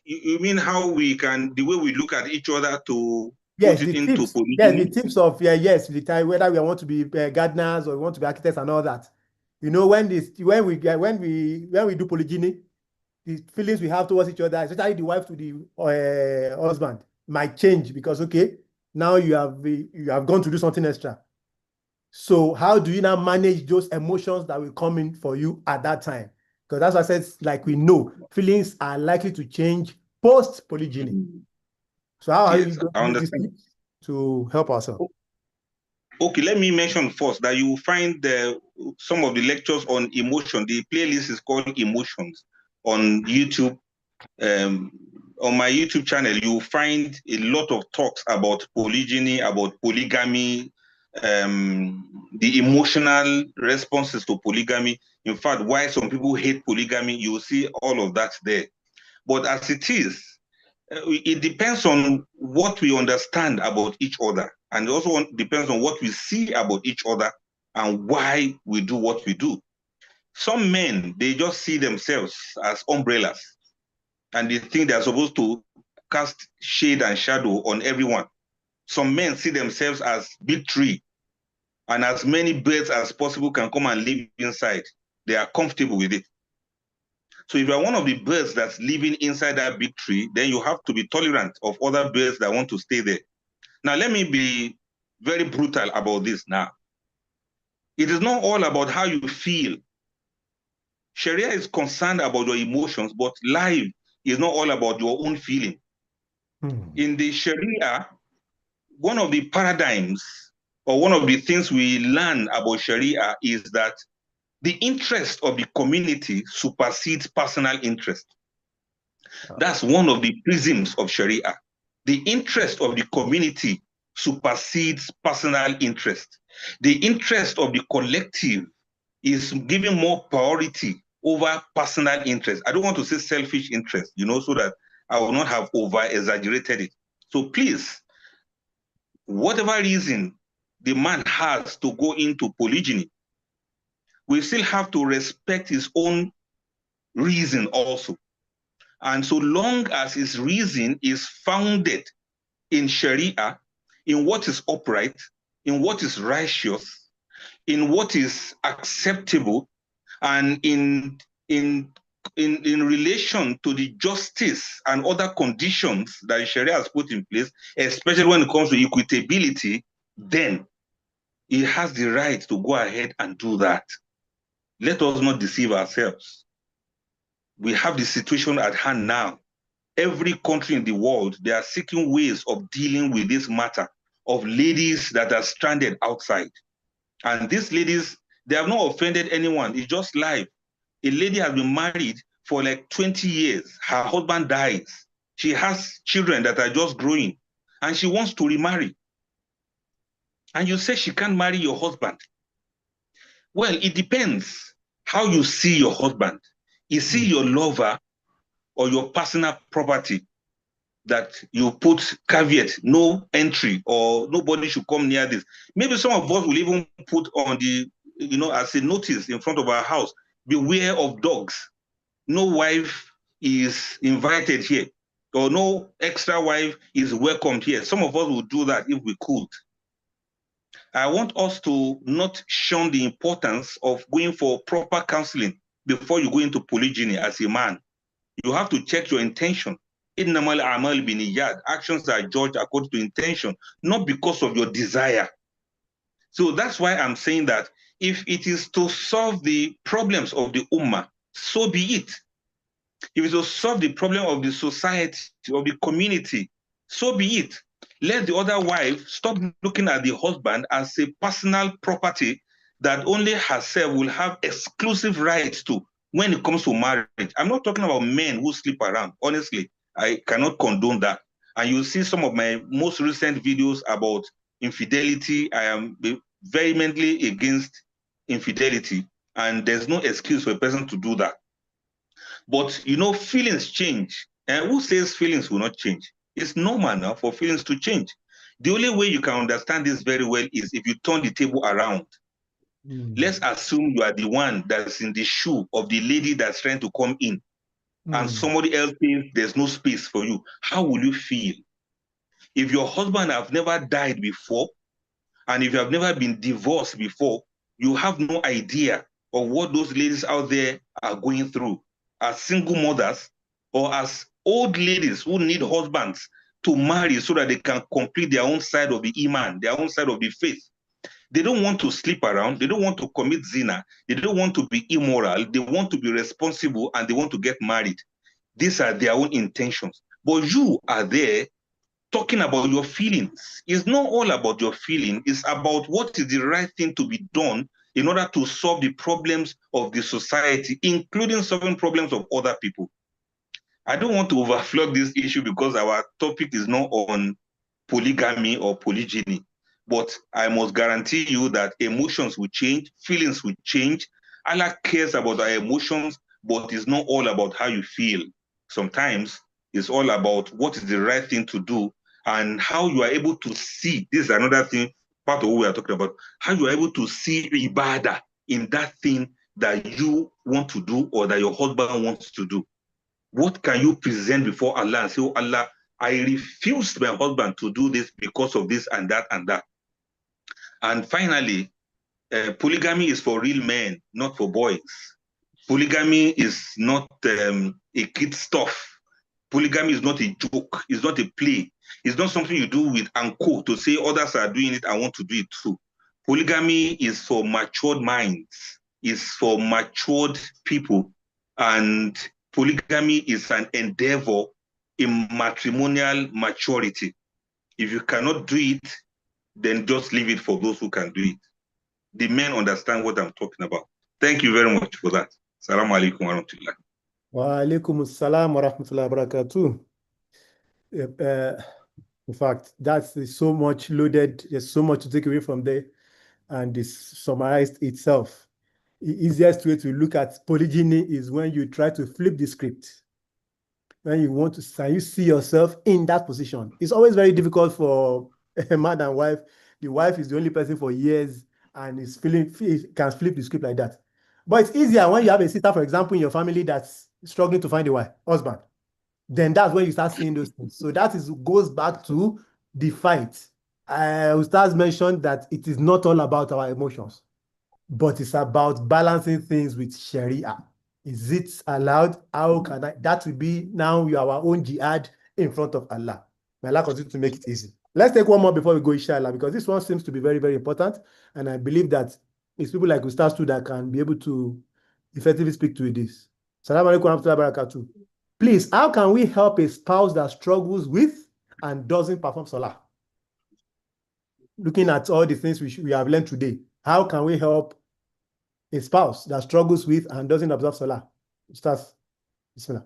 You mean how we can, the way we look at each other to yes, put it into tips. polygyny? Yes, the tips of the time, whether we want to be gardeners or we want to be architects and all that. You know, when we do polygyny, the feelings we have towards each other, especially the wife to the husband, might change because now you have gone to do something extra. So how do you now manage those emotions that will come in for you at that time? Because that's what I said, like we know, feelings are likely to change post polygyny. So how are you going to use this to help ourselves? Okay, let me mention first that you will find some of the lectures on emotion. The playlist is called Emotions on YouTube. On my YouTube channel, you will find a lot of talks about polygyny, about polygamy, the emotional responses to polygamy. In fact, why some people hate polygamy, you will see all of that there. But as it is, it depends on what we understand about each other, and it also depends on what we see about each other and why we do what we do. Some men, they just see themselves as umbrellas, and they think they're supposed to cast shade and shadow on everyone. Some men see themselves as big tree, and as many birds as possible can come and live inside. They are comfortable with it. So if you are one of the birds that's living inside that big tree, then you have to be tolerant of other birds that want to stay there. Now, let me be very brutal about this now. It is not all about how you feel. Sharia is concerned about your emotions, but life is not all about your own feeling. In the Sharia, one of the paradigms or one of the things we learn about Sharia is that the interest of the community supersedes personal interest. That's one of the prisms of Sharia. The interest of the community supersedes personal interest. The interest of the collective is given more priority over personal interest. I don't want to say selfish interest, so that I will not have over-exaggerated it. So please, whatever reason the man has to go into polygyny, we still have to respect his own reason also. And so long as his reason is founded in Sharia, in what is upright, in what is righteous, in what is acceptable, and in relation to the justice and other conditions that Sharia has put in place, especially when it comes to equitability, then he has the right to go ahead and do that. Let us not deceive ourselves. We have the situation at hand now. Every country in the world, they are seeking ways of dealing with this matter of ladies that are stranded outside. And these ladies, they have not offended anyone. It's just life. A lady has been married for like 20 years. Her husband dies. She has children that are just growing, and she wants to remarry. And you say she can't marry your husband. Well, it depends how you see your husband. Is he your lover or your personal property that you put caveat, no entry, or nobody should come near this? Maybe some of us will even put on the as a notice in front of our house, beware of dogs. No wife is invited here, or no extra wife is welcomed here. Some of us would do that if we could. I want us to not shun the importance of going for proper counseling before you go into polygyny as a man. You have to check your intention. Actions are judged according to intention, not because of your desire. So that's why I'm saying that if it is to solve the problems of the ummah, so be it. If it's to solve the problem of the society, of the community, so be it. Let the other wife stop looking at the husband as a personal property that only herself will have exclusive rights to when it comes to marriage. I'm not talking about men who sleep around. Honestly, I cannot condone that. And you'll see some of my most recent videos about infidelity. I am vehemently against infidelity, and there's no excuse for a person to do that. But feelings change. And who says feelings will not change? It's normal now for feelings to change. The only way you can understand this very well is if you turn the table around. Let's assume you are the one that's in the shoe of the lady that's trying to come in, and somebody else says there's no space for you. How will you feel? If your husband have never died before, and if you have never been divorced before, you have no idea of what those ladies out there are going through as single mothers or as old ladies who need husbands to marry so that they can complete their own side of the iman, their own side of the faith. They don't want to sleep around. They don't want to commit zina. They don't want to be immoral. They want to be responsible, and they want to get married. These are their own intentions. But you are there talking about your feelings. It's not all about your feeling. It's about what is the right thing to be done in order to solve the problems of the society, including solving problems of other people. I don't want to overflow this issue because our topic is not on polygamy or polygyny. But I must guarantee you that emotions will change, feelings will change. Allah cares about our emotions, but it's not all about how you feel. Sometimes it's all about what is the right thing to do and how you are able to see. This is another thing, part of what we are talking about, how you are able to see ibadah in that thing that you want to do or that your husband wants to do. What can you present before Allah and say, oh Allah, I refused my husband to do this because of this and that and that. And finally, polygamy is for real men, not for boys. Polygamy is not a kid stuff. Polygamy is not a joke. It's not a play. It's not something you do with anko to say others are doing it, I want to do it too. Polygamy is for matured minds. It's for matured people. And polygamy is an endeavor in matrimonial maturity. If you cannot do it, then just leave it for those who can do it. The men understand what I'm talking about. Thank you very much for that. Assalamu alaikum wa rahmatullah. Wa alaikum assalam wa rahmatullahi wa barakatuh. In fact, that's so much loaded. There's so much to take away from there, and it's summarized itself. The easiest way to look at polygyny is when you try to flip the script. When you want to, can you see yourself in that position? It's always very difficult for a man and wife. The wife is the only person for years and is can flip the script like that. But it's easier when you have a sister, for example, in your family that's struggling to find a husband. Then that's when you start seeing those things. So that goes back to the fight. Ustaz mentioned that it is not all about our emotions, but it's about balancing things with Sharia. Is it allowed? How can I? That will be now our own jihad in front of Allah. May Allah continue to make it easy. Let's take one more before we go, inshallah, because this one seems to be very, very important. And I believe that it's people like Ustaz too that can be able to effectively speak to this. Assalamu alaikum wa rahmatullahi wa barakatuh. Please, how can we help a spouse that struggles with and doesn't perform salah? Looking at all the things we have learned today, how can we help a spouse that struggles with and doesn't observe salah? Ustaz, bismillah.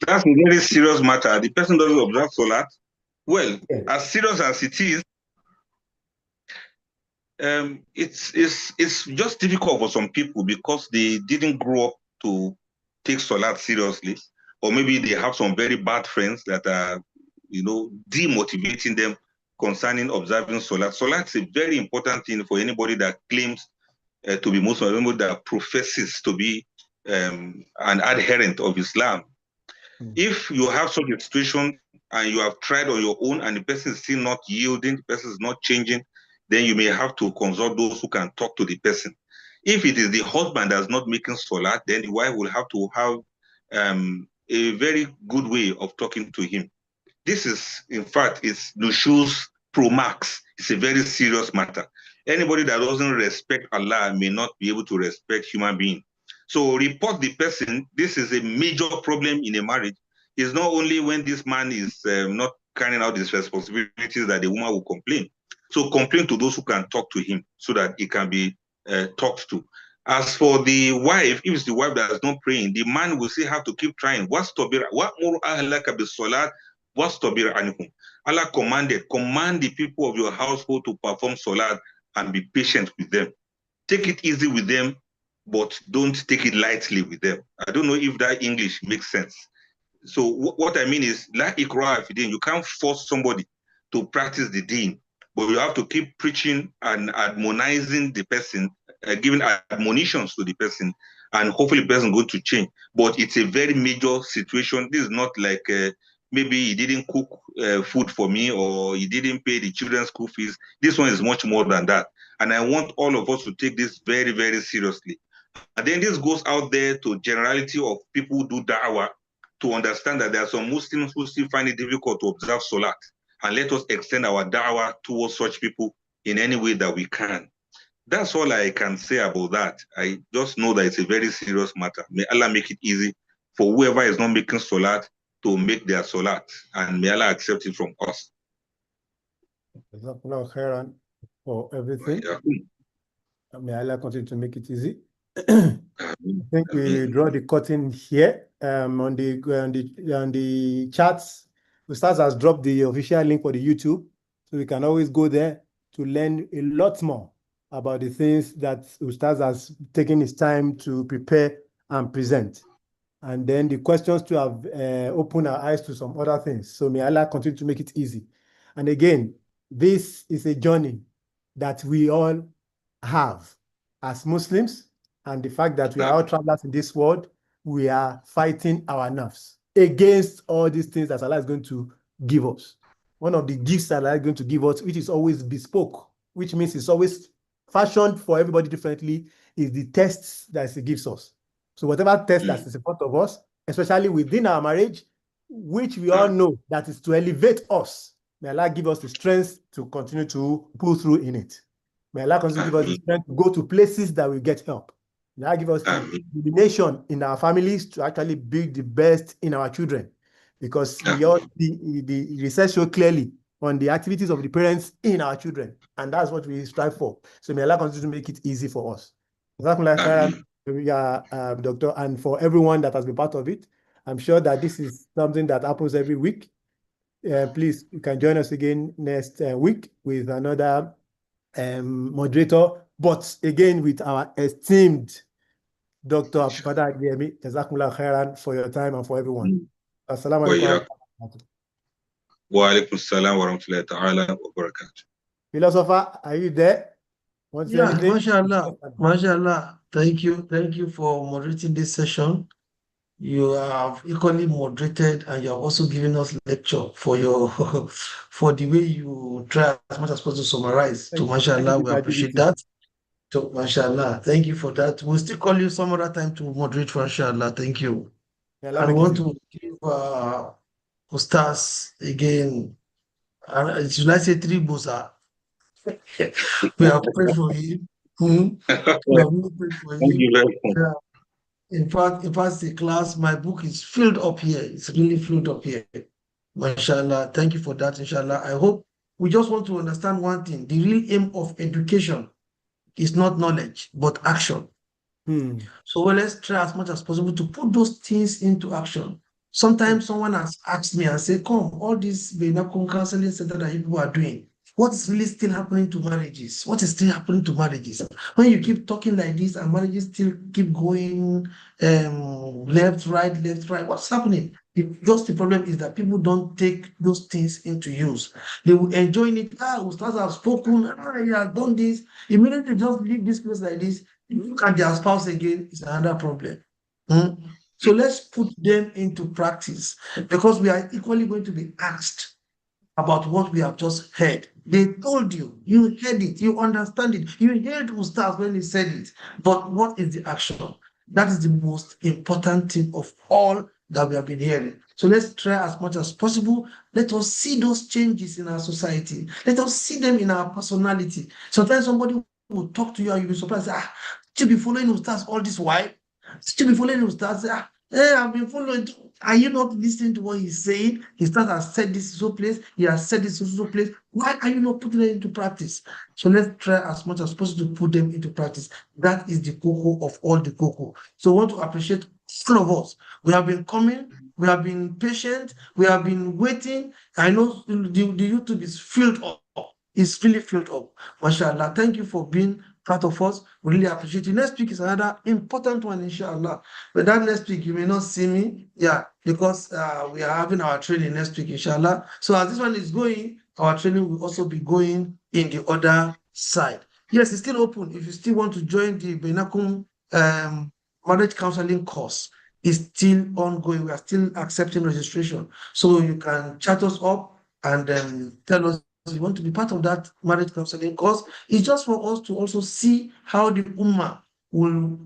That's a very serious matter. The person doesn't observe salah. Well, as serious as it is, it's just difficult for some people because they didn't grow up to take salat seriously, or maybe they have some very bad friends that are, demotivating them concerning observing Salat. Salat is a very important thing for anybody that claims to be Muslim, anybody that professes to be an adherent of Islam. If you have such a situation and you have tried on your own and the person is still not yielding, the person is not changing, then you may have to consult those who can talk to the person. If it is the husband that's not making Salat, then the wife will have to have a very good way of talking to him. This is, in fact, it's Nushuz Pro Max. It's a very serious matter. Anybody that doesn't respect Allah may not be able to respect human being. So report the person. This is a major problem in a marriage. It's not only when this man is not carrying out his responsibilities that the woman will complain. So complain to those who can talk to him so that he can be talked to. As for the wife, if it's the wife that is not praying, the man will still have to keep trying. Allah commanded, command the people of your household to perform salat and be patient with them. Take it easy with them, but don't take it lightly with them. I don't know if that English makes sense. So what I mean is, like ikrah fidin, you can't force somebody to practice the deen, but you have to keep preaching and admonizing the person, giving admonitions to the person, and hopefully the person is going to change. But it's a very major situation. This is not like maybe he didn't cook food for me or he didn't pay the children's school fees. This one is much more than that. And I want all of us to take this very, very seriously. And then this goes out there to generality of people who do da'wah to understand that there are some Muslims who still find it difficult to observe Salat. And let us extend our da'wah towards such people in any way that we can. That's all I can say about that. I just know that it's a very serious matter. May Allah make it easy for whoever is not making Salat to make their Salat. And may Allah accept it from us. For everything. May Allah continue to make it easy. I think we draw the curtain here. On the chats, Ustaz has dropped the official link for the YouTube, so we can always go there to learn a lot more about the things that Ustaz has taken his time to prepare and present. And then the questions to have opened our eyes to some other things. So may Allah continue to make it easy. And again, this is a journey that we all have as Muslims, and the fact that we are all travelers in this world, we are fighting our nerves against all these things that Allah is going to give us. One of the gifts that Allah is going to give us, which is always bespoke, which means it's always fashioned for everybody differently, is the tests that He gives us. So whatever test that is in front of us, especially within our marriage, which we all know that is to elevate us, may Allah give us the strength to continue to pull through in it. May Allah continue to give us the strength to go to places that will get help. May Allah give us the illumination in our families to actually build the best in our children. Because the research shows clearly on the activities of the parents in our children. And that's what we strive for. So may Allah continue to make it easy for us. Doctor, and for everyone that has been part of it, I'm sure that this is something that happens every week. Please, you can join us again next week with another moderator, but again with our esteemed Dr. Abdulfatah Adeyemi. Jazakumullah khairan for your time and for everyone. Assalamu alaikum. Wa alaikum salam wa rahmatullahi ta'ala wa barakatuh. Philosopher, are you there? Yeah, mashallah, mashallah. Thank you for moderating this session. You have equally moderated, and you have also given us lecture for your for the way you try as much as possible to summarize. So mashallah, we appreciate that. So mashallah, thank you for that. We'll still call you some other time to moderate for inshallah. Thank you. I want to give Ustaz again. Should I say three busa? We have prayed for him. We have really prayed for him. In fact, the class, my book is filled up here. It's really filled up here. Mashallah. Thank you for that, inshallah. I hope we just want to understand one thing. The real aim of education is not knowledge, but action. So let's try as much as possible to put those things into action. Sometimes someone has asked me and said, come, all these Baynakum counseling center that people are doing, what is really still happening to marriages? What is still happening to marriages? When you keep talking like this and marriages still keep going left, right, what's happening? Just the problem is that people don't take those things into use. They will enjoy it. Ustaz have spoken. He has done this. Immediately just leave this place like this. Look at their spouse again. It's another problem. So let's put them into practice because we are equally going to be asked about what we have just heard. They told you, you heard it, you understand it, you heard Ustaz when he said it. But what is the action? That is the most important thing of all that we have been hearing. So let's try as much as possible. Let us see those changes in our society. Let us see them in our personality. Sometimes somebody will talk to you and you'll be surprised. Should you be following Ustaz all this while? Should you be following Ustaz? I've been following. Are you not listening to what he's saying? Ustaz has said this so place. He has said this so place. Why are you not putting it into practice? So let's try as much as possible to put them into practice. That is the cocoa of all the cocoa. So I want to appreciate all of us. We have been coming. We have been patient. We have been waiting. I know the YouTube is filled up. It's really filled up. MashaAllah. Thank you for being part of us. We really appreciate it. Next week is another important one, inshallah. But that next week, you may not see me. Yeah, because we are having our training next week, inshallah. So as this one is going, our training will also be going in the other side. Yes, it's still open. If you still want to join the Baynakum marriage counseling course, it's still ongoing. We are still accepting registration. So you can chat us up and tell us you want to be part of that marriage counseling course. It's just for us to also see how the Ummah will,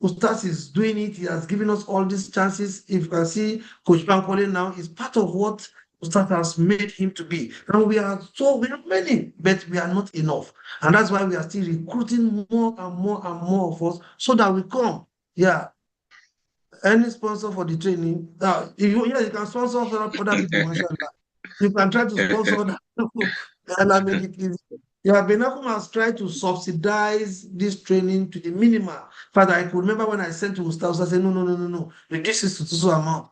Ustaz is doing it. He has given us all these chances. If you can see Coach Bankole now is part of what Ustaz has made him to be. And we have many, but we are not enough. And that's why we are still recruiting more and more and more of us so that we come. Yeah. Any sponsor for the training, if you can sponsor other people, mashallah. You can try to sponsor other people and make it easy. Yeah, Baynakum has tried to subsidize this training to the minimum. Father, I could remember when I sent to Ustaz, I said, no. Reduce it to so amount.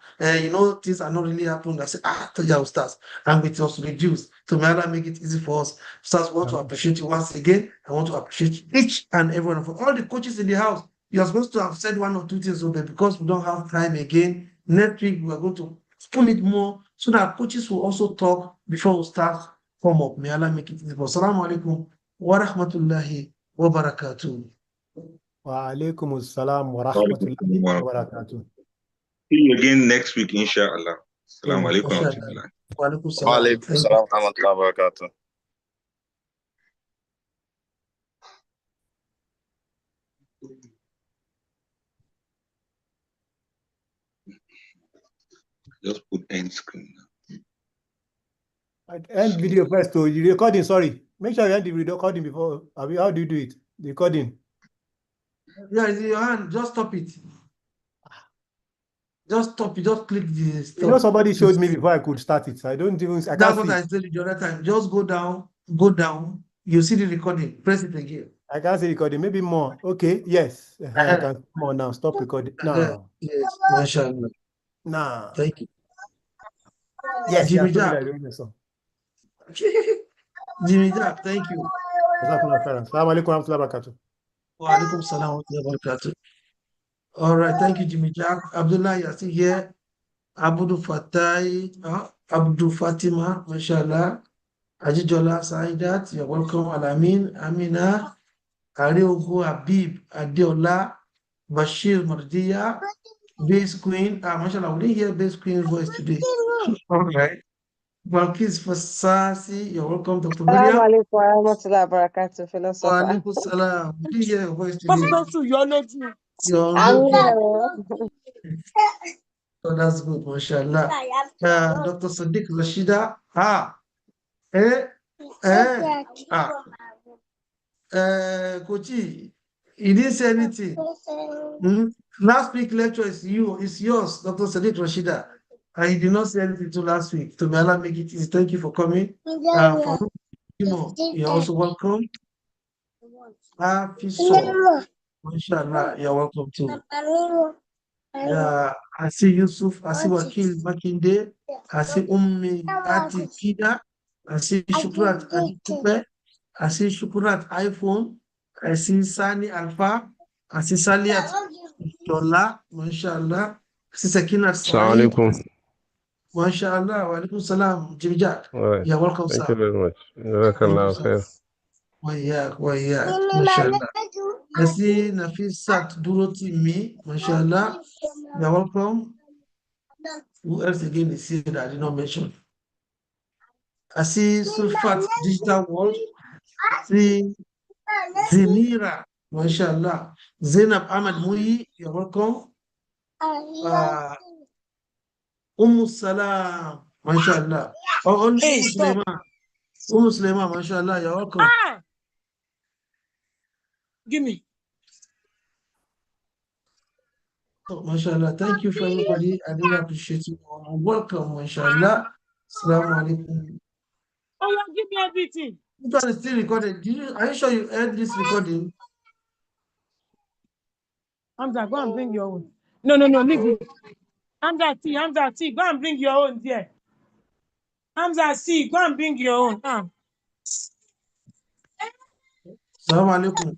Things are not really happening. I said, Ustaz, and it was reduced. So may Allah make it easy for us. Ustaz, I want to appreciate you once again. I want to appreciate each and every one of all the coaches in the house. You are supposed to have said one or two things, but because we don't have time again, next week we are going to spoon it more so that coaches will also talk before we start come up. May Allah make it easy. Assalamu alaikum wa rahmatullahi wa barakatuh. Wa alaikum assalam wa rahmatullahi wa barakatuh. See you again next week, inshallah. Assalamu alaikum. Wa alaikum Wa alaikum assalam wa rahmatullahi wa barakatuh. Just put end screen. End video first. So you recording, sorry. Make sure you end the recording before. How do you do it? The recording. Yeah, it's in your hand. Just stop it. Just stop it. Just click the stop. Somebody showed me before I could start it. I don't even. That's what I said the other time. Just go down. You see the recording. Press it again. I can't see recording. Maybe more. Okay. Yes. I can see more now. Stop recording. No. Yes. Mashallah. Nah. Thank you. Yes. Jimmy Jack. Jimmy Jack, thank you. Assalamu alaikum wa rahmatullahi wa barakatuh. Wa alaikum salam wa barakatuh. All right, thank you, Jimmy Jack. Abdullah, you're still here. Abdulfatah, Abdul Fatima, mashallah. Ajijola Saidat, you're welcome. Alamin, Amina, Ariogo, Habib, Adeola, Bashir Mardiya, Bass Queen. Mashallah, we didn't hear Bass Queen's voice today. All right. Balkis Fasasi, you're welcome, Dr. Maria. Wa alaikum warahmatullahi wabarakatuh, philosopher. Wa alaikum salam. We didn't hear your voice today. So that's good, mashallah. Dr. Sadiq Rashida. Kochi, he didn't say anything. Last week lecture is yours, Dr. Sadiq Rashida. He did not say anything to last week. To may Allah make it easy. Thank you for coming. You're also welcome. Mashallah, you're welcome too. I see Yusuf, I see Wakil Makinde, I see Ummi Ati Kida, I see Shukrat Aditupe, I see Shukrat iPhone, I see Sani Alpha, I see Saliat Dola, mashallah, Sakina Assalamu Saeed. alaikum. MashaAllah. Wa alaikum salam. Jimmy Jack. All right. You're welcome, Thank sir. you very much. Thank you, Jazakallah sir. khair. Wayak. MashaAllah. Merci, Nafisat Durotimi. MashaAllah. You're welcome. Who else again is here that I did not mention? I see Sulfat Digital World. I see Zenira. MashaAllah. Zainab Ahmed Muyi. You're welcome. Salam. MashaAllah. Oh, Sulaiman. Sulaiman. MashaAllah. You're welcome. Give me. Oh, MashaAllah. Thank you for everybody. I really appreciate you. Welcome, MashaAllah. Assalamu alaikum. Oh, yeah, give me everything. This one is still recorded. Are you sure you heard this recording? Hamza, go and bring your own. No, leave it. Hamza T, go and bring your own there. Hamza C, go and bring your own. Assalamu alaikum.